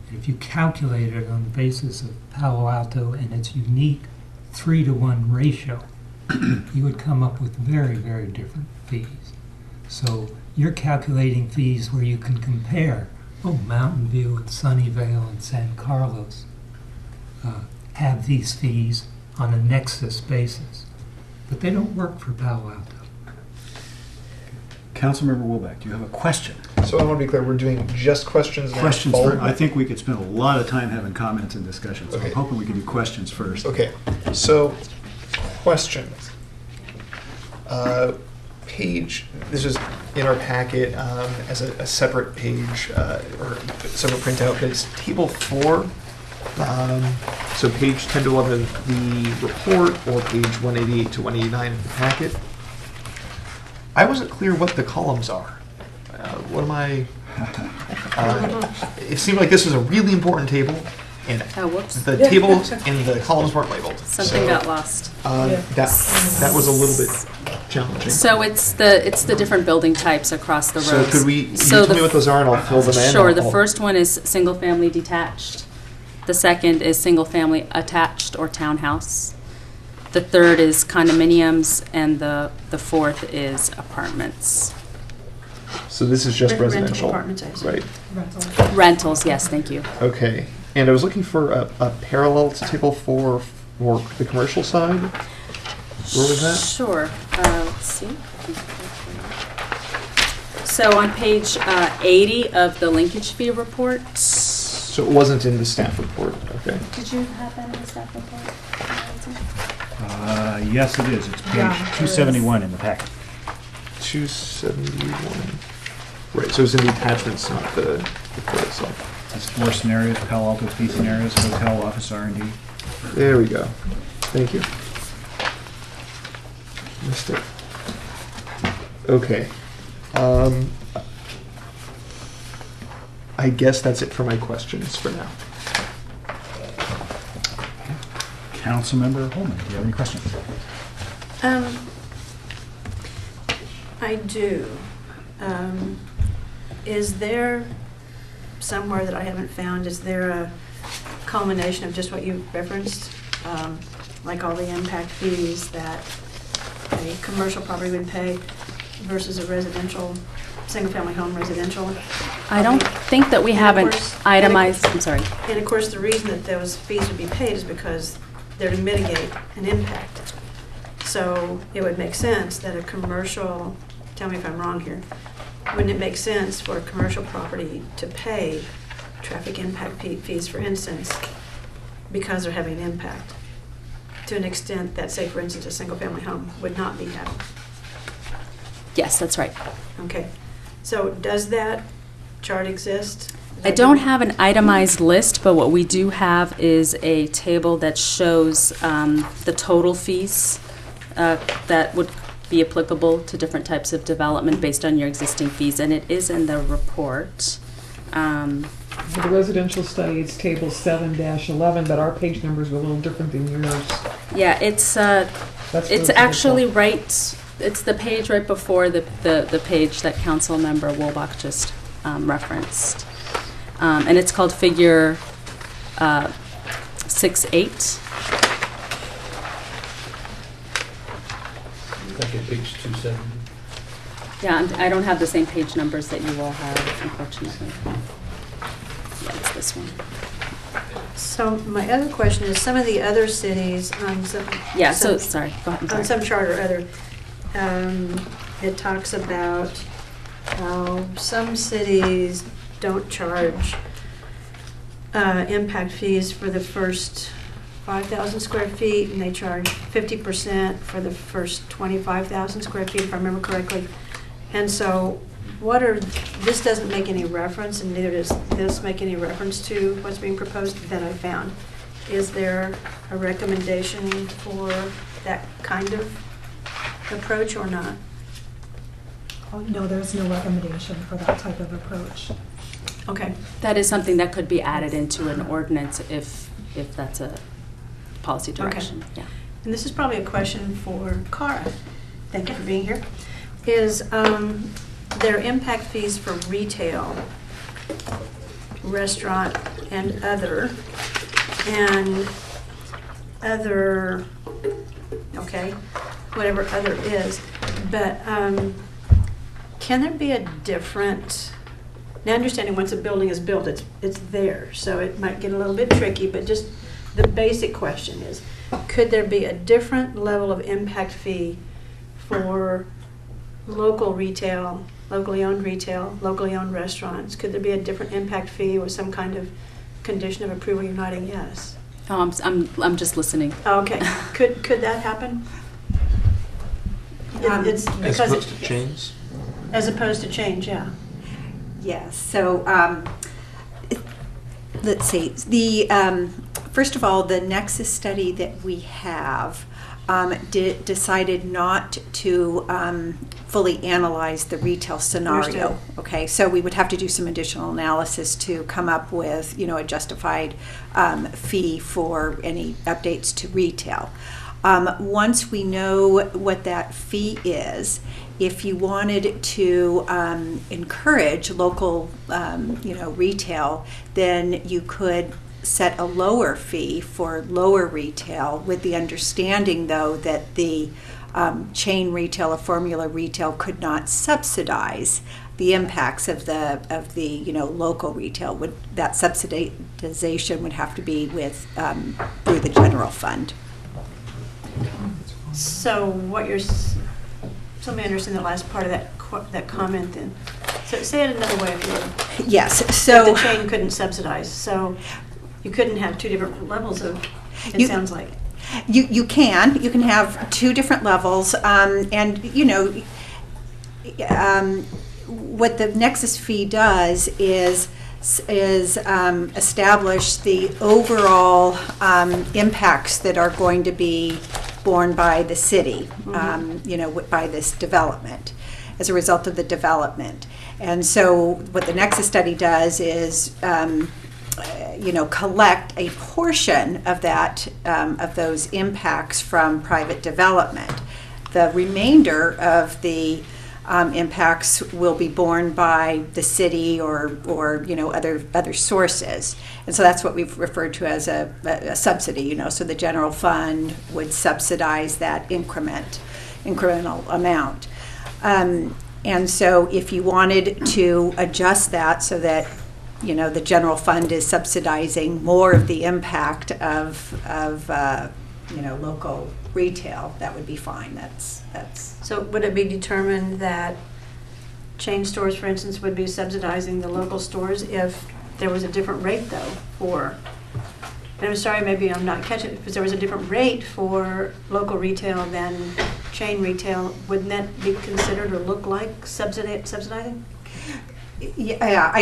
And if you calculate it on the basis of Palo Alto and its unique 3-to-1 ratio, you would come up with very, very different fees. So you're calculating fees where you can compare, Mountain View and Sunnyvale and San Carlos have these fees on a nexus basis, but they don't work for Palo Alto. Councilmember Wilbeck, do you have a question? So I want to be clear, we're doing just questions now. Questions first. I think we could spend a lot of time having comments and discussions. So Okay. I'm hoping we can do questions first. Okay, so questions. Page, this is in our packet as a separate page or separate printout, but it's table 4. So page 10 to 11 of the report or page 188 to 189 of the packet. I wasn't clear what the columns are. What am I? It seemed like this was a really important table, and Oh, whoops. the tables and the columns weren't labeled. Something So, got lost. that was a little bit challenging. So it's the different building types across the So roads. could you So tell me what those are, and I'll fill them in? Sure. The I'll- first one is single-family detached. The second is single-family attached or townhouse. The third is condominiums, and the fourth is apartments. So this is just Rental residential, apartments, I assume. right? Rentals, yes, thank you. Okay. And I was looking for a parallel table for the commercial side. Where was that? Sure. Let's see. So on page 80 of the linkage fee report. So it wasn't in the staff report. Okay. Did you have that in the staff report? Yes, it is. It's page Yeah, there 271 in the packet. 271. Right. So it's in the attachments, not the report itself. It's 4 scenarios: Palo Alto fee scenarios, hotel, office R&D. There we go. Thank you. Missed it. Okay. I guess that's it for my questions for now. Councilmember Holman, do you have any questions? I do. Is there somewhere that I haven't found, is there a culmination of just what you referenced? Like all the impact fees that a commercial property would pay versus a residential, single-family home residential? I don't think that we And of haven't course- itemized, I'm sorry. And of course, the reason that those fees would be paid is because they're to mitigate an impact. So it would make sense that a commercial, tell me if I'm wrong here, wouldn't it make sense for a commercial property to pay traffic impact fees, for instance, because they're having an impact, to an extent that, say, for instance, a single-family home would not be having? Yes, that's right. Okay. So does that chart exist? I don't have an itemized list, but what we do have is a table that shows the total fees that would be applicable to different types of development based on your existing fees, and it is in the report. For the residential study, it's table 7-11, but our page numbers are a little different than yours. Yeah, it's actually right. It's the page right before the page that Councilmember Wolbach just referenced. And it's called Figure 6-8. Like at page 270. Yeah, I don't have the same page numbers that you all have, unfortunately. Yeah, it's this one. So my other question is, some of the other cities on some... Yeah, some- sorry, go ahead, I'm On sorry. some chart or other, it talks about how some cities don't charge impact fees for the first 5,000 square feet, and they charge 50% for the first 25,000 square feet, if I remember correctly. And so this doesn't make any reference, and neither does this make any reference to what's being proposed that I found. Is there a recommendation for that kind of approach or not? Oh, no, there's no recommendation for that type of approach. Okay. That is something that could be added into an ordinance if that's a policy direction. Yeah. And this is probably a question for Cara. Thank you for being here. Is there impact fees for retail, restaurant, and other, okay, whatever other is, but can there be a different, now understanding once a building is built, it's there, so it might get a little bit tricky, but just the basic question is, could there be a different level of impact fee for local retail, locally owned restaurants? Could there be a different impact fee or some kind of condition of approval? You're nodding yes. Oh, I'm just listening. Okay. Could that happen? It's As because opposed to chains? As opposed to change, yeah. Yes, so let's see. First of all, the Nexus study that we have decided not to fully analyze the retail scenario. Understood. Okay, so we would have to do some additional analysis to come up with, a justified fee for any updates to retail. Once we know what that fee is, if you wanted to encourage local, retail, then you could set a lower fee for lower retail, with the understanding, though, that the chain retail or formula retail could not subsidize the impacts of the local retail. That subsidization would have to be through the general fund. So what you're, let me understand the last part of that comment then. So say it another way if you would. Yes, so. That the chain couldn't subsidize, so you couldn't have two different levels of, it sounds like. You can have two different levels, and what the Nexus fee does is establish the overall impacts that are going to be borne by the city, by this development, as a result of the development. And so what the Nexus study does is collect a portion of that, of those impacts from private development. The remainder of the impacts will be borne by the city or other sources. And so that's what we've referred to as a subsidy, so the general fund would subsidize that incremental amount. And so if you wanted to adjust that so that the general fund is subsidizing more of the impact of local retail, that would be fine. That's. So would it be determined that chain stores, for instance, would be subsidizing the local stores if there was a different rate, though, for, and I'm sorry, maybe I'm not catching it, because there was a different rate for local retail than chain retail, wouldn't that be considered or look like subsidizing? Yeah,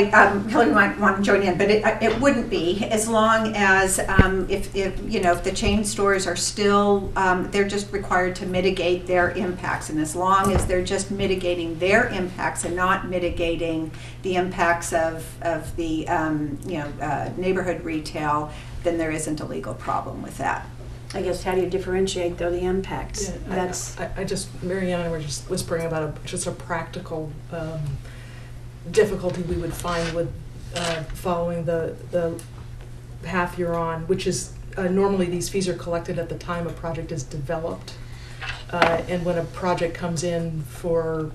Hillary might want to join in, but it wouldn't be, as long as if the chain stores are still, they're just required to mitigate their impacts, and as long as they're just mitigating their impacts and not mitigating the impacts of the neighborhood retail, then there isn't a legal problem with that. I guess, how do you differentiate, though, the impacts? Yeah, That's Mary Ann and I were just whispering about just a practical difficulty we would find with following the path you're on, which is normally these fees are collected at the time a project is developed, and when a project comes in for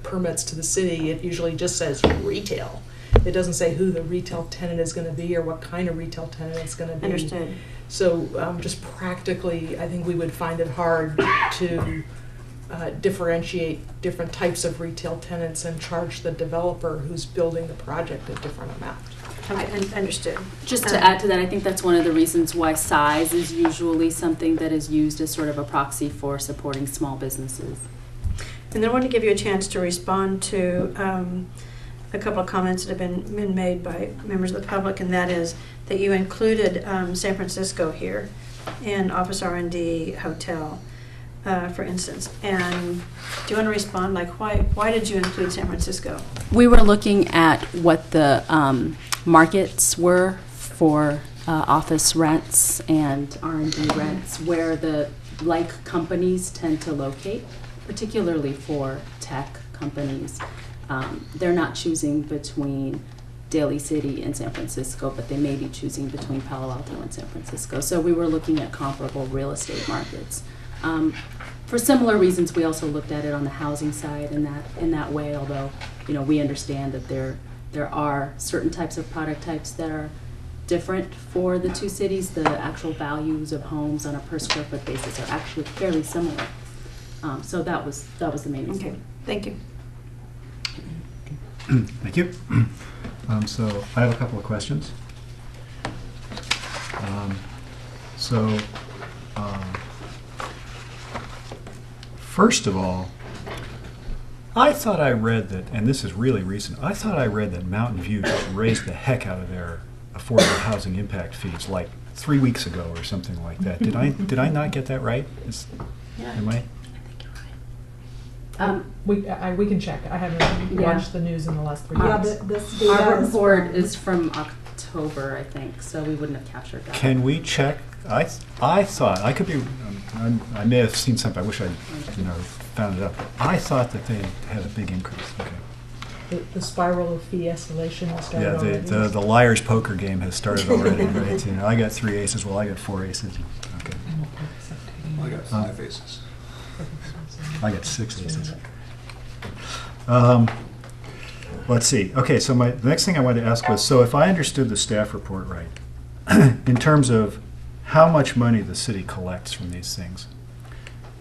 permits to the city, it usually just says retail. It doesn't say who the retail tenant is going to be or what kind of retail tenant it's going to be. understood. So just practically, I think we would find it hard to differentiate different types of retail tenants and charge the developer who's building the project a different amount. Okay, understood. Just to add to that, I think that's one of the reasons why size is usually something that is used as sort of a proxy for supporting small businesses. And then I want to give you a chance to respond to a couple of comments that have been made by members of the public, and that is that you included San Francisco here in Office R&D Hotel, for instance. And do you want to respond? Like, why did you include San Francisco? We were looking at what the markets were for office rents and R&D rents, where the like companies tend to locate, particularly for tech companies. They're not choosing between Daly City and San Francisco, but they may be choosing between Palo Alto and San Francisco. So we were looking at comparable real estate markets. For similar reasons, we also looked at it on the housing side in that way, although we understand that there are certain types of product types that are different for the two cities. The actual values of homes on a per square foot basis are actually fairly similar. So that was the main reason. Okay, thank you. Thank you. So I have a couple of questions. First of all, I thought I read that, and this is really recent, I thought I read that Mountain View just raised the heck out of their affordable housing impact fees, like 3 weeks ago or something like that. Did I not get that right? Am I? We can check. I haven't watched the news in the last 3 Yeah, weeks. this data Our is report from- is from October, I think, so we wouldn't have captured that. Can we check? I thought, I could be, I may have seen something, I wish I found it up. I thought that they had a big increase. Okay. The spiral of fee escalation has started Yeah, already. the liar's poker game has started already, right? I got 3 aces, well, I got 4 aces. Okay. I got 5 aces. I got 6 aces. Let's see. Okay, so the next thing I wanted to ask was, so if I understood the staff report right, in terms of how much money the city collects from these things,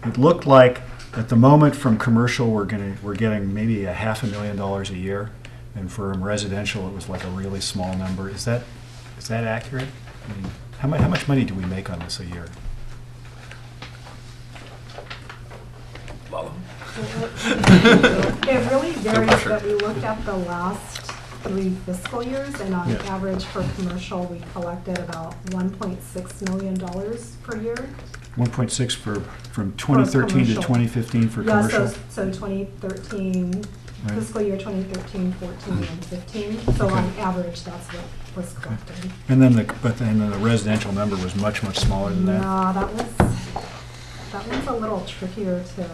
it looked like at the moment from commercial we're getting maybe $500,000 a year, and from residential it was like a really small number. Is that accurate? I mean, how much money do we make on this a year? It really varies, pressure. but we looked at the last 3 fiscal years, and on average for commercial, we collected about $1.6 million per year. 1.6 from 2013 to commercial. 2015 for Yeah, commercial? so 2013, Right. fiscal year 2013, 14, and 15. So Okay. on average, that's what was collected. And then the residential number was much smaller than that? No, that one's a little trickier to.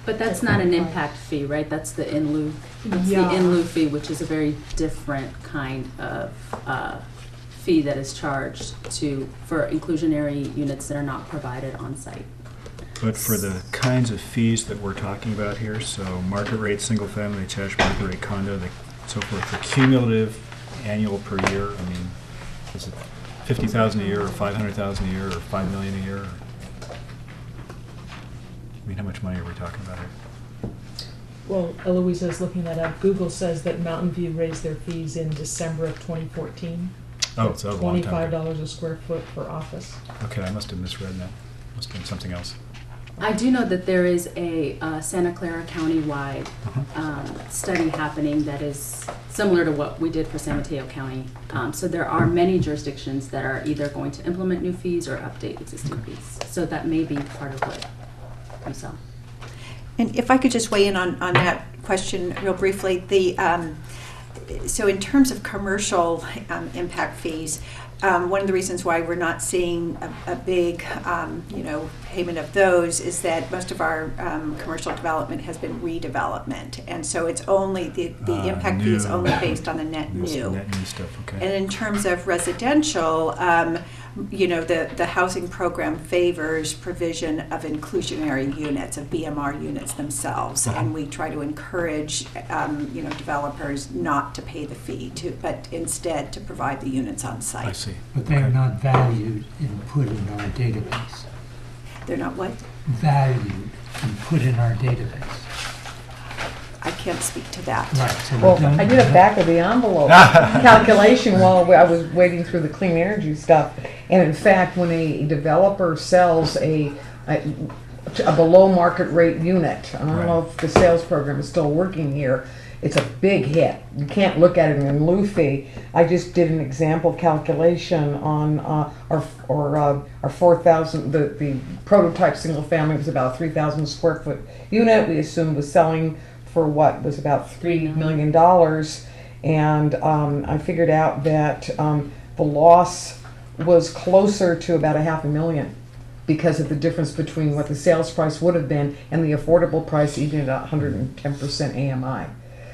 But that's not an impact fee, right? That's the in lieu. That's Yeah. the in lieu fee, which is a very different kind of fee that is charged for inclusionary units that are not provided on site. But for the kinds of fees that we're talking about here, so market rate, single family, attached market rate condo, so forth, the cumulative annual per year, I mean, is it 50,000 a year or 500,000 a year or 5 million a year? I mean, how much money are we talking about here? Well, Eloisa is looking that up. Google says that Mountain View raised their fees in December of 2014. Oh, so that was a long time ago. $25 a square foot for office. Okay, I must have misread that. Must have been something else. I do know that there is a Santa Clara County-wide study happening that is similar to what we did for San Mateo County. So there are many jurisdictions that are either going to implement new fees or update existing fees. So that may be part of what we saw. And if I could just weigh in on that question real briefly, so in terms of commercial impact fees, one of the reasons why we're not seeing a big, payment of those is that most of our commercial development has been redevelopment, and so it's only the impact fee is only based on the net new. Net new stuff, okay. And in terms of residential, the housing program favors provision of inclusionary units, of BMR units themselves, and we try to encourage, developers not to pay the fee, but instead to provide the units on site. I see. But they are not valued and put in our database. They're not what? Valued and put in our database. I can't speak to that. Right. So we Well, don't- I did a back of the envelope calculation while I was waiting through the clean energy stuff. And in fact, when a developer sells a below market rate unit, I don't know if the sales program is still working here, it's a big hit. You can't look at it in lieu fee. I just did an example calculation on our 4,000. The prototype single family was about 3,000 square foot unit. We assumed was selling for what was about $3 million, and I figured out that the loss was closer to about $500,000 because of the difference between what the sales price would have been and the affordable price, even at 110% AMI.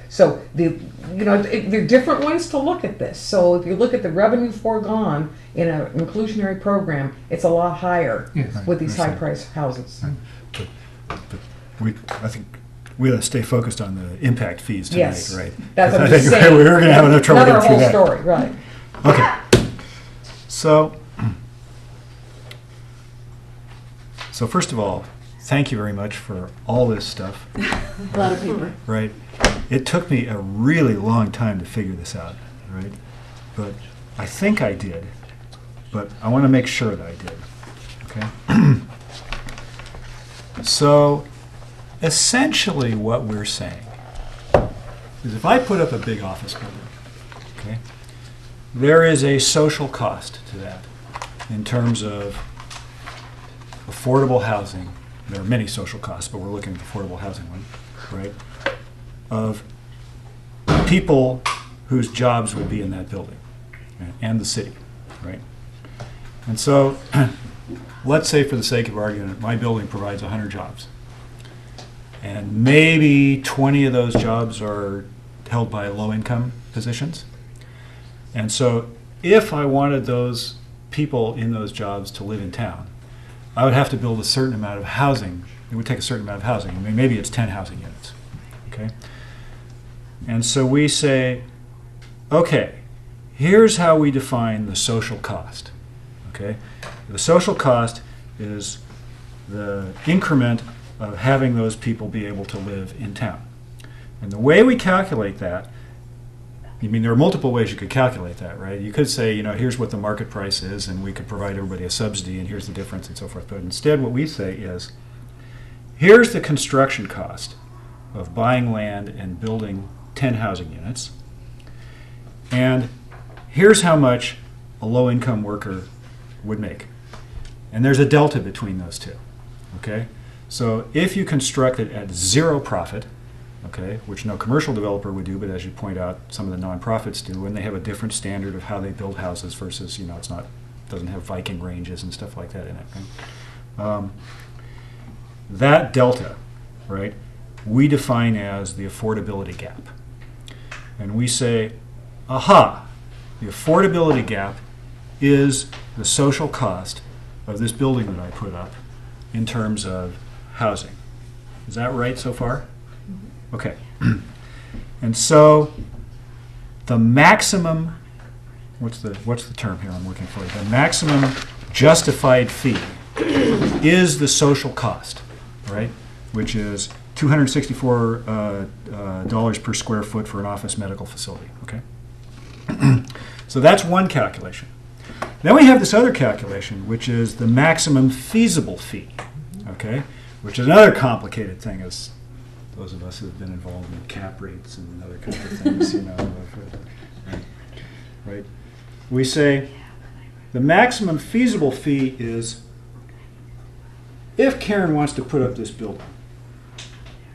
So they're different ways to look at this. So if you look at the revenue foregone in an inclusionary program, it's a lot higher with these high-priced houses. But I think we ought to stay focused on the impact fees tonight, Yes. right? That's what I I'm think saying. we're going to have enough trouble Another getting through whole that. story, right? Okay. So first of all, thank you very much for all this stuff. A lot of paper. Right. It took me a really long time to figure this out, right? But I think I did. But I want to make sure that I did. Okay? So essentially what we're saying is if I put up a big office building, okay, there is a social cost to that in terms of affordable housing. There are many social costs, but we're looking at the affordable housing one, right? Of people whose jobs would be in that building, right? And the city, right? And so let's say, for the sake of argument, my building provides 100 jobs. And maybe 20 of those jobs are held by low-income positions. And so if I wanted those people in those jobs to live in town, I would have to build a certain amount of housing. It would take a certain amount of housing. I mean, maybe it's 10 housing units, okay? And so we say, okay, here's how we define the social cost, okay? The social cost is the increment of having those people be able to live in town. And the way we calculate that, I mean, there are multiple ways you could calculate that, right? You could say, you know, here's what the market price is, and we could provide everybody a subsidy, and here's the difference, and so forth. But instead, what we say is, here's the construction cost of buying land and building 10 housing units, and here's how much a low-income worker would make. And there's a delta between those two, okay? So if you construct it at zero profit, okay, which no commercial developer would do, but as you point out, some of the nonprofits do, and they have a different standard of how they build houses versus, you know, doesn't have Viking ranges and stuff like that in it, right? That delta, right, we define as the affordability gap. And we say, aha, the affordability gap is the social cost of this building that I put up in terms of housing. Is that right so far? Okay. And so the maximum, what's the term here I'm looking for? The maximum justified fee is the social cost, right? Which is $264 per square foot for an office medical facility, okay? So that's one calculation. Then we have this other calculation, which is the maximum feasible fee, okay? Which is another complicated thing, as those of us who have been involved in cap rates and other kinds of things, you know, right? We say the maximum feasible fee is, if Karen wants to put up this building,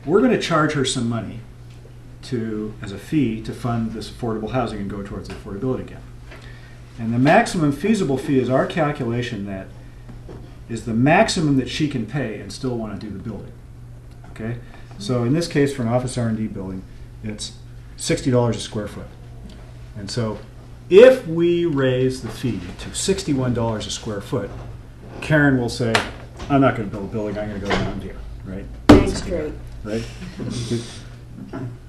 we're going to charge her some money as a fee to fund this affordable housing and go towards the affordability gap. And the maximum feasible fee is our calculation that is the maximum that she can pay and still want to do the building, okay? So in this case, for an office R&D building, it's $60 a square foot. And so if we raise the fee to $61 a square foot, Karen will say, I'm not going to build a building, I'm going to go down here, right? Thanks, Drew. Right?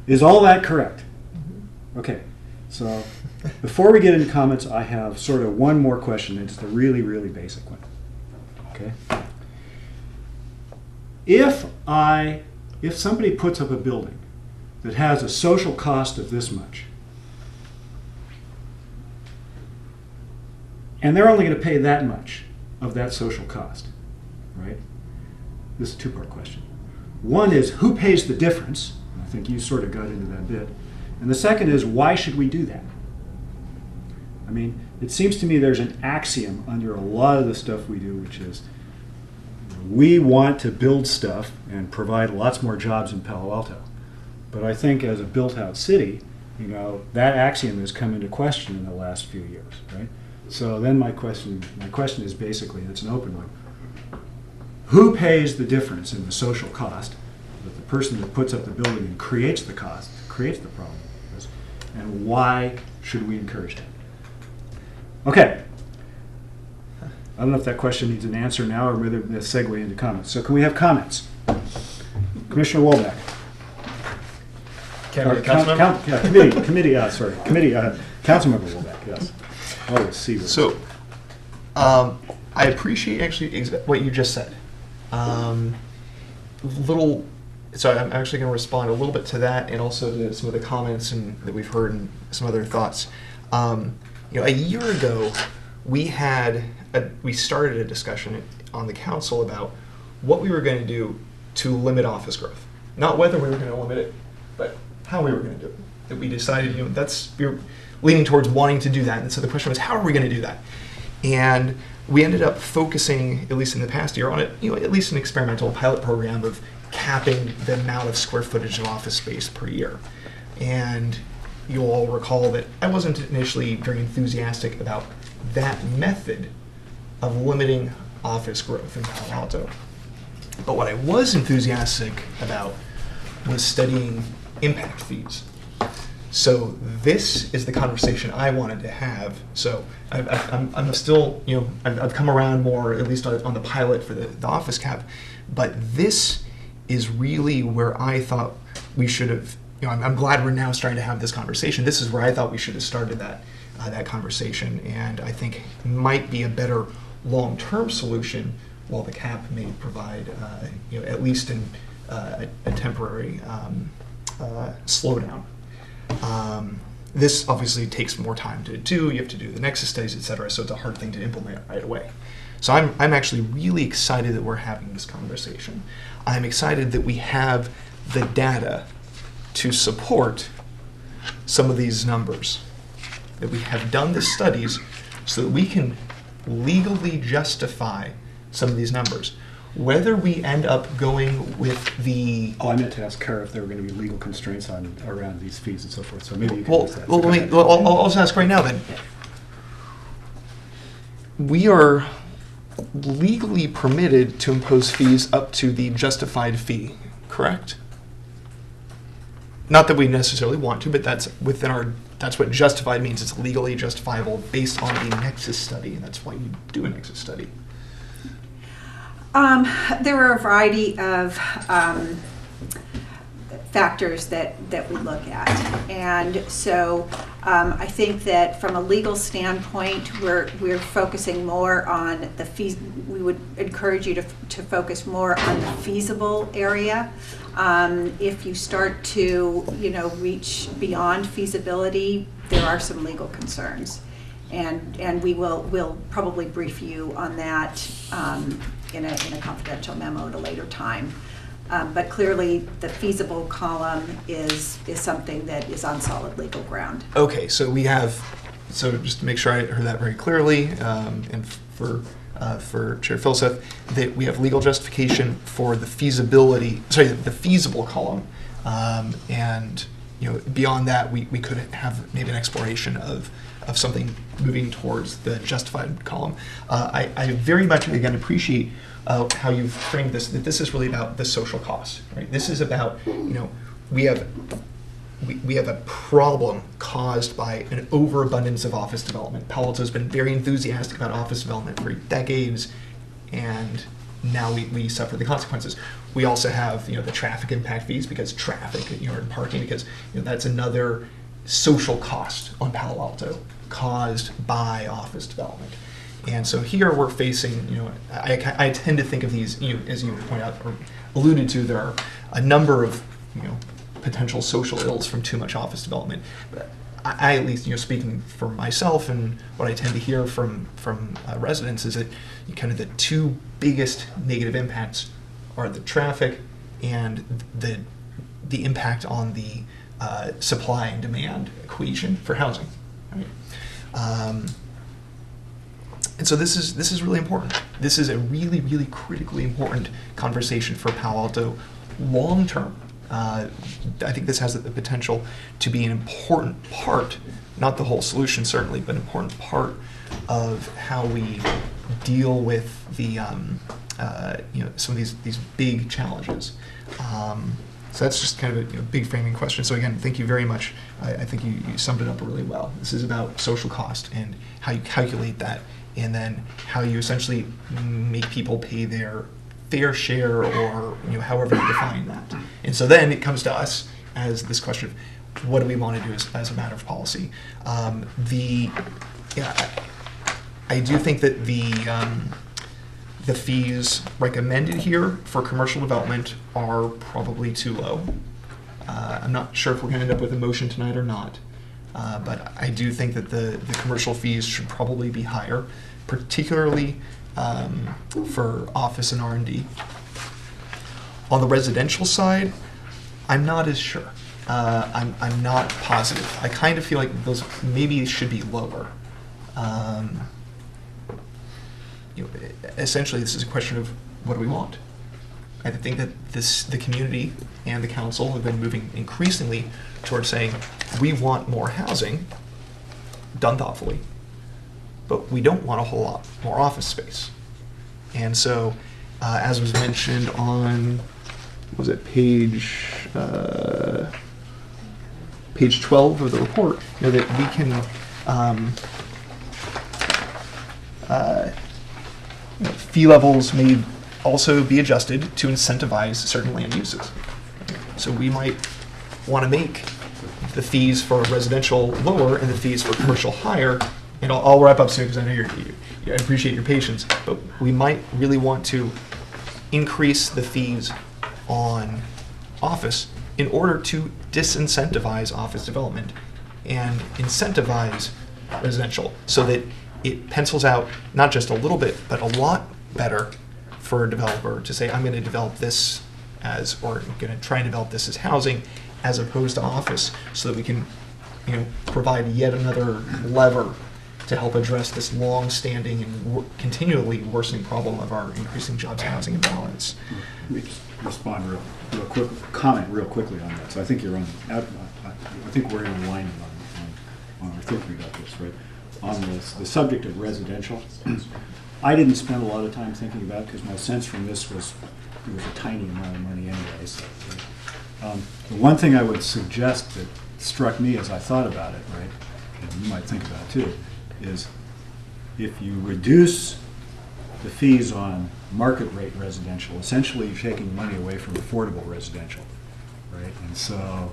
Is all that correct? Okay. So before we get into comments, I have sort of one more question. It's the really, really basic one. Okay? If somebody puts up a building that has a social cost of this much, and they're only going to pay that much of that social cost, right? This is a two-part question. One is, who pays the difference? I think you sort of got into that bit. And the second is, why should we do that? I mean, it seems to me there's an axiom under a lot of the stuff we do, which is we want to build stuff and provide lots more jobs in Palo Alto. But I think as a built-out city, you know, that axiom has come into question in the last few years, right? So then my question is basically, it's an open one. Who pays the difference in the social cost that the person that puts up the building and creates the cost, creates the problem, and why should we encourage that? Okay. I don't know if that question needs an answer now or whether to segue into comments. So can we have comments? Commissioner Wolbeck. Councilmember Wolbeck, yes. Oh, see. So, I appreciate actually what you just said. So I'm actually going to respond a little bit to that and also to some of the comments that we've heard and some other thoughts. A year ago, we started a discussion on the council about what we were going to do to limit office growth. Not whether we were going to limit it, but how we were going to do it. That we decided, leaning towards wanting to do that. And so the question was, how are we going to do that? And we ended up focusing, at least in the past year, on at least an experimental pilot program of capping the amount of square footage of office space per year. And you'll all recall that I wasn't initially very enthusiastic about that method of limiting office growth in Palo Alto. But what I was enthusiastic about was studying impact fees. So this is the conversation I wanted to have. So I'm still, I've come around more, at least on the pilot for the office cap, but this is really where I thought we should have, I'm glad we're now starting to have this conversation. This is where I thought we should have started that conversation, and I think might be a better long-term solution, while the cap may provide, at least in a temporary slowdown. This obviously takes more time to do. You have to do the nexus studies, et cetera, so it's a hard thing to implement right away. So I'm actually really excited that we're having this conversation. I'm excited that we have the data to support some of these numbers, that we have done the studies so that we can legally justify some of these numbers. Whether we end up going with the... Oh, I meant to ask Kara if there were going to be legal constraints around these fees and so forth, so maybe you can Well, use that. I'll just ask right now then. We are legally permitted to impose fees up to the justified fee, correct? Not that we necessarily want to, but that's within our... That's what justified means. It's legally justifiable based on the nexus study, and that's why you do a nexus study. There are a variety of factors that we look at, and so I think that from a legal standpoint, we're focusing more on the fees. We would encourage you to focus more on the feasible area. If you start to reach beyond feasibility, there are some legal concerns, and we'll probably brief you on that in a confidential memo at a later time. But clearly, the feasible column is something that is on solid legal ground. Okay, so we have, so just to make sure I heard that very clearly, and for Chair Filseth, that we have legal justification for the the feasible column, and beyond that, we could have maybe an exploration of something moving towards the justified column. I very much, again, appreciate how you've framed this, that this is really about the social cost, right? This is about, we have a problem caused by an overabundance of office development. Palo Alto has been very enthusiastic about office development for decades, and now we suffer the consequences. We also have, the traffic impact fees, because traffic, and parking, because that's another social cost on Palo Alto caused by office development. And so here we're facing, I tend to think of these, as you point out or alluded to, there are a number of, potential social ills from too much office development. But I at least, speaking for myself and what I tend to hear from residents, is that kind of the two biggest negative impacts are the traffic and the impact on the supply and demand equation for housing. Right? And so this is really important. This is a really, really critically important conversation for Palo Alto long term. I think this has the potential to be an important part, not the whole solution certainly, but an important part of how we deal with the some of these big challenges. So that's just kind of a big framing question. So again, thank you very much. I think you summed it up really well. This is about social cost and how you calculate that, and then how you essentially make people pay their fair share, or however you define that. And so then it comes to us as this question of what do we want to do as a matter of policy. I do think that the fees recommended here for commercial development are probably too low. I'm not sure if we're going to end up with a motion tonight or not, but I do think that the commercial fees should probably be higher, particularly for office and R&D. On the residential side, I'm not as sure. I'm not positive. I kind of feel like those maybe should be lower. Essentially, this is a question of what do we want. I think that the community and the council have been moving increasingly towards saying we want more housing, done thoughtfully, but we don't want a whole lot more office space. And so, as was mentioned on, was it page 12 of the report, that we can fee levels may also be adjusted to incentivize certain land uses. So we might want to make the fees for residential lower and the fees for commercial higher. And I'll wrap up soon because I know I appreciate your patience, but we might really want to increase the fees on office in order to disincentivize office development and incentivize residential so that it pencils out not just a little bit, but a lot better for a developer to say, I'm going to develop this as, or I'm going to try and develop this as housing as opposed to office, so that we can, provide yet another lever to help address this long-standing and continually worsening problem of our increasing jobs, housing imbalance. Let me just respond real quick, comment real quickly on that. So I think you're on, I think we're in alignment on our thinking about this, right? On the subject of residential, I didn't spend a lot of time thinking about it because my sense from this was it was a tiny amount of money anyway. So, the one thing I would suggest that struck me as I thought about it, right, and you might think about it too, is if you reduce the fees on market rate residential, essentially you're taking money away from affordable residential, right? And so,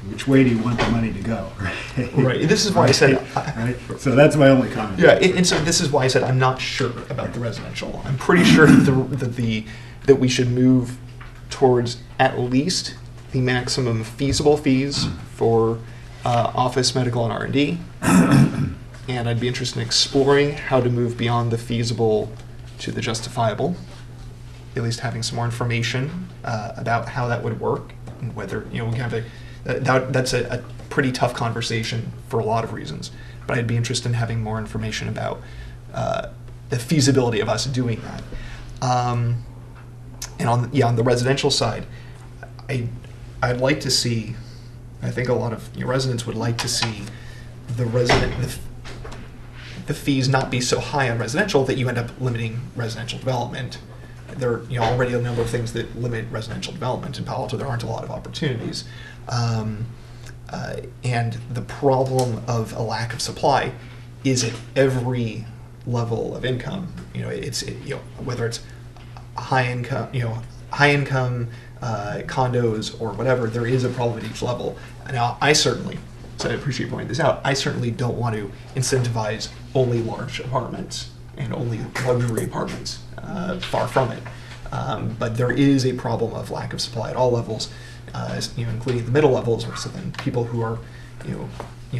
which way do you want the money to go? Right. Right. This is why I said. Right. So that's my only comment. Yeah, and so this is why I said I'm not sure about the residential. I'm pretty sure that we should move towards at least the maximum feasible fees for office, medical, and R&D. And I'd be interested in exploring how to move beyond the feasible to the justifiable. At least having some more information about how that would work and whether we can have that's a pretty tough conversation for a lot of reasons. But I'd be interested in having more information about the feasibility of us doing that. And on the residential side, I'd like to see. I think a lot of residents would like to see the fees not be so high on residential that you end up limiting residential development. There are already a number of things that limit residential development in Palo Alto. There aren't a lot of opportunities. And the problem of a lack of supply is at every level of income. Whether it's high income condos or whatever, there is a problem at each level. Now, so I appreciate pointing this out, I certainly don't want to incentivize only large apartments and only luxury apartments. Far from it. But there is a problem of lack of supply at all levels, including the middle levels, or so then people who are,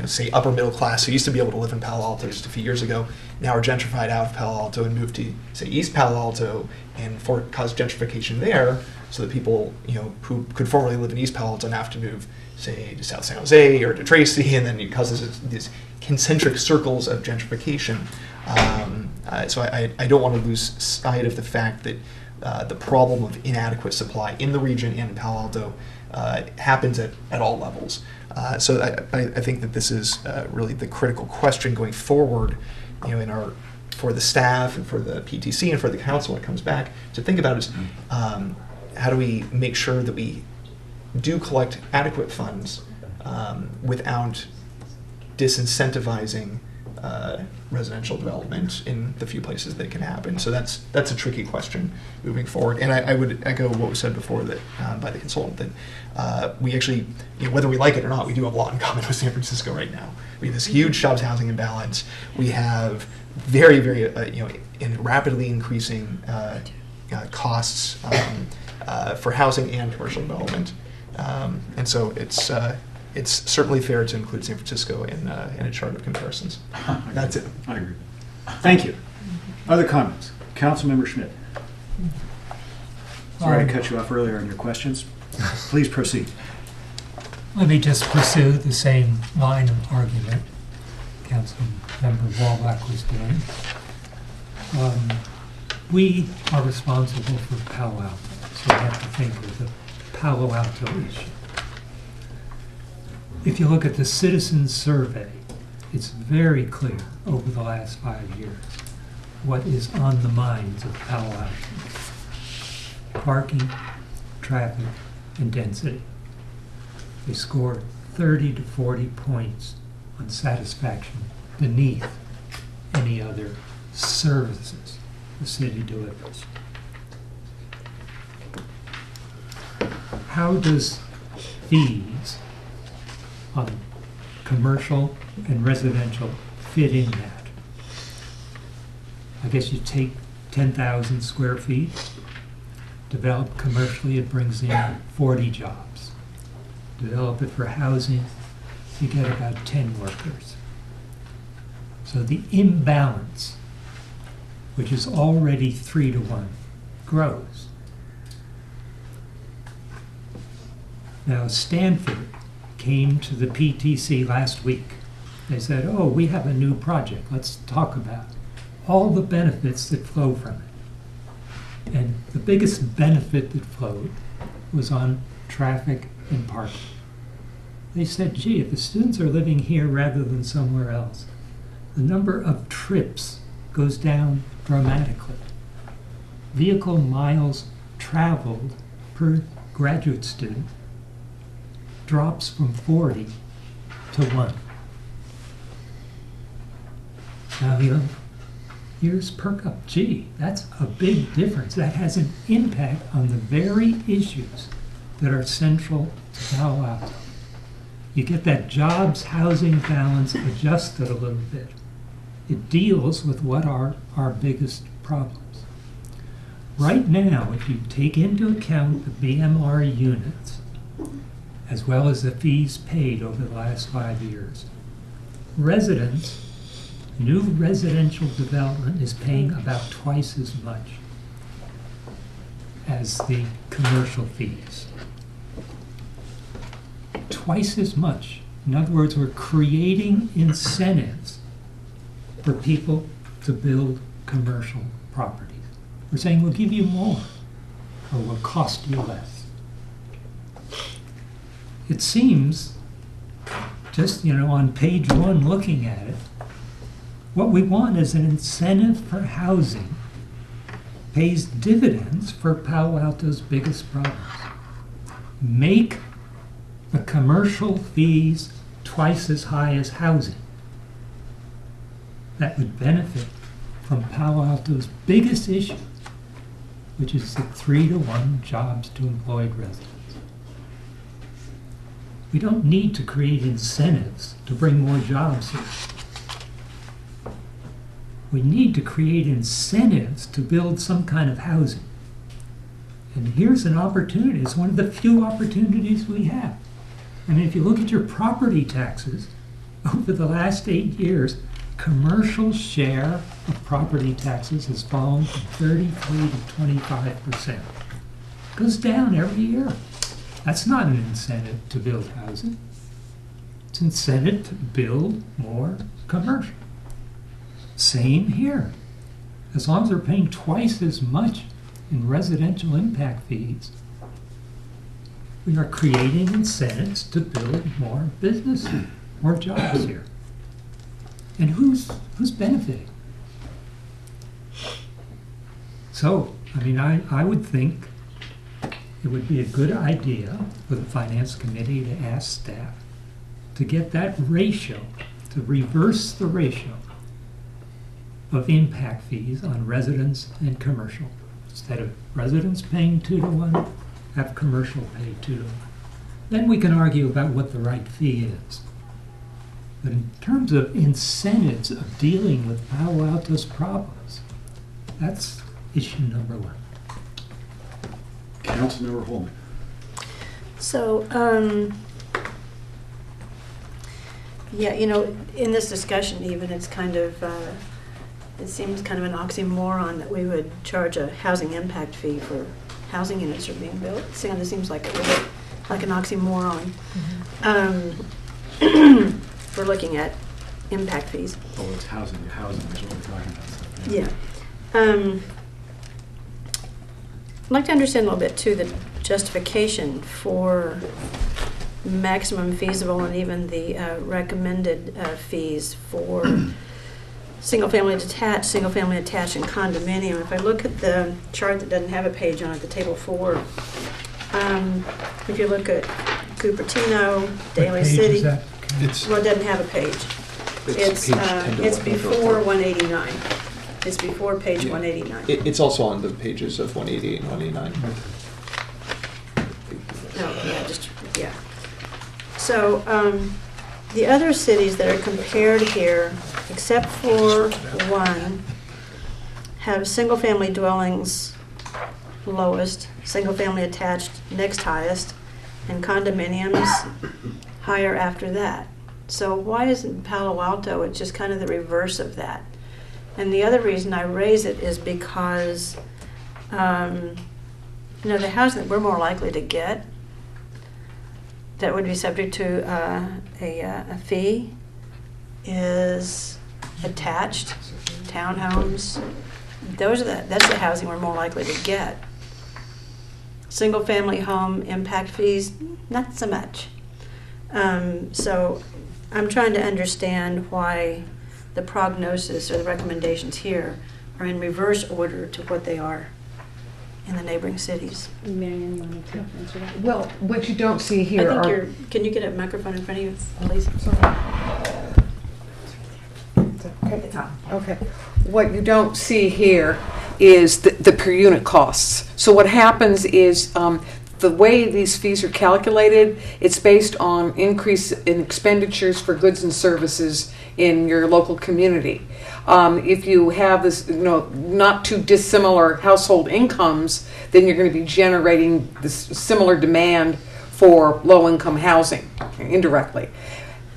say upper middle class, who used to be able to live in Palo Alto just a few years ago, now are gentrified out of Palo Alto and moved to, say, East Palo Alto, and cause gentrification there, so that people, who could formerly live in East Palo Alto now have to move, say, to South San Jose or to Tracy, and then it causes these concentric circles of gentrification. So I don't want to lose sight of the fact that the problem of inadequate supply in the region and in Palo Alto happens at all levels. So I think that this is really the critical question going forward, for the staff and for the PTC and for the council when it comes back to think about is how do we make sure that we do collect adequate funds without disincentivizing residential development in the few places that can happen. So that's a tricky question moving forward. And I would echo what was said before that by the consultant that we actually, whether we like it or not, we do have a lot in common with San Francisco right now. We have this huge jobs housing imbalance. We have very, very in rapidly increasing costs for housing and commercial development. And so it's certainly fair to include San Francisco in a chart of comparisons. That's it. I agree. Thank you. Other comments? Councilmember Schmidt. Sorry to cut you off earlier in your questions. Please proceed. Let me just pursue the same line of argument Councilmember Wallach was doing. We are responsible for Palo Alto, so we have to think of the Palo Alto issue. If you look at the citizen survey, it's very clear over the last 5 years what is on the minds of Palo Alto. Parking, traffic, and density. They score 30 to 40 points on satisfaction beneath any other services the city delivers. How does fees on commercial and residential fit in that? I guess you take 10,000 square feet, develop commercially, it brings in 40 jobs. Develop it for housing, you get about 10 workers. So the imbalance, which is already 3 to 1, grows. Now, Stanford came to the PTC last week. They said, oh, we have a new project. Let's talk about all the benefits that flow from it. And the biggest benefit that flowed was on traffic and parking. They said, gee, if the students are living here rather than somewhere else, the number of trips goes down dramatically. Vehicle miles traveled per graduate student drops from 40 to 1. Now the ears perk up. Gee, that's a big difference. That has an impact on the very issues that are central to Palo Alto. You get that jobs housing balance adjusted a little bit. It deals with what are our biggest problems. Right now, if you take into account the BMR units, as well as the fees paid over the last 5 years, residents, new residential development is paying about twice as much as the commercial fees. Twice as much. In other words, we're creating incentives for people to build commercial properties. We're saying we'll give you more, or we'll cost you less. It seems, just on page 1 looking at it, what we want is an incentive for housing, pays dividends for Palo Alto's biggest problems. Make the commercial fees twice as high as housing. That would benefit from Palo Alto's biggest issue, which is the 3 to 1 jobs to employed residents. We don't need to create incentives to bring more jobs here. We need to create incentives to build some kind of housing. And here's an opportunity. It's one of the few opportunities we have. I mean, if you look at your property taxes, over the last 8 years, commercial share of property taxes has fallen from 33 to 25%. It goes down every year. That's not an incentive to build housing. It's an incentive to build more commercial. Same here. As long as they're paying twice as much in residential impact fees, we are creating incentives to build more business, more jobs here. And who's benefiting? So, I mean, I would think it would be a good idea for the Finance Committee to ask staff to get that ratio, to reverse the ratio of impact fees on residents and commercial. Instead of residents paying 2 to 1, have commercial pay 2 to 1. Then we can argue about what the right fee is. But in terms of incentives of dealing with Palo Alto's problems, that's issue number 1. Councilmember Holman. So, yeah, in this discussion even, it's kind of, it seems kind of an oxymoron that we would charge a housing impact fee for housing units that are being built. It seems like it really like an oxymoron. We're looking at impact fees. Oh, it's housing is what we're talking about. So, Yeah. I'd like to understand a little bit too the justification for maximum feasible and even the recommended fees for single-family attached, and condominium. If I look at the chart that doesn't have a page on it, the table 4, if you look at Cupertino, Daly What page City, is that? well, it doesn't have a page. It's page 10 to it's 11 of the before report. 189. It's before page Yeah. 189. It's also on the pages of 188 and 189. No, yeah. So, the other cities that are compared here, except for one, have single-family dwellings lowest, single-family attached next highest, and condominiums higher after that. So why isn't Palo Alto, it's just kind of the reverse of that? And the other reason I raise it is because, the housing that we're more likely to get that would be subject to a fee is attached townhomes. That's the housing we're more likely to get. Single-family home impact fees, not so much. So I'm trying to understand why the prognosis or the recommendations here are in reverse order to what they are in the neighboring cities. Marion, you wanted to answer that? Well, what you don't see here I think are... can you get a microphone in front of you, please? Okay. What you don't see here is the per unit costs. So what happens is the way these fees are calculated, it's based on increase in expenditures for goods and services in your local community. If you have this, not too dissimilar household incomes, then you're going to be generating this similar demand for low-income housing indirectly.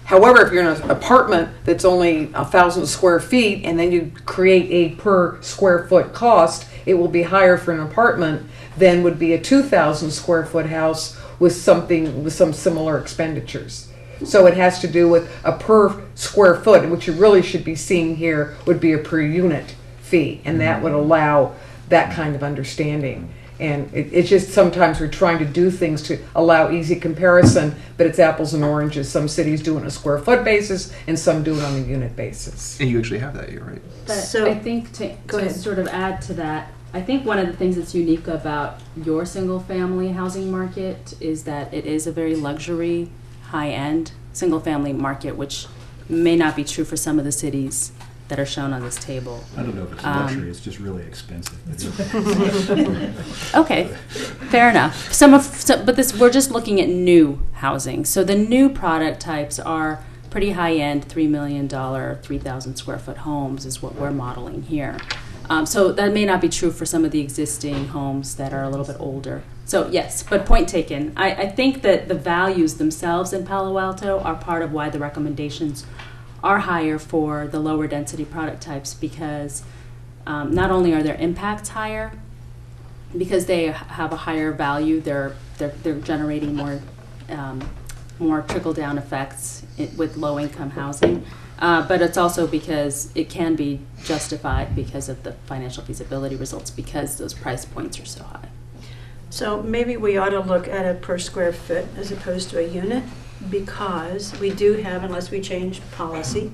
However, if you're in an apartment that's only 1,000 square feet and then you create a per square foot cost, it will be higher for an apartment than would be a 2,000 square foot house with some similar expenditures. So it has to do with a per square foot, and what you really should be seeing here would be a per unit fee, and that would allow that kind of understanding. And it's just sometimes we're trying to do things to allow easy comparison, but it's apples and oranges. Some cities do it on a square foot basis, and some do it on a unit basis. And you actually have that here, right? But So- I think Go to ahead. sort of add to that, I think one of the things that's unique about your single-family housing market is that it is a very luxury, high-end single-family market, which may not be true for some of the cities that are shown on this table. I don't know if it's a luxury, it's just really expensive. Okay, fair enough. But we're just looking at new housing. So the new product types are pretty high-end, $3 million, 3,000 square foot homes is what we're modeling here. So that may not be true for some of the existing homes that are a little bit older. So yes, but point taken. I think that the values themselves in Palo Alto are part of why the recommendations are higher for the lower density product types, because not only are their impacts higher, because they have a higher value, they're generating more trickle down effects with low income housing. But it's also because it can be justified because of the financial feasibility results, because those price points are so high. So maybe we ought to look at a per square foot as opposed to a unit, because we do have, unless we change policy,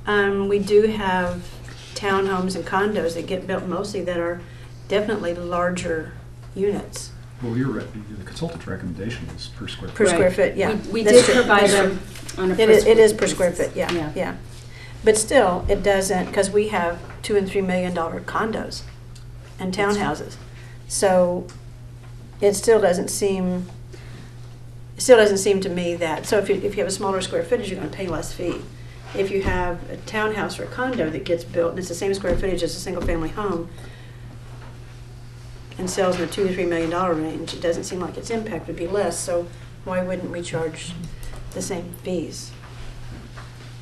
we do have townhomes and condos that get built mostly that are definitely larger units. Well, you're right. The consultant's recommendation is per square foot. Per square foot, yeah. We That's did true. provide That's them true. on a It is per basis. square foot, yeah, Yeah. yeah. But still, it doesn't, because we have $2 and $3 million condos and townhouses. So it still doesn't seem to me that, so if you have a smaller square footage, you're going to pay less fee. If you have a townhouse or a condo that gets built and it's the same square footage as a single family home and sells in the $2 to $3 million range, it doesn't seem like its impact would be less. So why wouldn't we charge the same fees?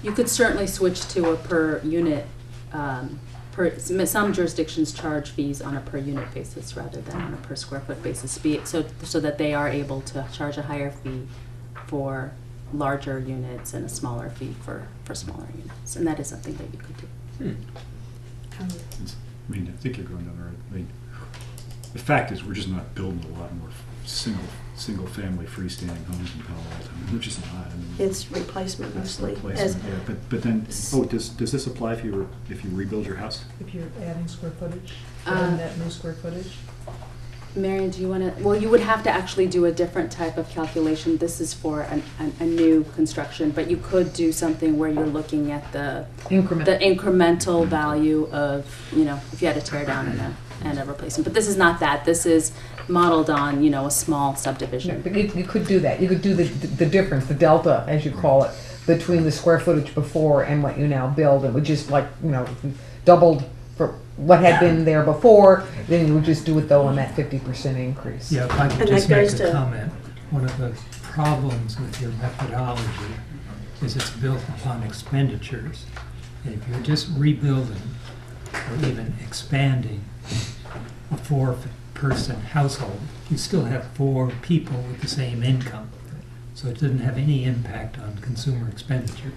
You could certainly switch to a per unit some jurisdictions charge fees on a per unit basis rather than on a per square foot basis, so that they are able to charge a higher fee for larger units and a smaller fee for smaller units. And that is something that you could do. I mean, I think you're going down the right. I mean, the fact is, we're just not building a lot more single-family freestanding homes in Palo Alto. I mean, we're just not. I mean, It's replacement it's mostly. replacement, yeah. But then, does this apply if you rebuild your house? If you're adding square footage, net new square footage? Marion, do you want to? Well, you would have to actually do a different type of calculation. This is for a new construction, but you could do something where you're looking at the incremental value of, if you had a tear down and a replacement. But this is not that. This is modeled on, a small subdivision. But you could do that. You could do the difference, the delta, as you call it, between the square footage before and what you now build. It would just doubled for what had been there before, then you would just do it though on that 50% increase. Yeah, if I could just make a comment. One of the problems with your methodology is it's built upon expenditures. And if you're just rebuilding or even expanding a 4-person household, you still have 4 people with the same income. So it doesn't have any impact on consumer expenditures.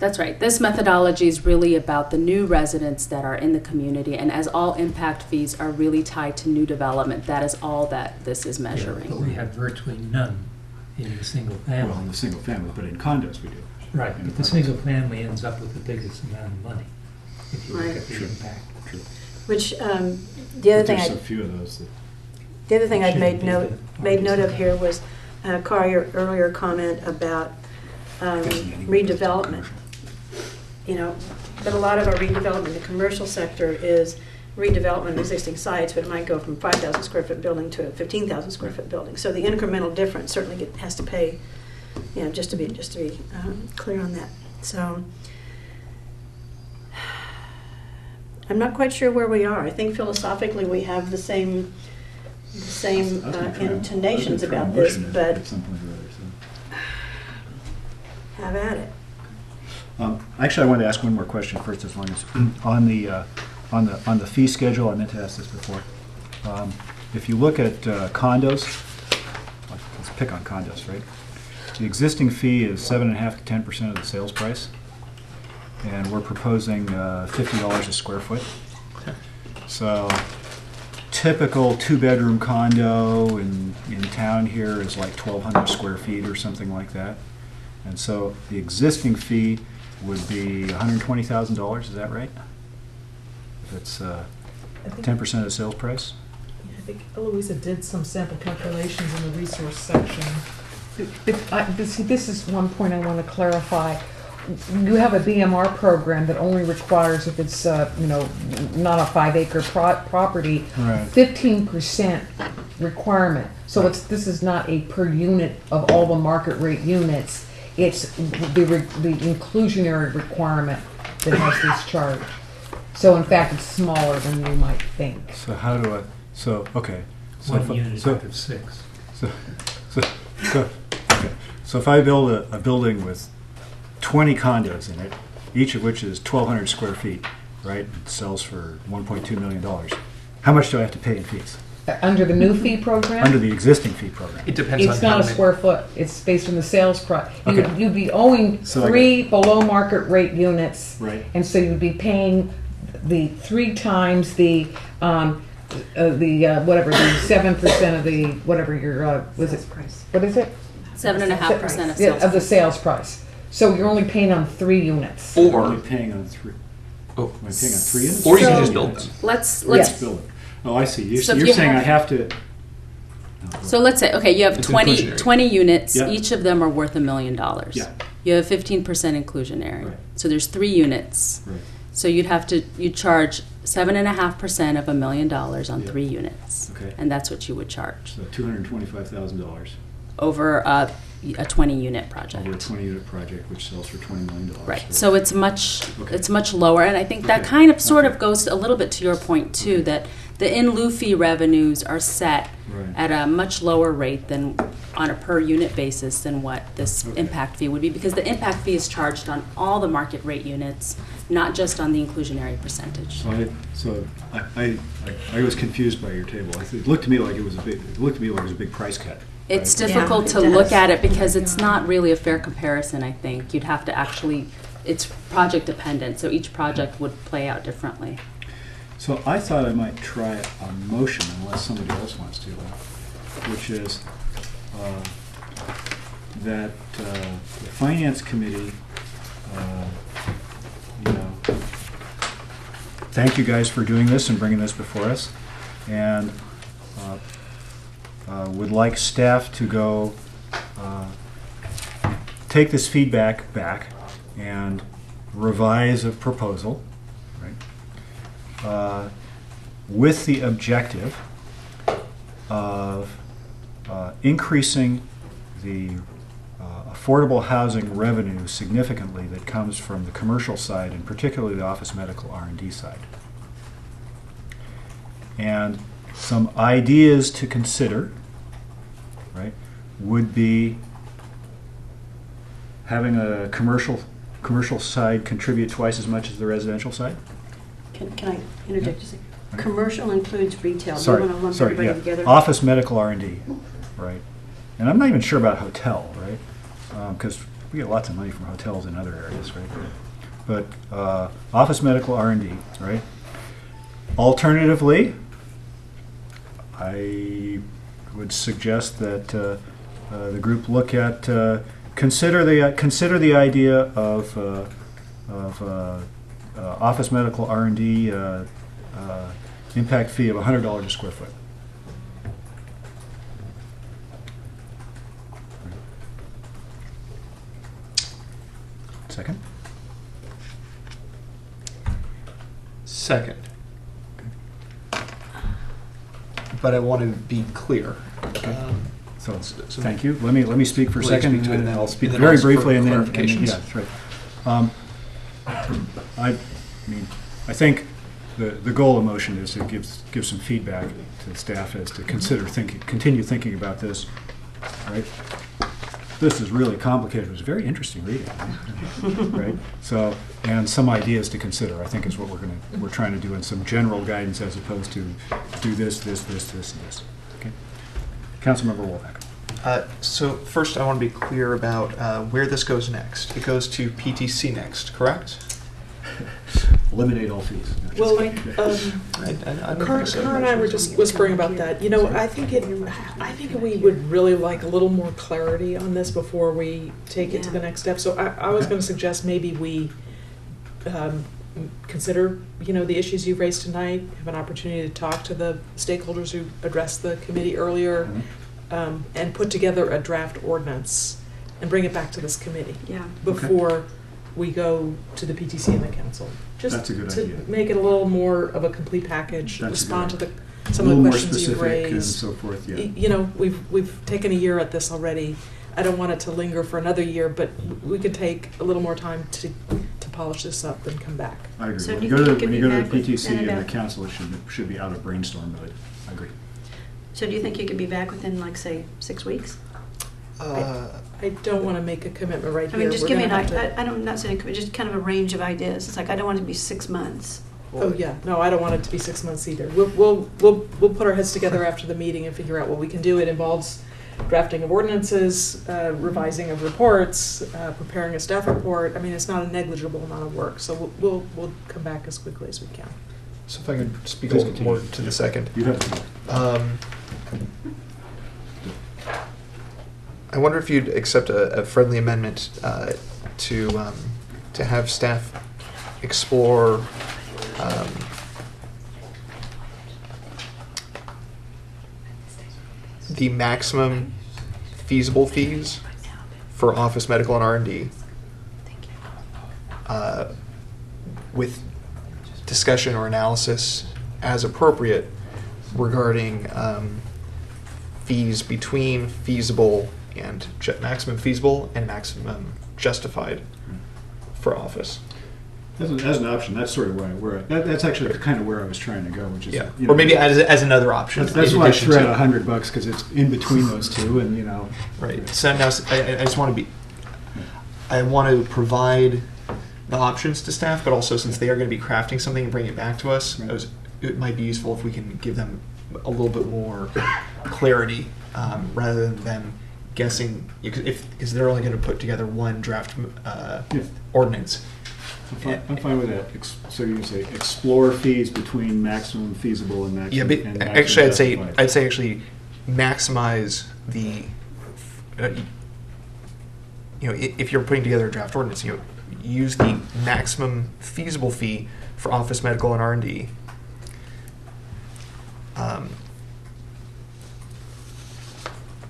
That's right. This methodology is really about the new residents that are in the community, and as all impact fees are really tied to new development, that is all that this is measuring. Yeah, but we have virtually none in the single family. Well, in the single family, but in condos we do. Right, but the single family ends up with the biggest amount of money if you look at the impact. True. Which, the other But thing there's so few of those that. The other thing I'd Shouldn't made be note the of here was, Carl, your earlier comment about redevelopment. But a lot of our redevelopment in the commercial sector is redevelopment of existing sites, but it might go from 5,000 square foot building to a 15,000 square foot building. So the incremental difference certainly has to pay, just to be clear on that. So I'm not quite sure where we are. I think philosophically we have the same intonations about this, but have at it. Actually, I wanted to ask one more question first, as long as on the fee schedule. I meant to ask this before. If you look at condos, let's pick on condos, right? The existing fee is 7.5% to 10% of the sales price, and we're proposing $50 a square foot. So, typical 2-bedroom condo in town here is like 1,200 square feet or something like that, and so the existing fee would be $120,000, is that right? If it's 10% of the sales price? I think Eloisa did some sample calculations in the resource section. This is one point I want to clarify. You have a BMR program that only requires, if it's not a 5-acre property, Right. 15% requirement. So this is not a per unit of all the market rate units. It's the inclusionary requirement that has this charge. So in fact, it's smaller than you might think. So how do I? So okay. So One unit out of 6. So if I build a building with 20 condos in it, each of which is 1,200 square feet, right? It sells for $1.2 million. How much do I have to pay in fees? Under the new fee program? Under the existing fee program? It depends on It's how not a many- square foot. It's based on the sales price. Okay. You'd be owing So I 3 below market rate units. Right. And so you'd be paying the 3 times the 7% of the, whatever your, was it? Price. What is it? 7.5% of Yeah, sales. of the sales price. So you're only paying on 3 units. Am I Or, paying on 3? oh, Am I paying on 3 units? or you can So- just build them. Let's Yes. Build it. Oh, I see. You're, So if you're you saying have- I have to. So let's say, okay, you have It's 20 inclusionary. units, Yeah. each of them are worth $1 million. Yeah. You have 15% inclusionary. Right. So there's 3 units. Right. So you'd charge 7.5% of $1 million on Yeah. 3 units. Okay. And that's what you would charge So $225,000 over a 20-unit over a project. 20-unit project, which sells for $20 million. Right. So it's much lower, and I think that Okay. kind of sort Okay. of goes a little bit to your point too, that the in lieu fee revenues are set Right. at a much lower rate than on a per unit basis than what this Okay. impact fee would be, because the impact fee is charged on all the market rate units, not just on the inclusionary percentage. So I was confused by your table. It looked to me like it was a big price cut. It's right? difficult Yeah, to it look does. at it because it's not really a fair comparison, I think. You'd have to actually, it's project dependent, so each project would play out differently. So I thought I might try a motion unless somebody else wants to, which is that the Finance Committee, thank you guys for doing this and bringing this before us, and would like staff to go take this feedback back and revise a proposal, right, with the objective of increasing the affordable housing revenue significantly that comes from the commercial side, and particularly the office medical R&D side. And some ideas to consider, right, would be having a commercial side contribute twice as much as the residential side. Can I interject just a second? Commercial includes retail. Sorry, You want to lump sorry, everybody yeah. together? Office medical R&D, right? And I'm not even sure about hotel, right? Because we get lots of money from hotels in other areas, right? But office medical R&D, right? Alternatively, I would suggest that the group look at consider the idea of office medical R&D impact fee of $100 a square foot. Second? Second. But I want to be clear. So thank you. Let me speak for a Please second, speak to it, and and I'll then- speak and then very ask for briefly, and then clarifications. yeah, that's right. I mean, I think the goal of motion is to give some feedback to the staff as to continue thinking about this. Right. This is really complicated. It was very interesting reading, right? So, and some ideas to consider, I think, is what we're trying to do in some general guidance as opposed to do this, and this. Okay. Councilmember Wolbeck. So first, I want to be clear about where this goes next. It goes to PTC next, correct? Eliminate all fees. No, Well, just kidding. Karen and I were just whispering about that. You know, I think we would really like a little more clarity on this before we take it to the next step. So I was going to suggest maybe we consider, the issues you've raised tonight, have an opportunity to talk to the stakeholders who addressed the committee earlier, and put together a draft ordinance and bring it back to this committee before we go to the PTC and the council. Just That's a good to idea. make it a little more of a complete package, That's a respond to good some of the questions a you've little more specific and raised. so forth, yeah. We've taken a year at this already. I don't want it to linger for another year, but we could take a little more time to polish this up and come back. I agree. So When do you you go think to it the could be back PTC within and the about- council, it should be out of brainstorm mode. I agree. So do you think you could be back within, like, say, 6 weeks? I don't want to make a commitment right here. I mean, just We're give me an gonna have idea. to- I'm not saying, just kind of a range of ideas. It's like, I don't want it to be 6 months. Oh, yeah, no, I don't want it to be 6 months either. We'll put our heads together after the meeting and figure out what we can do. It involves drafting of ordinances, revising of reports, preparing a staff report. I mean, it's not a negligible amount of work, so we'll come back as quickly as we can. So if I could speak a Please little more continue. to the second. You have to. I wonder if you'd accept a friendly amendment to have staff explore the maximum feasible fees for office medical and R&D with discussion or analysis as appropriate regarding fees between feasible and maximum feasible and maximum justified for office. As an option, that's sort of that's actually kind of where I was trying to go, which is, or maybe as another option. That's in why I addition threw to- out $100 because it's in between those two, and Right. So now I just want to be. I want to provide the options to staff, but also since they are going to be crafting something and bringing it back to us, Right. it might be useful if we can give them a little bit more clarity rather than them guessing, because they're only going to put together one draft ordinance. I'm fine with that. So you can say explore fees between maximum feasible and maximum. Yeah, but and maximum actually, justified. I'd say actually maximize the. If you're putting together a draft ordinance, use the maximum feasible fee for office, medical, and R&D.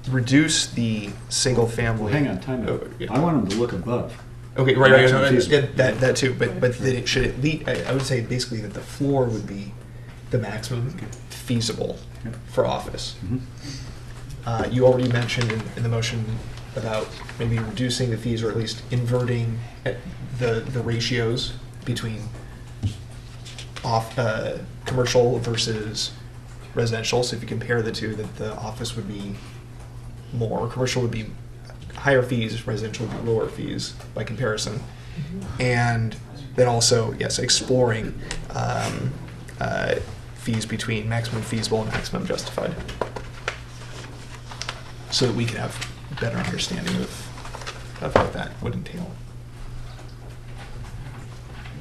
Reduce the single family. Well, hang on, time out. I want them to look above. Okay, right, Maximum feasible. that too, but that it should at least, I would say basically that the floor would be the maximum feasible for office. Mhm. You already mentioned in the motion about maybe reducing the fees or at least inverting the ratios between commercial versus residential. So if you compare the two, that the office would be more, commercial would be higher fees, residential would be lower fees by comparison. And then also, yes, exploring fees between maximum feasible and maximum justified, so that we can have a better understanding of what that would entail.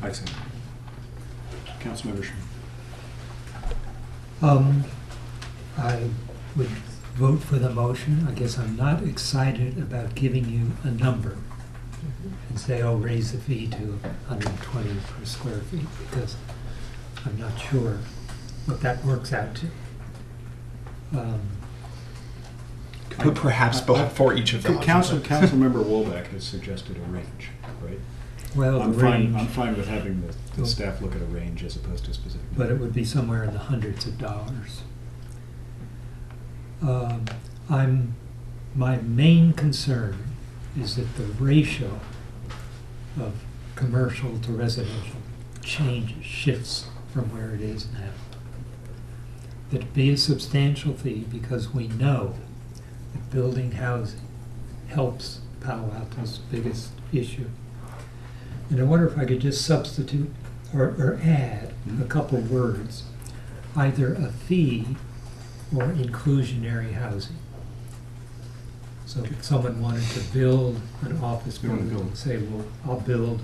I see. Councilmember Sherman. I would vote for the motion. I guess I'm not excited about giving you a number and say, oh, raise the fee to 120 per square feet, because I'm not sure what that works out to. But perhaps for each of the Councilmember Wolbeck has suggested a range, right? Well, I'm the fine. range, I'm fine with having the staff look at a range as opposed to a specific. but it would be somewhere in the hundreds of dollars. My main concern is that the ratio of commercial to residential shifts from where it is now. That it be a substantial fee, because we know that building housing helps Palo Alto's biggest issue. And I wonder if I could just substitute or add a couple words, either a fee or inclusionary housing. So if someone wanted to build an office building and say, well, I'll build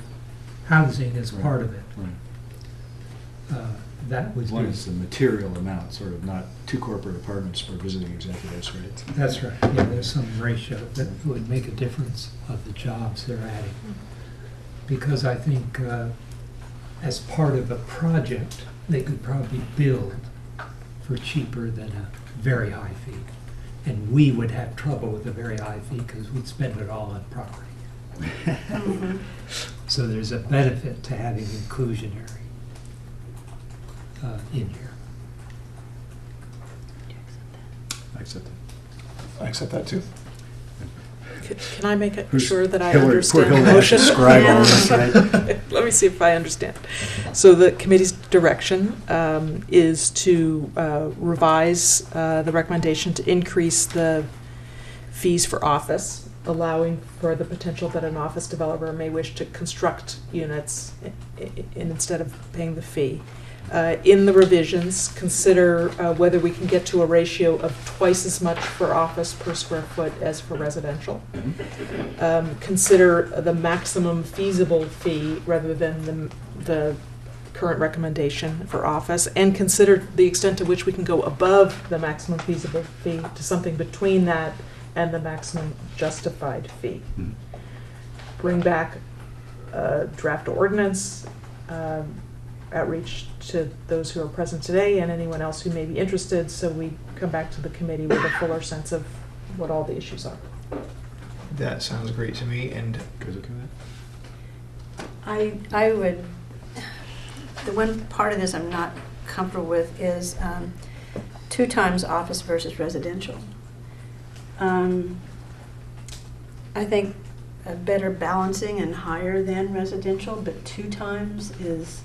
housing as part of it. Right. That would As long be, as the material amount, sort of not 2 corporate apartments for visiting executives, right? that's right, yeah, there's some ratio that would make a difference of the jobs they're adding. Because I think as part of a project, they could probably build for cheaper than a very high fee. And we would have trouble with a very high fee because we'd spend it all on property. So there's a benefit to having inclusionary in here. I accept that. I accept that too. Can I make Who's- sure that I Hillary- understand poor the Hillary has to motion? scribe all this, right? Let me see if I understand. So the committee's direction is to revise the recommendation to increase the fees for office, allowing for the potential that an office developer may wish to construct units instead of paying the fee. In the revisions, consider whether we can get to a ratio of twice as much for office per square foot as for residential. Consider the maximum feasible fee rather than the current recommendation for office, and consider the extent to which we can go above the maximum feasible fee to something between that and the maximum justified fee. Mhm. Bring back a draft ordinance, outreach to those who are present today and anyone else who may be interested, so we come back to the committee with a fuller sense of what all the issues are. That sounds great to me. And Guys okay with that? I would, the one part of this I'm not comfortable with is 2 times office versus residential. I think a better balancing and higher than residential, but 2 times is,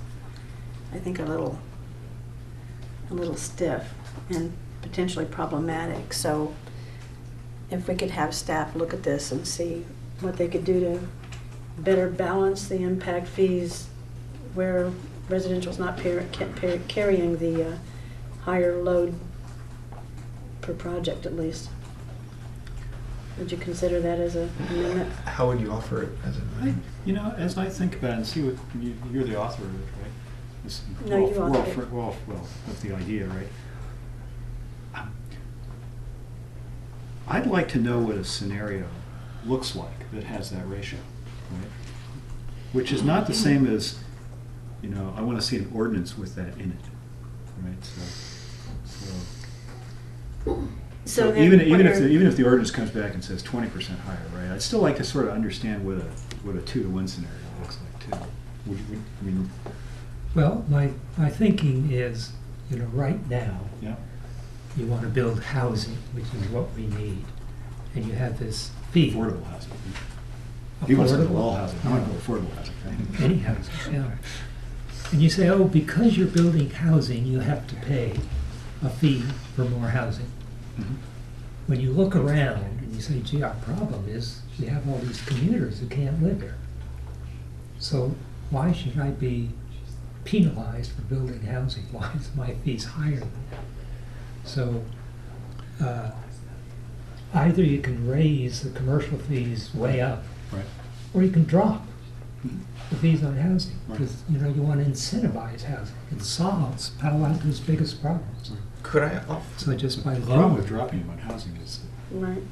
I think, a little stiff and potentially problematic. So if we could have staff look at this and see what they could do to better balance the impact fees where residential's not carrying the higher load per project at least. Would you consider that as an amendment? How would you offer it as a? You know, as I think about it and see what, you're the author of it, right? This- No, you authored it. Well, that's the idea, right? I'd like to know what a scenario looks like that has that ratio, right? Which is not the same as, you know, I want to see an ordinance with that in it, right? So then even what if the ordinance comes back and says 20% higher, right? I'd still like to sort of understand what a 2-to-1 scenario looks like too. I mean, Well, my thinking is, you know, right now, yeah. you want to build housing, which is what we need, and you have this fee. Affordable housing. He wants to build all housing. I want to No. build affordable housing. Right? Any housing, yeah. And you say, oh, because you're building housing, you have to pay a fee for more housing. Mhm. When you look around and you say, gee, our problem is we have all these commuters who can't live here. So why should I be penalized for building housing? Why is my fees higher than that? So either you can raise the commercial fees way up, Right. or you can drop Mhm. the fees on housing, Right. because, you know, you want to incentivize housing. It solves Palo Alto's biggest problems. Could I? So just by The problem with lowering, dropping them on housing is Right.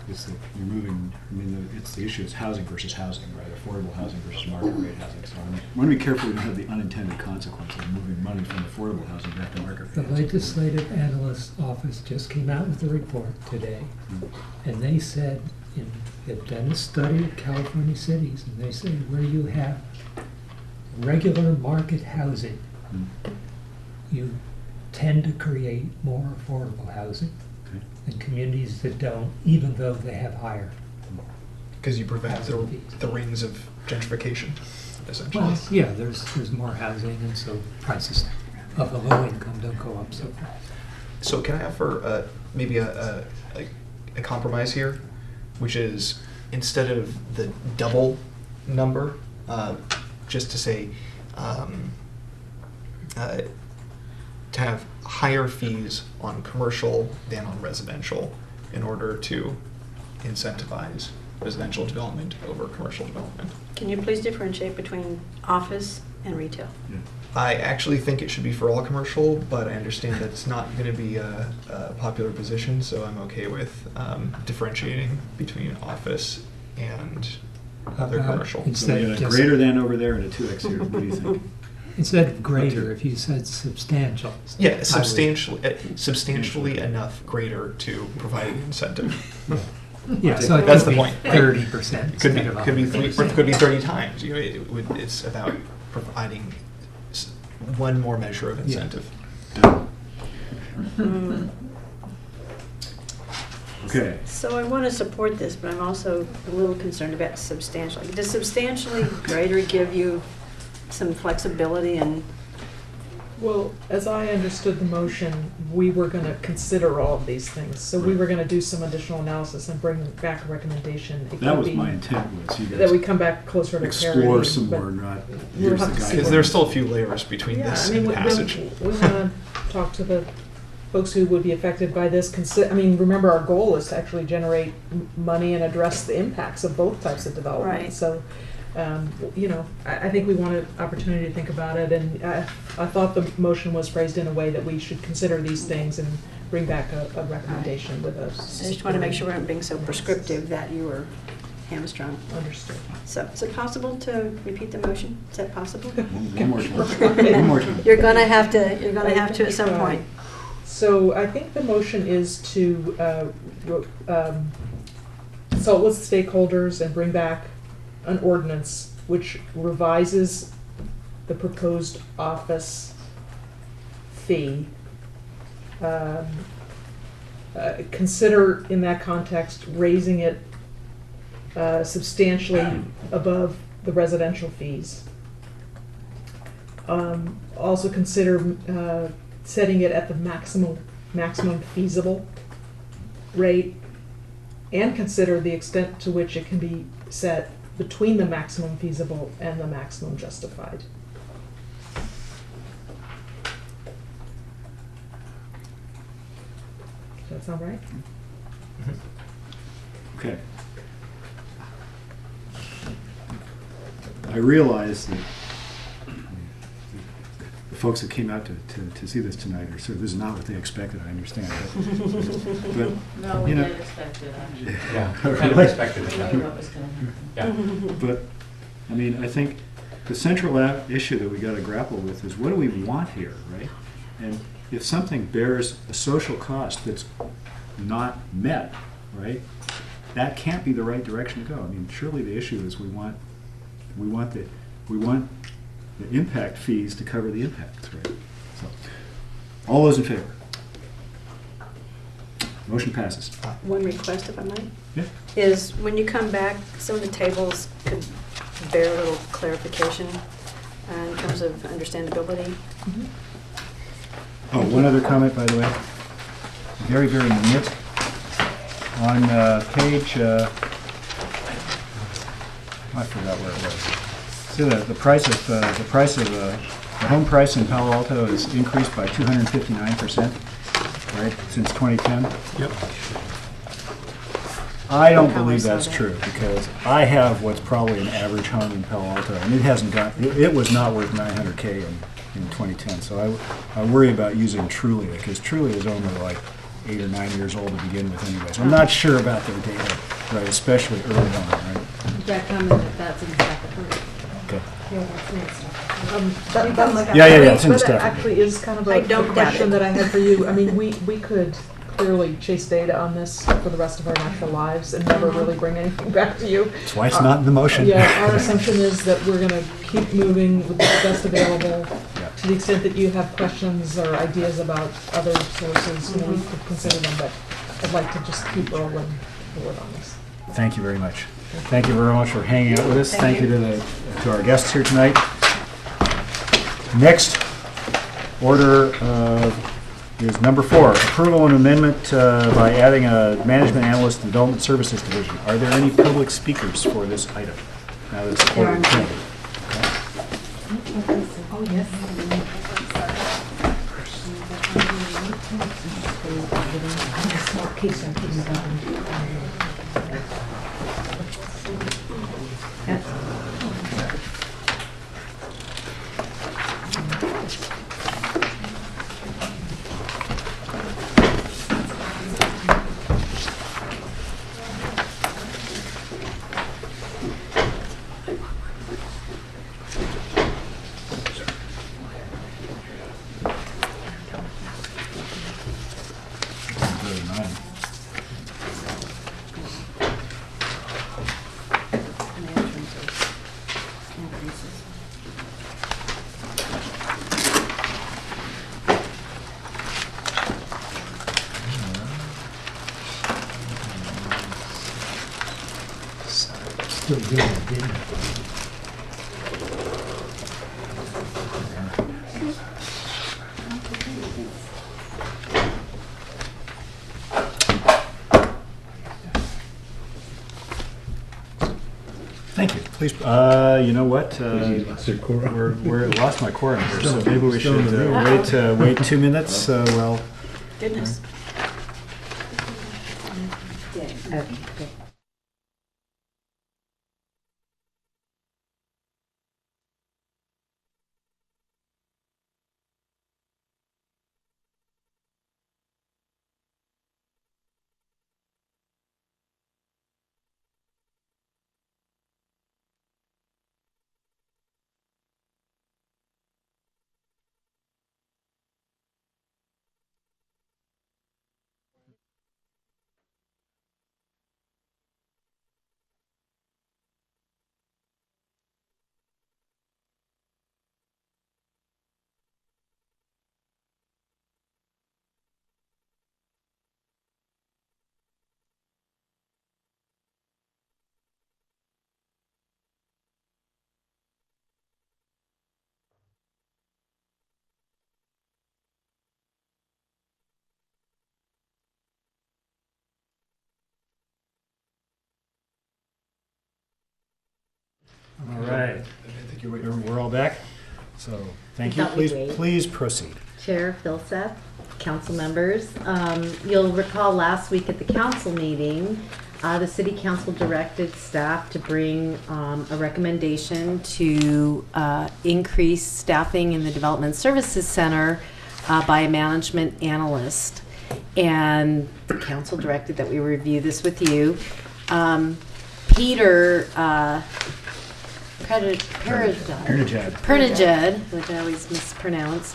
that you're moving, I mean, it's the issue is housing versus housing, right? Affordable housing versus market rate housing. So I want to be careful we don't have the unintended consequence of moving money from affordable housing back to market the rate housing. legislative analyst office just came out with a report today, and they said, they've done a study of California cities, and they say where you have regular market housing, Mm. you tend to create more affordable housing Okay. than communities that don't, even though they have higher. Because you prevent Housing fees. the rings of gentrification, essentially. Well, yeah, there's more housing, and so prices of the low income don't go up so fast. So can I offer maybe a compromise here, which is instead of the double number, just to say to have higher fees on commercial than on residential in order to incentivize residential development over commercial development. Can you please differentiate between office and retail? Yeah. I actually think it should be for all commercial, but I understand that it's not going to be a popular position, so I'm okay with differentiating between office and other commercial. So Instead we of had a just- greater than over there and a 2x here. What do you think? Instead of greater, if you said substantial. Yeah, I would- substantially enough greater to provide an incentive. Yeah, so it That's could the be point. 30%. It could be, instead of could be 100%. three, or it could be 30 times. You know, it's about providing one more measure of incentive. Mm. Okay. So I want to support this, but I'm also a little concerned about substantially. Does substantially greater give you some flexibility and Well, as I understood the motion, we were going to consider all of these things. So we were going to do some additional analysis and bring back a recommendation. It That could was be my intent, was you that we guys come back closer to parity. explore some but more, not we'll here's have the to see guy. Because there's still a few layers between Yeah, this I mean, and passage. we want to talk to the folks who would be affected by this. I mean, remember, our goal is to actually generate money and address the impacts of both types of development. Right. So, you know, I think we want an opportunity to think about it, and I thought the motion was phrased in a way that we should consider these things and bring back a recommendation with us. I just want to make sure we're not being so prescriptive that you were hamstrung. Understood. So is it possible to repeat the motion? Is that possible? One more time. One more time. You're going to have to at some point. So I think the motion is to consult with stakeholders and bring back an ordinance which revises the proposed office fee. Consider in that context raising it substantially above the residential fees. Also consider setting it at the maximum feasible rate, and consider the extent to which it can be set between the maximum feasible and the maximum justified. Does that sound right? Okay. I realize that the folks that came out to see this tonight are sort of, this is not what they expected, I understand. But No, we you know, did expect it, actually. Yeah, Really? kind of expected it. We knew what was going to happen. Yeah. But, I mean, I think the central issue that we got to grapple with is what do we want here, right? And if something bears a social cost that's not met, right, that can't be the right direction to go. I mean, surely the issue is we want the impact fees to cover the impacts, right? So, all those in favor? Motion passes. One request, if I might, Yeah. is when you come back, some of the tables could bear a little clarification in terms of understandability. Oh, one other comment, by the way. Very, very minute. On page, I forgot where it was. See the price of the home price in Palo Alto has increased by 259%, right, since 2010. Yep. I don't believe that's true because I have what's probably an average home in Palo Alto, and it hasn't got. It was not worth 900K in 2010. So I worry about using Trulia because Trulia is only like 8 or 9 years old to begin with anyway. So I'm not sure about their data, right, especially early on, right? Jack commented that's exactly right. Okay. Yeah, It's in the But staff. actually is kind of I a don't doubt question it. that I had for you. I mean, we could clearly chase data on this for the rest of our natural lives and never really bring anything back to you. That's why it's not in the motion. Yeah, our assumption is that we're going to keep moving with the best available. Yeah. To the extent that you have questions or ideas about other sources, we could consider them, but I'd like to just keep rolling forward on this. Thank you very much. Thank you very much for hanging out with us. Thank you to our guests here tonight. Next order is number 4, approval and amendment by adding a management analyst and development services division. Are there any public speakers for this item? Now that it's ordered. Oh, yes. Still doing it, didn't it? Thank you. Please, you know what? We're lost my quorum here, so maybe we should wait 2 minutes. Well, Goodness. think we're all back. So thank you. Thought we'd wait. Please proceed. Chair Philseth, council members. You'll recall last week at the council meeting, the city council directed staff to bring a recommendation to increase staffing in the Development Services Center by a management analyst. And the council directed that we review this with you. Peter Perniged, which I always mispronounce,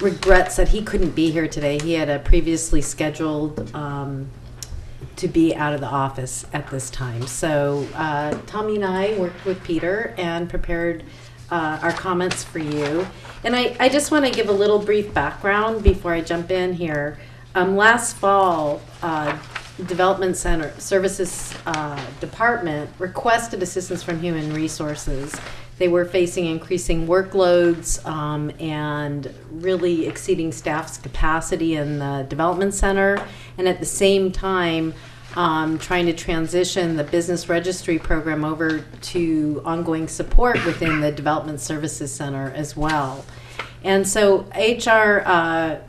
regrets that he couldn't be here today. He had a previously scheduled to be out of the office at this time. So Tommy and I worked with Peter and prepared our comments for you. And I just want to give a little brief background before I jump in here. Last fall, Development Center Services Department requested assistance from Human Resources. They were facing increasing workloads and really exceeding staff's capacity in the Development Center, and at the same time trying to transition the business registry program over to ongoing support within the Development Services Center as well. And so HR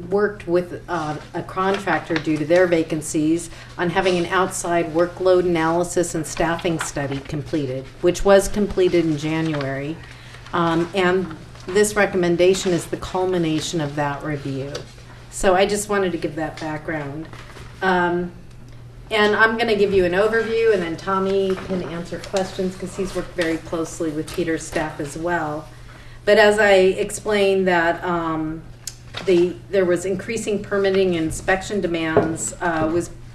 worked with a contractor due to their vacancies on having an outside workload analysis and staffing study completed, which was completed in January. And this recommendation is the culmination of that review. So I just wanted to give that background. And I'm going to give you an overview, and then Tommy can answer questions because he's worked very closely with Peter's staff as well. But as I explained that there was increasing permitting and inspection demands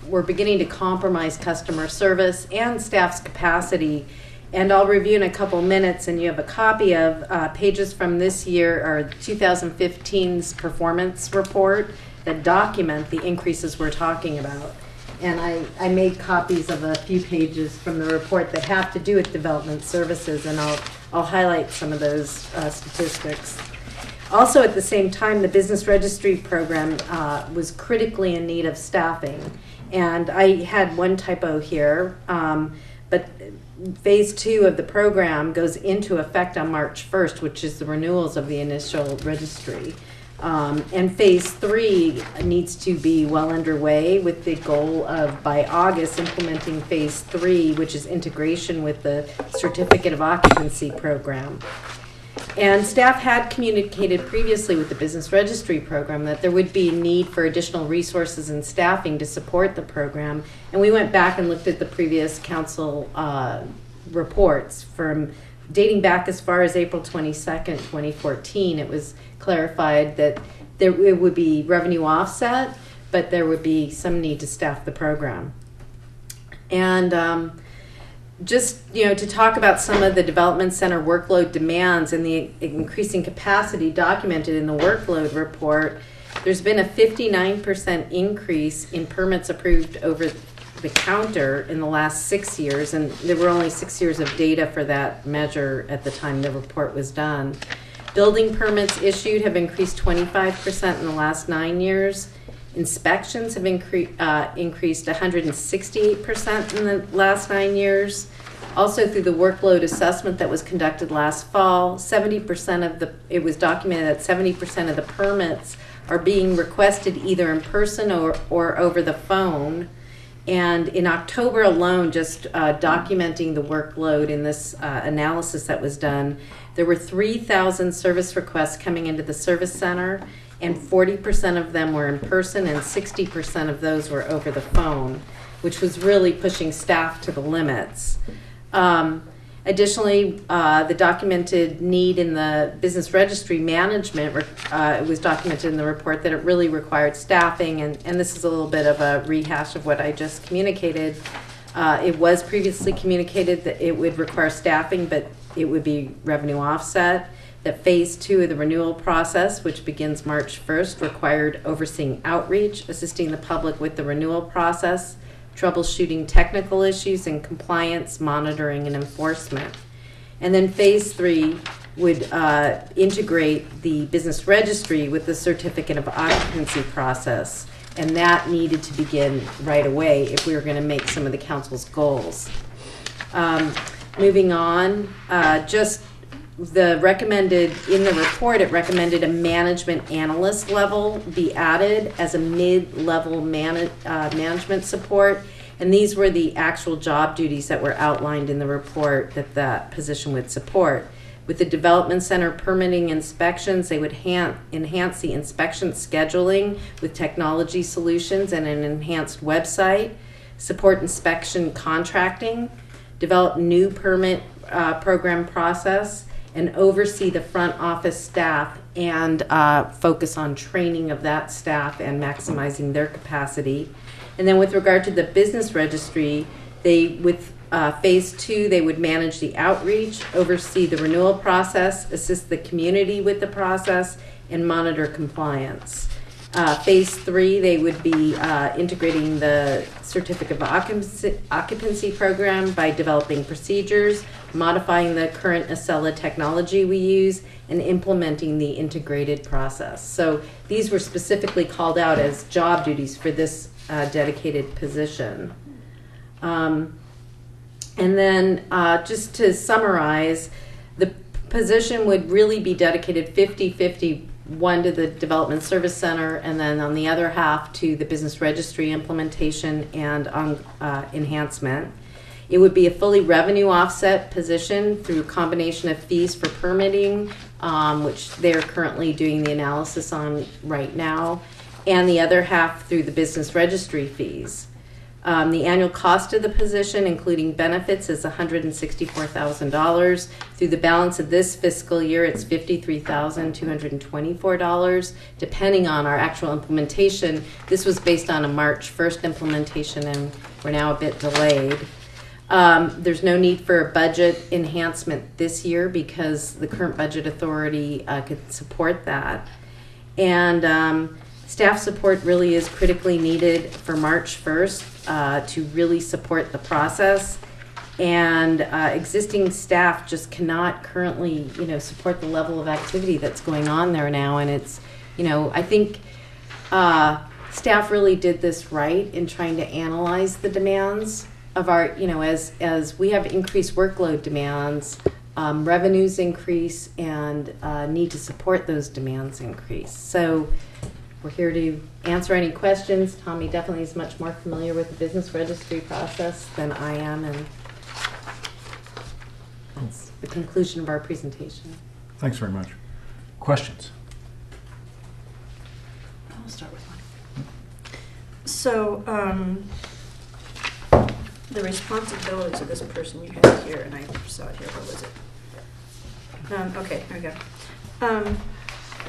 were beginning to compromise customer service and staff's capacity. And I'll review in a couple minutes, and you have a copy of pages from this year, or 2015's performance report that document the increases we're talking about. And I made copies of a few pages from the report that have to do with development services, and I'll highlight some of those statistics. Also, at the same time, the business registry program was critically in need of staffing. And I had one typo here, but phase 2 of the program goes into effect on March 1st, which is the renewals of the initial registry. And phase 3 needs to be well underway with the goal of, by August, implementing phase 3, which is integration with the certificate of occupancy program. And staff had communicated previously with the business registry program that there would be a need for additional resources and staffing to support the program. And we went back and looked at the previous council reports from dating back as far as April 22nd, 2014. It was clarified that it would be revenue offset, but there would be some need to staff the program. And just, to talk about some of the development center workload demands and the increasing capacity documented in the workload report, there's been a 59% increase in permits approved over the counter in the last 6 years, and there were only 6 years of data for that measure at the time the report was done. Building permits issued have increased 25% in the last 9 years. Inspections have increased 168% in the last 9 years. Also, through the workload assessment that was conducted last fall, it was documented that 70% of the permits are being requested either in person or over the phone. And in October alone, just documenting the workload in this analysis that was done, there were 3,000 service requests coming into the service center, and 40% of them were in person and 60% of those were over the phone, which was really pushing staff to the limits. Additionally, the documented need in the business registry management, it was documented in the report that it really required staffing, and this is a little bit of a rehash of what I just communicated. It was previously communicated that it would require staffing, but it would be revenue offset. That phase 2 of the renewal process, which begins March 1st, required overseeing outreach, assisting the public with the renewal process, troubleshooting technical issues, and compliance, monitoring, and enforcement. And then phase 3 would integrate the business registry with the certificate of occupancy process, and that needed to begin right away if we were going to make some of the council's goals. moving on, just the recommended, in the report, it recommended a management analyst level be added as a mid-level management support. And these were the actual job duties that were outlined in the report that that position would support. With the development center permitting inspections, they would enhance the inspection scheduling with technology solutions and an enhanced website, support inspection contracting, develop new permit program process, and oversee the front office staff and focus on training of that staff and maximizing their capacity. And then with regard to the business registry, with phase 2, they would manage the outreach, oversee the renewal process, assist the community with the process, and monitor compliance. Phase 3, they would be integrating the certificate of occupancy program by developing procedures, modifying the current Acela technology we use, and implementing the integrated process. So these were specifically called out as job duties for this dedicated position. And then just to summarize, the position would really be dedicated 50-50, one to the Development Service Center, and then on the other half to the Business Registry implementation and enhancement. It would be a fully revenue offset position through a combination of fees for permitting, which they're currently doing the analysis on right now, and the other half through the Business Registry fees. The annual cost of the position, including benefits, is $164,000. Through the balance of this fiscal year, it's $53,224. Depending on our actual implementation, this was based on a March 1st implementation, and we're now a bit delayed. There's no need for a budget enhancement this year because the current budget authority could support that. And staff support really is critically needed for March 1st to really support the process. And existing staff just cannot currently, support the level of activity that's going on there now. And it's, I think staff really did this right in trying to analyze the demands of our, as we have increased workload demands, revenues increase, and need to support those demands increase. So we're here to answer any questions. Tommy definitely is much more familiar with the business registry process than I am, and that's the conclusion of our presentation. Thanks very much. Questions? I'll start with one. So, the responsibilities of this person you had here, and I saw it here, what was it? Okay, there we go.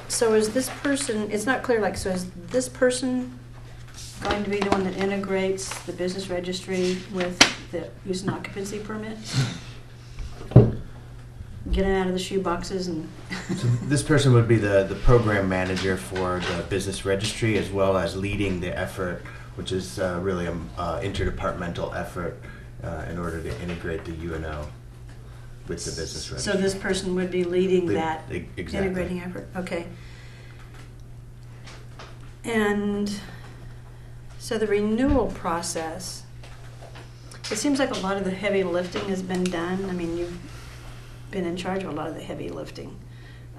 So is this person, it's not clear, so is this person going to be the one that integrates the business registry with the use and occupancy permit? Getting out of the shoe boxes and... So this person would be the program manager for the business registry, as well as leading the effort, which is really an interdepartmental effort in order to integrate the UNO with the business registry. So this person would be leading that exactly. integrating effort. Okay. And so the renewal process, it seems like a lot of the heavy lifting has been done. I mean, you've been in charge of a lot of the heavy lifting.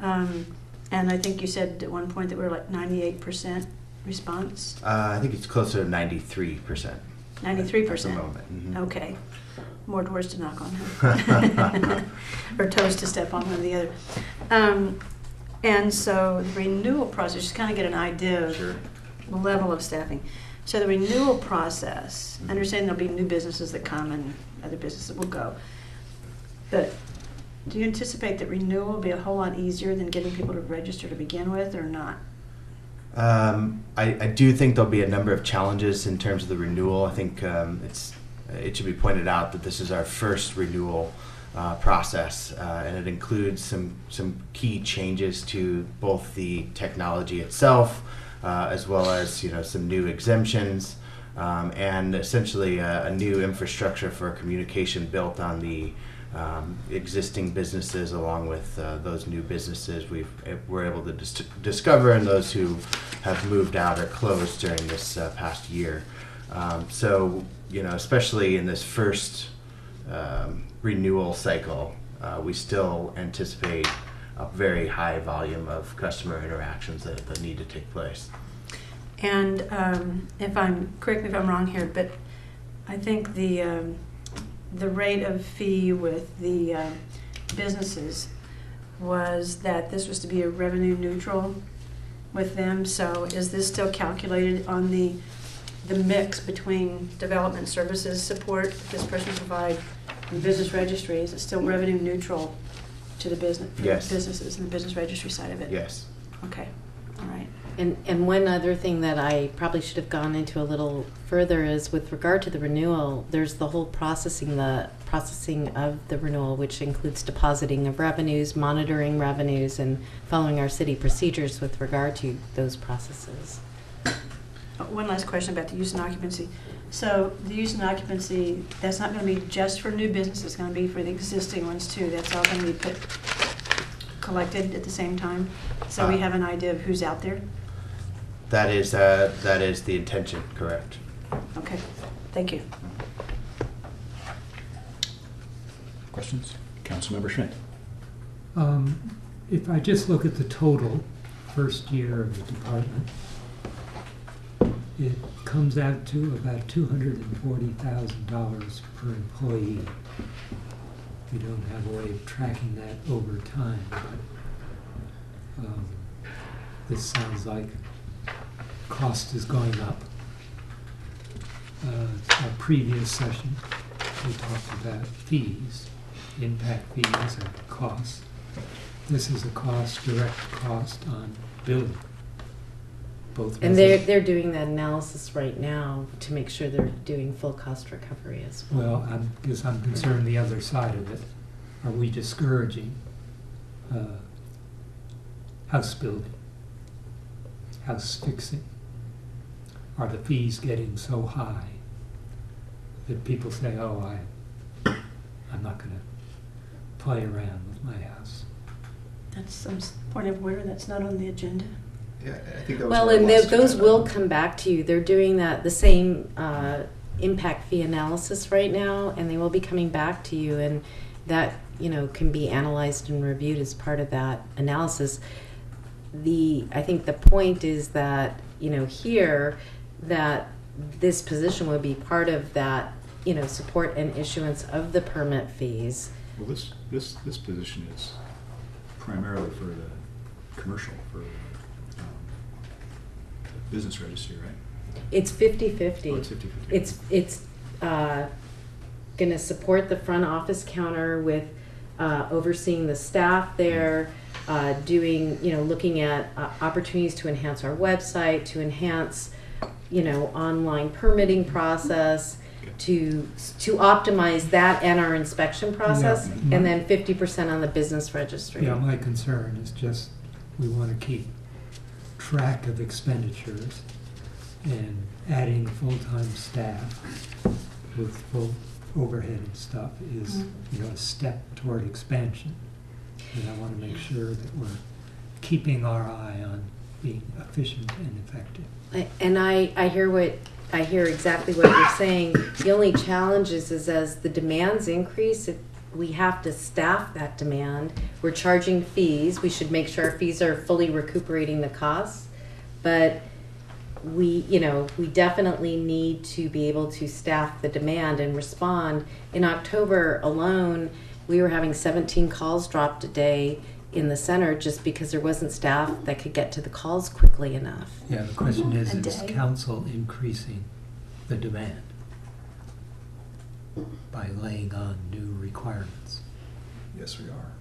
And I think you said at one point that we're like 98% response? I think it's closer to 93%. 93%? At the moment. Mm-hmm. Okay. More doors to knock on, or toes to step on, one or the other. And so the renewal process, just kind of get an idea of the level of staffing. So the renewal process, I understand there'll be new businesses that come and other businesses will go. But do you anticipate that renewal will be a whole lot easier than getting people to register to begin with, or not? I do think there'll be a number of challenges in terms of the renewal. I think it should be pointed out that this is our first renewal process, and it includes some key changes to both the technology itself, as well as some new exemptions, and essentially a new infrastructure for communication built on the existing businesses, along with those new businesses we're able to discover, and those who have moved out or closed during this past year. So especially in this first renewal cycle, we still anticipate a very high volume of customer interactions that need to take place. And correct me if I'm wrong here, but I think the rate of fee with the businesses was that this was to be a revenue neutral with them. So is this still calculated on the mix between development services support that this person provide and business registry? Is it still revenue neutral to the business, for Yes. the businesses and the business registry side of it? Yes. Okay, all right. And one other thing that I probably should have gone into a little further is with regard to the renewal, there's the whole processing of the renewal, which includes depositing of revenues, monitoring revenues, and following our city procedures with regard to those processes. One last question about the use and occupancy. So the use and occupancy, that's not going to be just for new businesses, it's going to be for the existing ones too. That's all going to be collected at the same time? So we have an idea of who's out there? That is the intention, correct. Okay, thank you. Questions? Councilmember Schmidt. If I just look at the total first year of the department, it comes out to about $240,000 per employee. We don't have a way of tracking that over time, but this sounds like cost is going up. Our previous session, we talked about fees, impact fees and costs. This is a cost, direct cost on building. Both And they're doing that analysis right now to make sure they're doing full cost recovery as well. Well, because I'm concerned the other side of it. Are we discouraging house building, house fixing? Are the fees getting so high that people say, oh, I'm not going to play around with my house? That's some point of order that's not on the agenda. Yeah, I think that was Well, our and last those agenda will item. come back to you. They're doing the same impact fee analysis right now, and they will be coming back to you, and that can be analyzed and reviewed as part of that analysis. I think the point is that here that this position would be part of that support and issuance of the permit fees. Well, this position is primarily for the commercial, for business registry, right? It's 50-50. Oh, it's 50-50. It's going to support the front office counter with overseeing the staff there, looking at opportunities to enhance our website, to enhance, online permitting process, to optimize that and our inspection process, Yeah. and then 50% on the business registry. Yeah, my concern is just we want to keep track of expenditures, and adding full-time staff with full overhead and stuff is a step toward expansion. And I want to make sure that we're keeping our eye on being efficient and effective. And I hear exactly what you're saying. The only challenge is as the demands increase, we have to staff that demand. We're charging fees. We should make sure our fees are fully recuperating the costs. But we definitely need to be able to staff the demand and respond. In October alone, we were having 17 calls dropped a day in the center just because there wasn't staff that could get to the calls quickly enough. Yeah, the question is day. council increasing the demand by laying on new requirements? Yes, we are.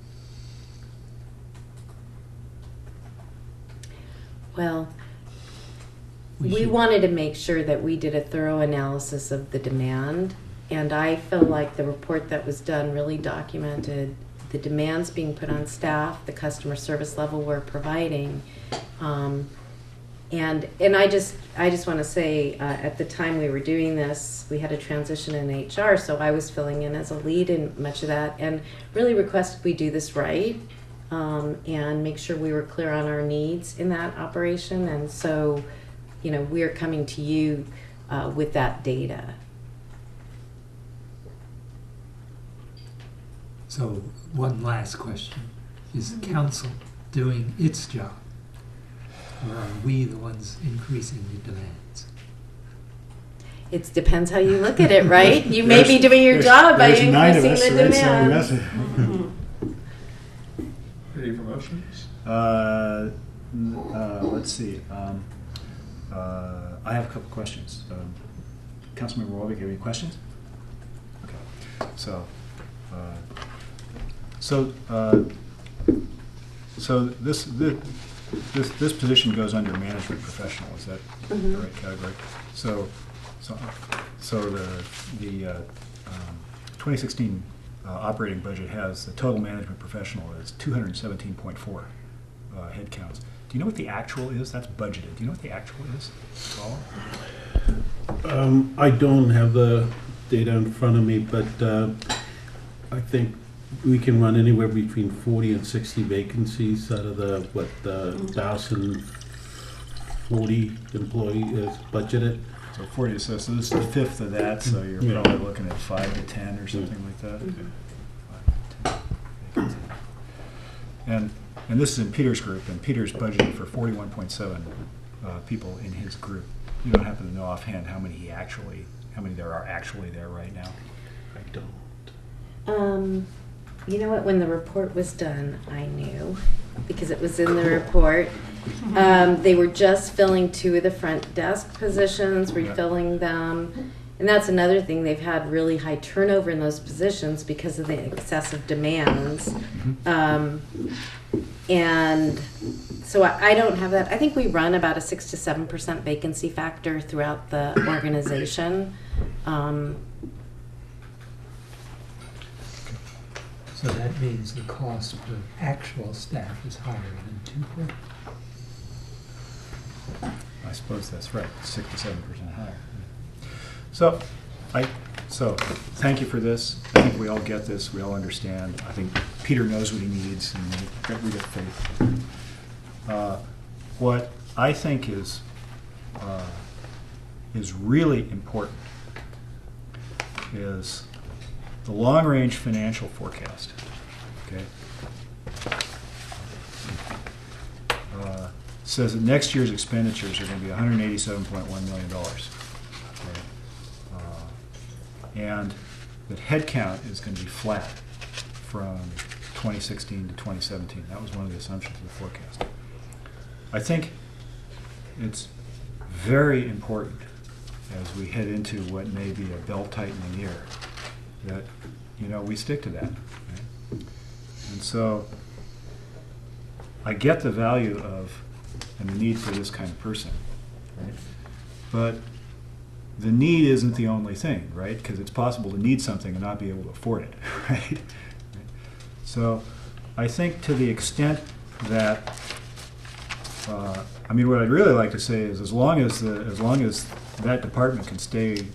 Well, We we should- wanted to make sure that we did a thorough analysis of the demand, and I feel like the report that was done really documented the demands being put on staff, the customer service level we're providing. And I just want to say, at the time we were doing this, we had a transition in HR, so I was filling in as a lead in much of that, and really requested we do this right, and make sure we were clear on our needs in that operation. And so, we are coming to you with that data. So one last question. Is the council doing its job? Or are we the ones increasing the demands? It depends how you look at it, right? You may be doing your job by There's 9 of increasing us, the right? So demands. that's- Ready for motions? Let's see. I have a couple questions. Councilmember Walbeck, you have any questions? Okay. So this position goes under management professional. Is that the right category? So the 2016 operating budget has the total management professional is 217.4 headcounts. Do you know what the actual is? That's budgeted. Do you know what the actual is? I don't have the data in front of me, but I think we can run anywhere between 40 and 60 vacancies out of the 1,040 employees budgeted. So 40, so this is the fifth of that, so you're probably looking at 5 to 10 or something like that. Okay. And this is in Peter's group, and Peter's budgeted for 41.7 people in his group. You don't happen to know offhand how many there are actually there right now? I don't. You know what? When the report was done, I knew because it was in the report. They were just filling 2 of the front desk positions, refilling them. And that's another thing. They've had really high turnover in those positions because of the excessive demands. And so I don't have that. I think we run about a 6 to 7% vacancy factor throughout the organization. So that means the cost per actual staff is higher than 2. I suppose that's right, 6 to 7% higher. So thank you for this. I think we all get this. We all understand. I think Peter knows what he needs, and we get faith. What I think is really important is the long-range financial forecast. Okay. Says that next year's expenditures are going to be $187.1 million. Okay. And that headcount is going to be flat from 2016 to 2017. That was one of the assumptions of the forecast. I think it's very important as we head into what may be a belt-tightening year that, we stick to that. Right? And so I get the value of and the need for this kind of person, right? But the need isn't the only thing, right? Because it's possible to need something and not be able to afford it, right? So I think to the extent that, what I'd really like to say is as long as that department can stay,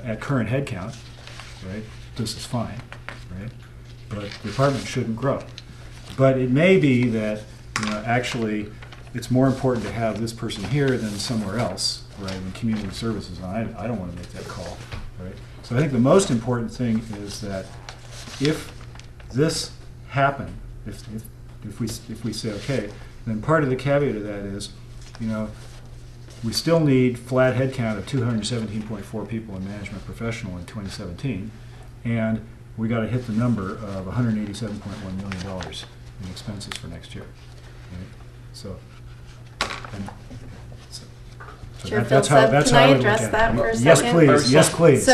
at current headcount, right? This is fine, right? But the department shouldn't grow. But it may be that, actually, it's more important to have this person here than somewhere else, right, in community services. And I don't want to make that call, right? So I think the most important thing is that if this happened, if we say okay, then part of the caveat of that is, we still need flat headcount of 217.4 people in management professional in 2017, and we got to hit the number of $187.1 million in expenses for next year. Right? So Sure, that's Phil, how can I I would address look that at for a it. Yes, second? please. Yes, please.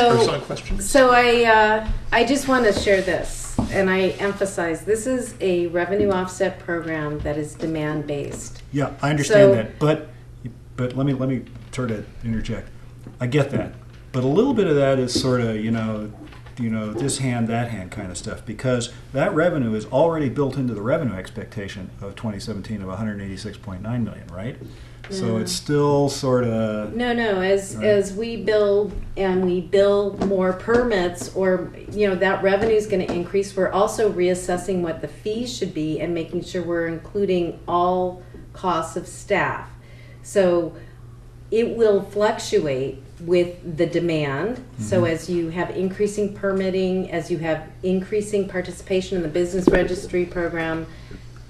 So I just want to share this, and I emphasize this is a revenue offset program that is demand based. Yeah, I understand that, but let me sort of interject. I get that, but a little bit of that is sort of this hand, that hand kind of stuff, because that revenue is already built into the revenue expectation of 2017 of 186.9 million, right? So it's still sort of... No, as we build and we bill more permits, or, that revenue is going to increase, we're also reassessing what the fees should be and making sure we're including all costs of staff. So it will fluctuate with the demand. So as you have increasing permitting, as you have increasing participation in the business registry program,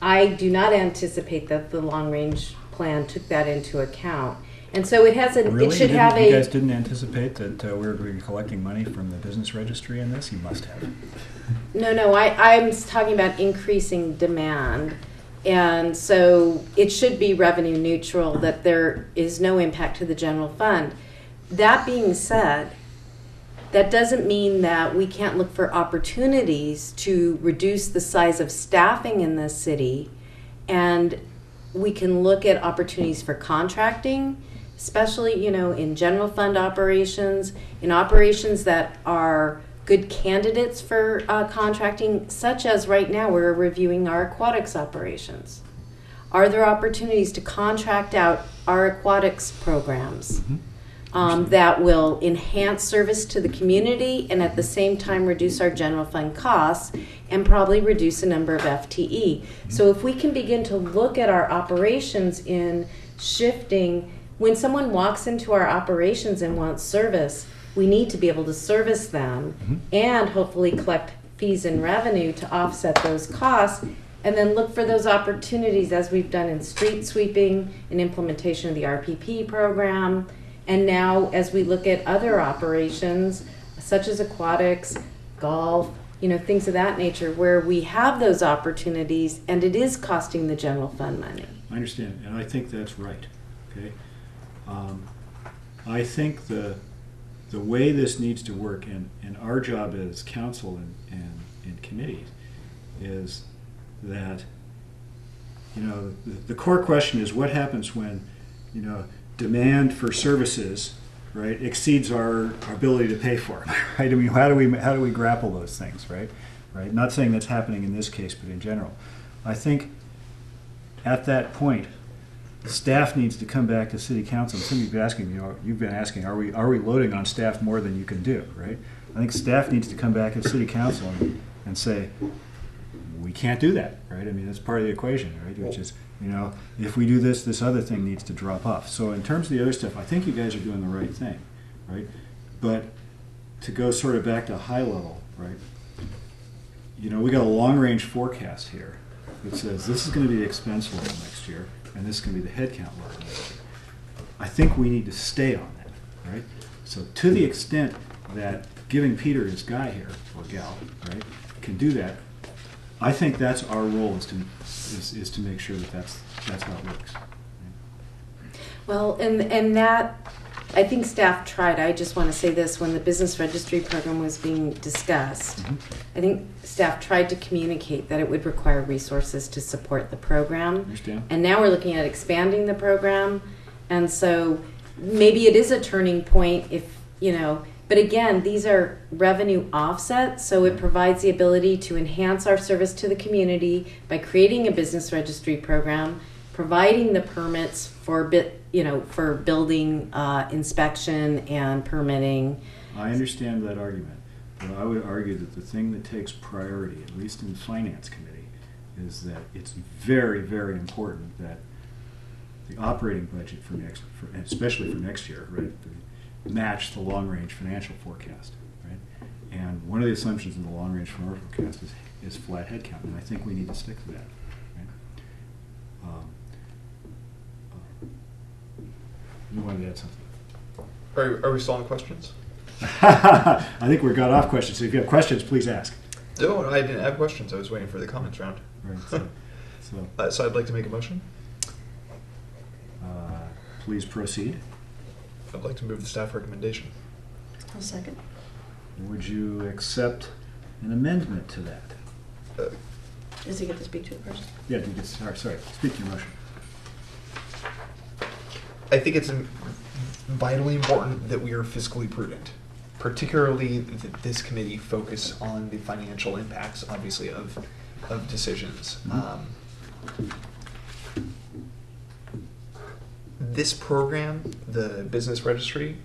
I do not anticipate that the long-range plan took that into account. And so it has Really? it should You have You a. guys didn't anticipate that we were going to be collecting money from the business registry in this? You must have. No, I'm talking about increasing demand. And so it should be revenue neutral, that there is no impact to the general fund. That being said, that doesn't mean that we can't look for opportunities to reduce the size of staffing in this city, and we can look at opportunities for contracting, especially, in general fund operations, in operations that are good candidates for contracting, such as right now we're reviewing our aquatics operations. Are there opportunities to contract out our aquatics programs that will enhance service to the community and at the same time reduce our general fund costs and probably reduce the number of FTE? So if we can begin to look at our operations in shifting, when someone walks into our operations and wants service, we need to be able to service them and hopefully collect fees and revenue to offset those costs, and then look for those opportunities as we've done in street sweeping and implementation of the RPP program. And now as we look at other operations such as aquatics, golf, things of that nature, where we have those opportunities and it is costing the general fund money. I understand, and I think that's right. Okay, I think the way this needs to work, and our job as council and committees, is that the core question is what happens when demand for services, right, exceeds our ability to pay for them, right? I mean, how do we grapple those things, right? Not saying that's happening in this case, but in general, I think at that point, staff needs to come back to city council. And somebody's been asking, you've been asking, are we loading on staff more than you can do, right? I think staff needs to come back to city council and say, we can't do that, right? I mean, that's part of the equation, right? Which is, if we do this, this other thing needs to drop off. So in terms of the other stuff, I think you guys are doing the right thing, right? But to go sort of back to high level, right? We got a long-range forecast here that says this is going to be the expense level next year, and this is going to be the headcount level next year. I think we need to stay on that, right? So to the extent that giving Peter his guy here, or gal, right, can do that, I think that's our role, is to make sure that that's how it works. Well, and that, I think staff tried. I just want to say this, when the business registry program was being discussed, I think staff tried to communicate that it would require resources to support the program. Understand. And now we're looking at expanding the program. And so maybe it is a turning point if, but again, these are revenue offsets, so it provides the ability to enhance our service to the community by creating a business registry program, providing the permits for building inspection and permitting. I understand that argument, but I would argue that the thing that takes priority, at least in the finance committee, is that it's very, very important that the operating budget especially for next year, right, match the long-range financial forecast, right? And one of the assumptions in the long-range financial forecast is flat headcount, and I think we need to stick to that. Right? You wanted to add something? Are we still on questions? I think we got off questions, so if you have questions, please ask. No, I didn't have questions. I was waiting for the comments round. Right, So I'd like to make a motion. Please proceed. I'd like to move the staff recommendation. I'll second. Would you accept an amendment to that? Does he get to speak to it first? Yeah, you get, sorry, speak to your motion. I think it's vitally important that we are fiscally prudent, particularly that this committee focus on the financial impacts, obviously, of decisions. This program, the business registry,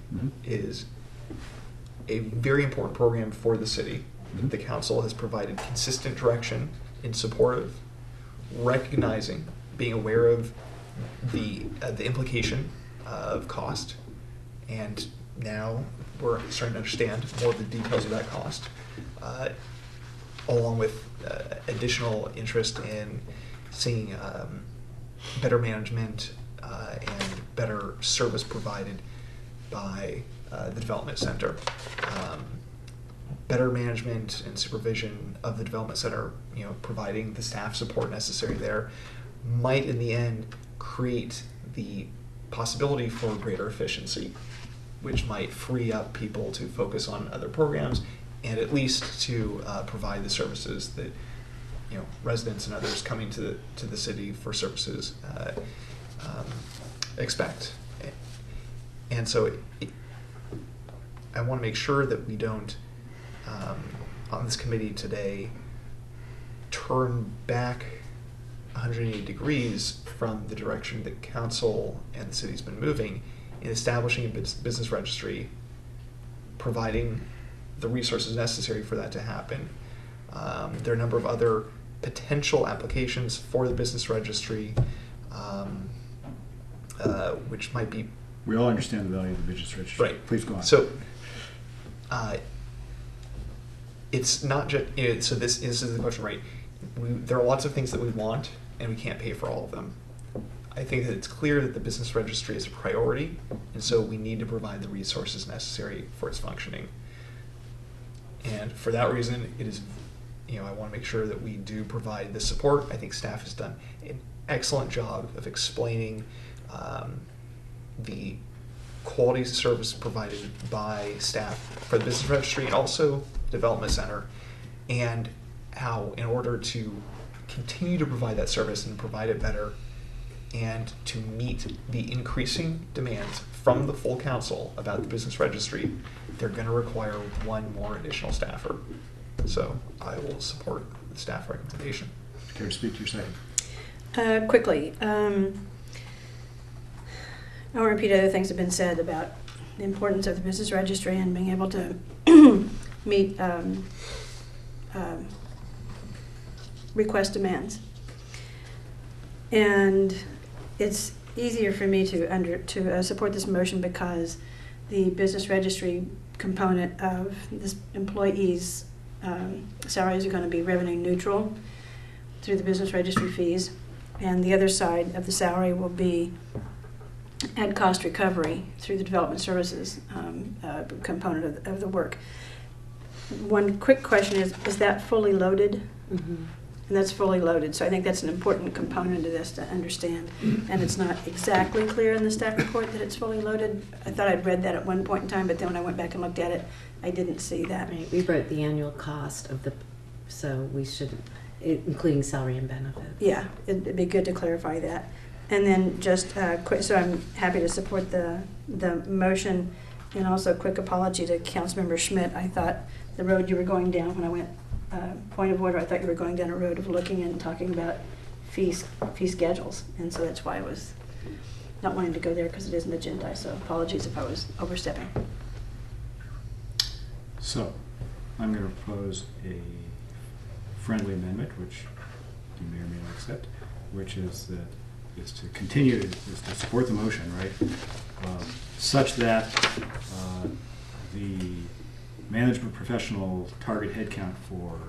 is a very important program for the city. The council has provided consistent direction in support of, recognizing, being aware of the implication of cost, and now we're starting to understand more of the details of that cost, along with additional interest in seeing better management and better service provided by the development center. Better management and supervision of the development center, providing the staff support necessary there, might in the end create the possibility for greater efficiency, which might free up people to focus on other programs and at least to provide the services that residents and others coming to the city for services expect. And so I want to make sure that we don't, on this committee today, turn back 180 degrees from the direction that council and the city's been moving in establishing a business registry, providing the resources necessary for that to happen. There are a number of other potential applications for the business registry, which might be... We all understand the value of the business registry. Right. Please go on. So, it's not just... so this is the question, right? There are lots of things that we want, and we can't pay for all of them. I think that it's clear that the business registry is a priority, and so we need to provide the resources necessary for its functioning. And for that reason, it is, I want to make sure that we do provide the support. I think staff has done an excellent job of explaining the quality of service provided by staff for the business registry and also development center, and how in order to continue to provide that service and provide it better and to meet the increasing demands from the full council about the business registry, they're going to require one more additional staffer. So I will support the staff recommendation. Care to speak to your second? Quickly, I won't repeat other things that have been said about the importance of the business registry and being able to meet request demands. And it's easier for me to support this motion because the business registry component of this employee's salaries are going to be revenue neutral through the business registry fees, and the other side of the salary will be at cost recovery through the development services component of the work. One quick question is that fully loaded? Mm-hmm. And that's fully loaded, so I think that's an important component of this to understand. And it's not exactly clear in the staff report that it's fully loaded. I thought I'd read that at one point in time, but then when I went back and looked at it, I didn't see that. Right, we wrote the annual cost of so we should, including salary and benefits. Yeah, it'd be good to clarify that. And then just quick, so I'm happy to support the motion, and also a quick apology to Councilmember Schmidt. I thought the road you were going down when I went, point of order, I thought you were going down a road of looking and talking about fee schedules, and so that's why I was not wanting to go there, because it isn't agendized, so apologies if I was overstepping. So, I'm going to propose a friendly amendment, which you may or may not accept, which is to continue, is to support the motion, right? Such that the management professional target headcount for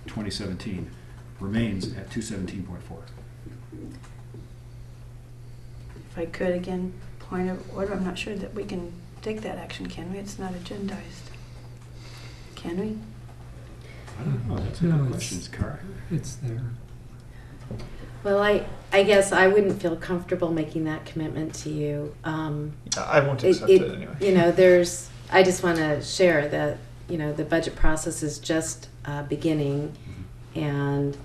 2017 remains at 217.4. If I could, again, point of order, I'm not sure that we can take that action, can we? It's not agendized. Can we? I don't know, that's a good question, Cara. It's there. Well, I guess I wouldn't feel comfortable making that commitment to you. I won't accept it anyway. I just want to share that, the budget process is just beginning, and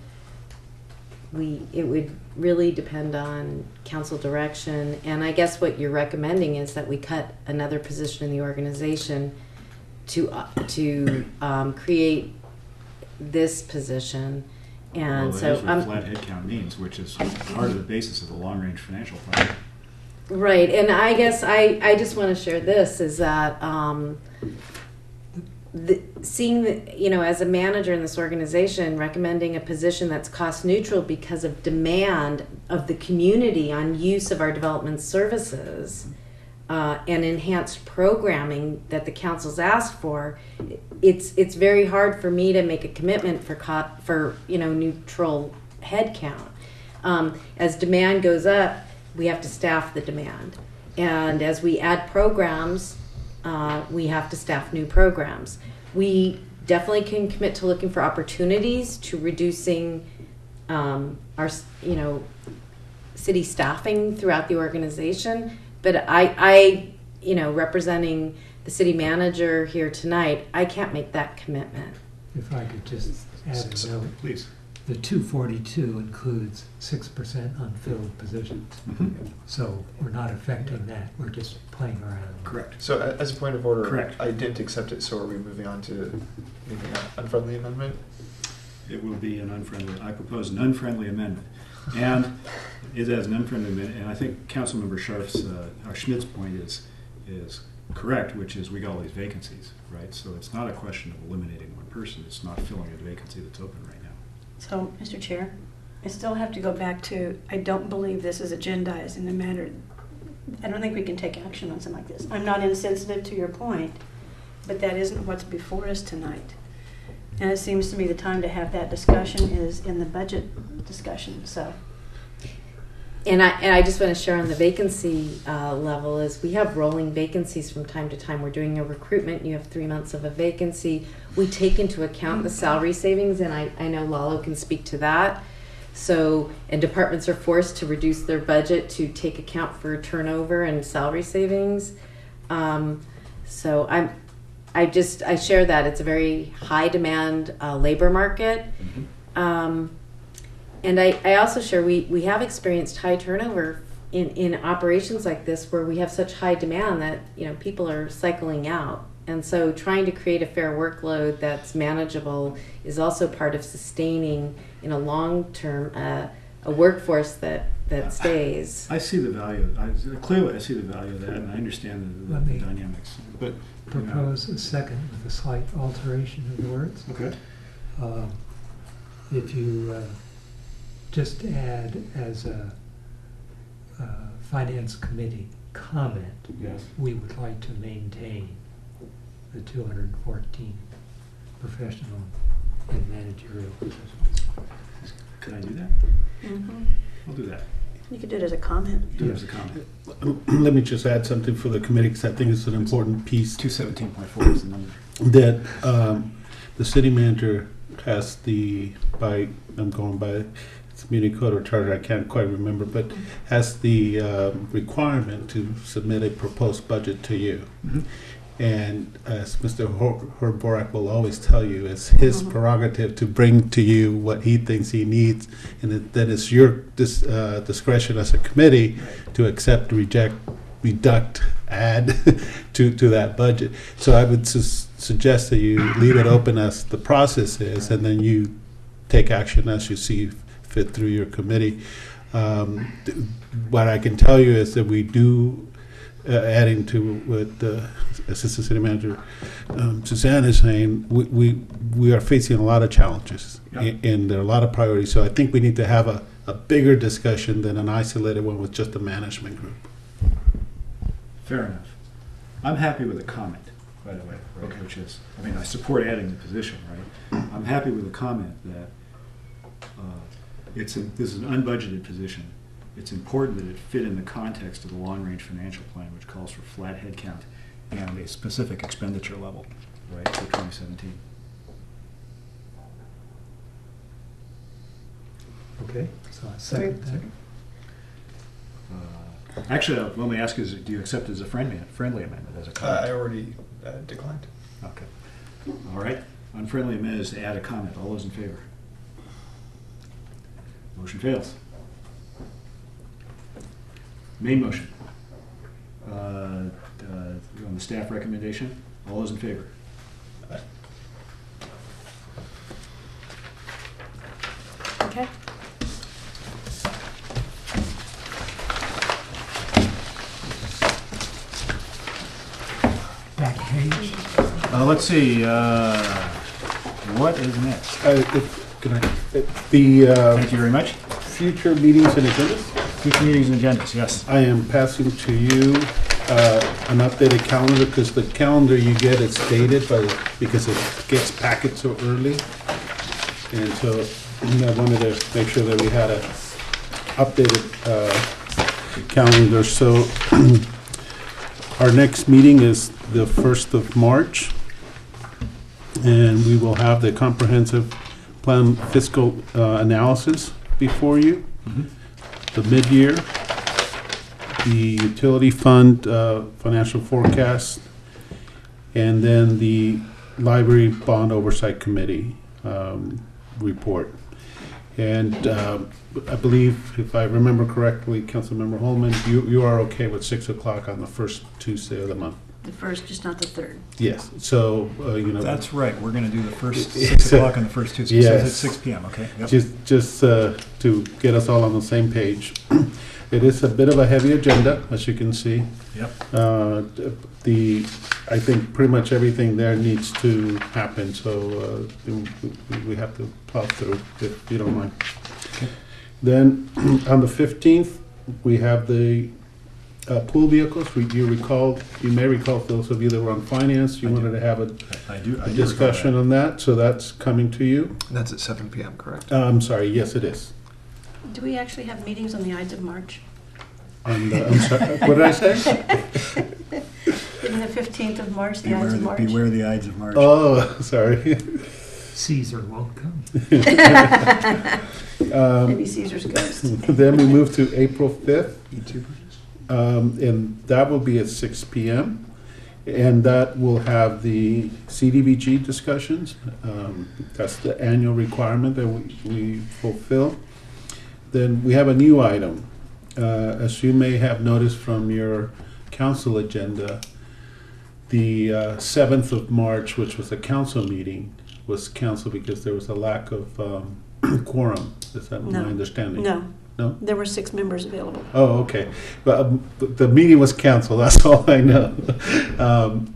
it would really depend on council direction. And I guess what you're recommending is that we cut another position in the organization to create this position. And well, so that is what flat headcount means, which is part of the basis of the long-range financial plan. Right, and I guess I just want to share this, is that seeing, as a manager in this organization, recommending a position that's cost neutral because of demand of the community on use of our development services, and enhanced programming that the council's asked for, it's very hard for me to make a commitment for neutral head count. As demand goes up, we have to staff the demand, and as we add programs, we have to staff new programs. We definitely can commit to looking for opportunities to reducing our city staffing throughout the organization. But I representing the city manager here tonight, I can't make that commitment. If I could just add a note. Please. The 242 includes 6% unfilled positions. Mm-hmm. So we're not affecting that. We're just playing around. Correct. So as a point of order, Correct. I didn't accept it, so are we moving on to maybe an unfriendly amendment? It will be an unfriendly, I propose an unfriendly amendment. And it is an unfriendly amendment, and I think Councilmember Schmidt's point is correct, which is we got all these vacancies, right? So it's not a question of eliminating one person, it's not filling a vacancy that's open right now. So, Mr. Chair, I still have to go back to, I don't believe this is agendized in the manner, I don't think we can take action on something like this. I'm not insensitive to your point, but that isn't what's before us tonight. And it seems to me the time to have that discussion is in the budget discussion, so. And I just want to share on the vacancy level is we have rolling vacancies from time to time. We're doing a recruitment. You have 3 months of a vacancy. We take into account the salary savings, and I know Lalo can speak to that. So, and departments are forced to reduce their budget to take account for turnover and salary savings. So I share that it's a very high demand labor market. Mm-hmm. And I also share we have experienced high turnover in operations like this where we have such high demand that people are cycling out. And so trying to create a fair workload that's manageable is also part of sustaining in a long term a workforce that stays. I see the value. Clearly I see the value of that, and I understand the dynamics. But propose a second with a slight alteration of the words. Okay. If you just add as a finance committee comment, yes, we would like to maintain the 214 professional and managerial positions. Could I do that? Mm-hmm. I'll do that. You could do it as a comment. Do it as a comment. Let me just add something for the committee, because I think it's an important piece. 217.4 is the number. That the city manager has I'm going by it's muni code or charter, I can't quite remember, but has the requirement to submit a proposed budget to you. Mm-hmm. And as Mr. Herborak will always tell you, it's his prerogative to bring to you what he thinks he needs, and then it's your discretion as a committee to accept, reject, reduct, add to that budget. So I would suggest that you leave it open as the process is, and then you take action as you see fit through your committee. What I can tell you is that we do, adding to what the Assistant City Manager Suzanne is saying, we are facing a lot of challenges, and there are a lot of priorities. So I think we need to have a bigger discussion than an isolated one with just the management group. Fair enough. I'm happy with a comment, by the way, right, okay. Which is, I support adding the position, right? I'm happy with a comment that this is an unbudgeted position. It's important that it fit in the context of the long-range financial plan, which calls for flat headcount and a specific expenditure level, right, for 2017. Okay, so I second that. Actually, let me ask you, do you accept it as a friendly amendment, as a comment? I already declined. Okay. All right. Unfriendly amendment is to add a comment. All those in favor? Motion fails. Main motion. On the staff recommendation, all those in favor? Aye. Okay. Back page. Let's see. What is next? Thank you very much. Future meetings and agendas? Future meetings and agendas, yes. I am passing to you an updated calendar, because the calendar you get is dated, but because it gets packaged so early. And so I wanted to make sure that we had a updated calendar. So our next meeting is the 1st of March, and we will have the comprehensive plan fiscal analysis before you, the mid-year, the utility fund financial forecast, and then the library bond oversight committee report. And I believe, if I remember correctly, Councilmember Holman, you are okay with 6 o'clock on the first Tuesday of the month? The first, just not the third. Yes, so, you know. That's right, we're gonna do the first 6 o'clock on the first Tuesday, so it's at 6 PM, okay? Yep. Just to get us all on the same page. It is a bit of a heavy agenda, as you can see. Yep. I think pretty much everything there needs to happen, so we have to plow through, if you don't mind. Okay. Then, on the 15th, we have the pool vehicles. You may recall, those of you that were on finance, you wanted to have a discussion on that, so that's coming to you. That's at 7 p.m., correct? I'm sorry, yes, it is. Do we actually have meetings on the Ides of March? I'm sorry, what did I say? Isn't the 15th of March, the Ides of March? Beware the Ides of March. Oh, sorry. Caesar won't come. Maybe Caesar's ghost. Then we move to April 5th. And that will be at 6 p.m. And that will have the CDBG discussions. That's the annual requirement that we fulfill. Then we have a new item. As you may have noticed from your council agenda, the 7th of March, which was a council meeting, was canceled because there was a lack of quorum. Is that my understanding? No. No? There were 6 members available. Oh, okay. But the meeting was canceled, that's all I know.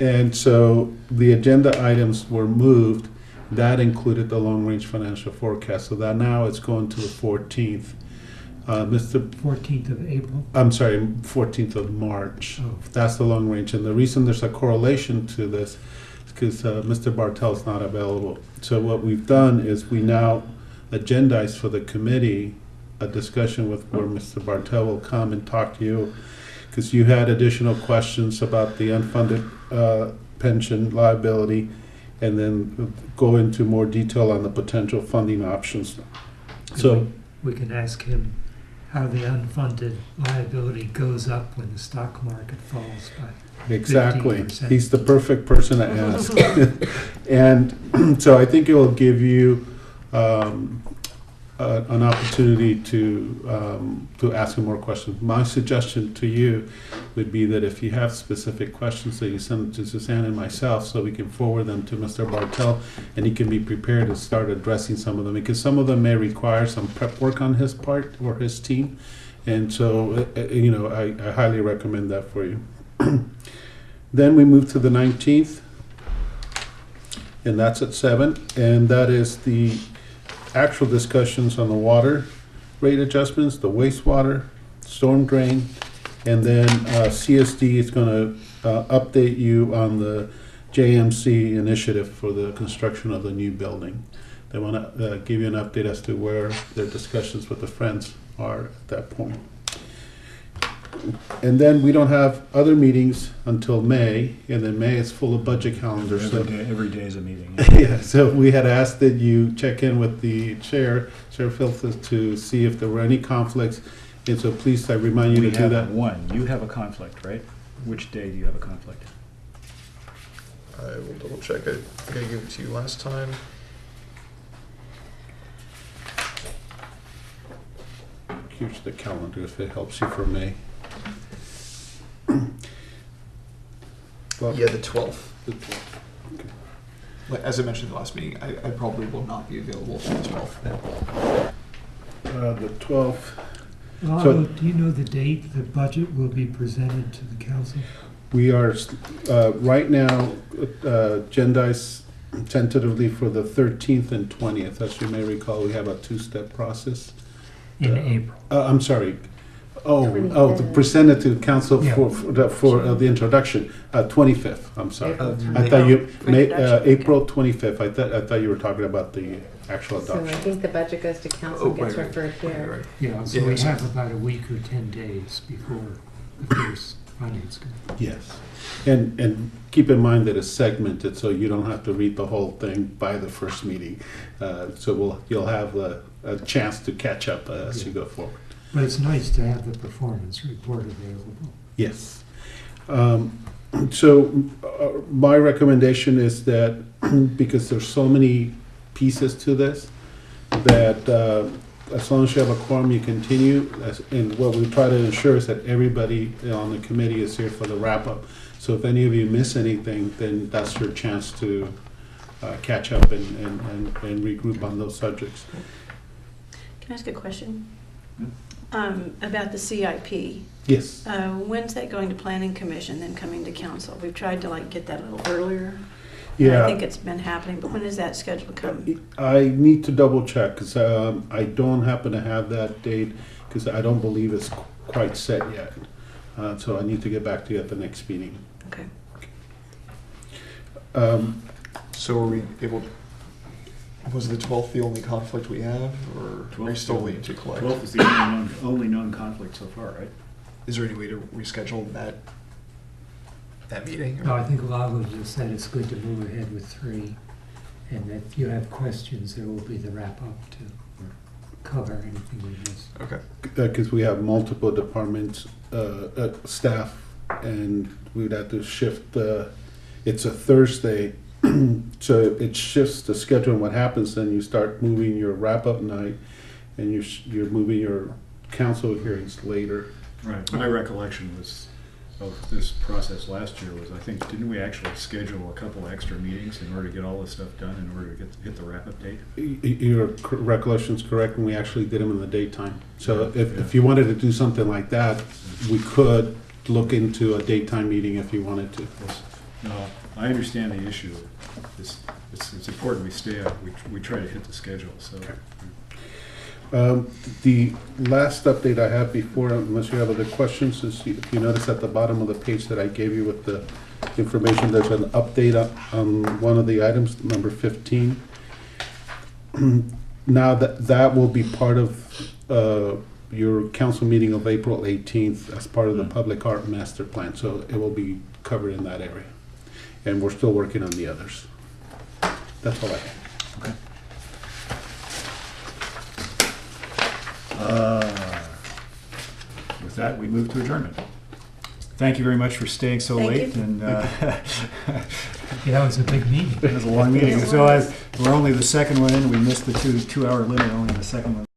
And so the agenda items were moved. That included the long-range financial forecast. So that now it's going to the 14th. 14th of April? I'm sorry, 14th of March. Oh. That's the long range. And the reason there's a correlation to this is because Mr. Bartel's not available. So what we've done is we now agendize for the committee a discussion with where Mr. Bartel will come and talk to you, because you had additional questions about the unfunded pension liability, and then go into more detail on the potential funding options. So we can ask him how the unfunded liability goes up when the stock market falls by exactly. 15%. He's the perfect person to ask. And so I think it will give you an opportunity to ask him more questions. My suggestion to you would be that if you have specific questions, that you send them to Suzanne and myself, so we can forward them to Mr. Bartel, and he can be prepared to start addressing some of them, because some of them may require some prep work on his part or his team. And so, you know, I highly recommend that for you. Then we move to the 19th, and that's at 7, and that is the actual discussions on the water rate adjustments, the wastewater, storm drain, and then CSD is going to update you on the JMC initiative for the construction of the new building. They want to give you an update as to where their discussions with the Friends are at that point. And then we don't have other meetings until May, and then May is full of budget calendars. Every day is a meeting. Yeah, so we had asked that you check in with the Chair Philthis, to see if there were any conflicts, and so please, I remind you to do that. One, you have a conflict, right? Which day do you have a conflict? I will double check. I think I gave it to you last time. Here's the calendar if it helps you for May. Well, yeah, the 12th. The 12th. Okay. But as I mentioned in the last meeting, I probably will not be available for the 12th. The 12th. Alto, do you know the date the budget will be presented to the council? We are right now agendized tentatively for the 13th and 20th. As you may recall, we have a two-step process. In April. I'm sorry. Presented to council Yeah. for the introduction, 25th, I'm sorry. I thought April 25th, I thought you were talking about the actual So I adoption. think the budget goes to council, gets referred here. Yeah, so we have about a week or 10 days before the first finance committee. Yes, and keep in mind that it's segmented, so you don't have to read the whole thing by the first meeting. So you'll have a chance to catch up as you go forward. But it's nice to have the performance report available. Yes. So my recommendation is that, because there's so many pieces to this, that as long as you have a quorum, you continue. And what we try to ensure is that everybody on the committee is here for the wrap-up. So if any of you miss anything, then that's your chance to catch up and regroup on those subjects. Can I ask a question? About the CIP? Yes. When's that going to Planning Commission, then coming to council? We've tried to get that a little earlier. Yeah. I think it's been happening, but when is that scheduled to come? I need to double check, because I don't happen to have that date, because I don't believe it's quite set yet. So I need to get back to you at the next meeting. Okay. So are we able, was the 12th the only conflict we have, or are we still waiting to collect? 12th is the only known conflict so far, right? Is there any way to reschedule that meeting? No, I think Lalo just said it's good to move ahead with 3, and that if you have questions, there will be the wrap-up to cover anything we missed. Okay. Because we have multiple departments, staff, and we'd have to shift it's a Thursday, so it shifts the schedule. And what happens then, you start moving your wrap-up night, and you're moving your council hearings later. Right. My recollection of this process last year was, I think, didn't we actually schedule a couple extra meetings in order to get all this stuff done, in order to hit the wrap-up date? Your recollection's correct, and we actually did them in the daytime. So if you wanted to do something like that, we could look into a daytime meeting if you wanted to. No, I understand the issue. It's important we stay up. We try to hit the schedule, so. The last update I have before, unless you have other questions, is if you notice at the bottom of the page that I gave you with the information, there's an update on one of the items, number 15. Now that will be part of your council meeting of April 18th as part of the public art master plan, so it will be covered in that area. And we're still working on the others. That's all I have. Okay. With that, we move to adjournment. Thank you very much for staying so Thank late. you. And Yeah, that was a big meeting. it was a long meeting. So we're only the second one in. We missed the two-hour limit, only the second one.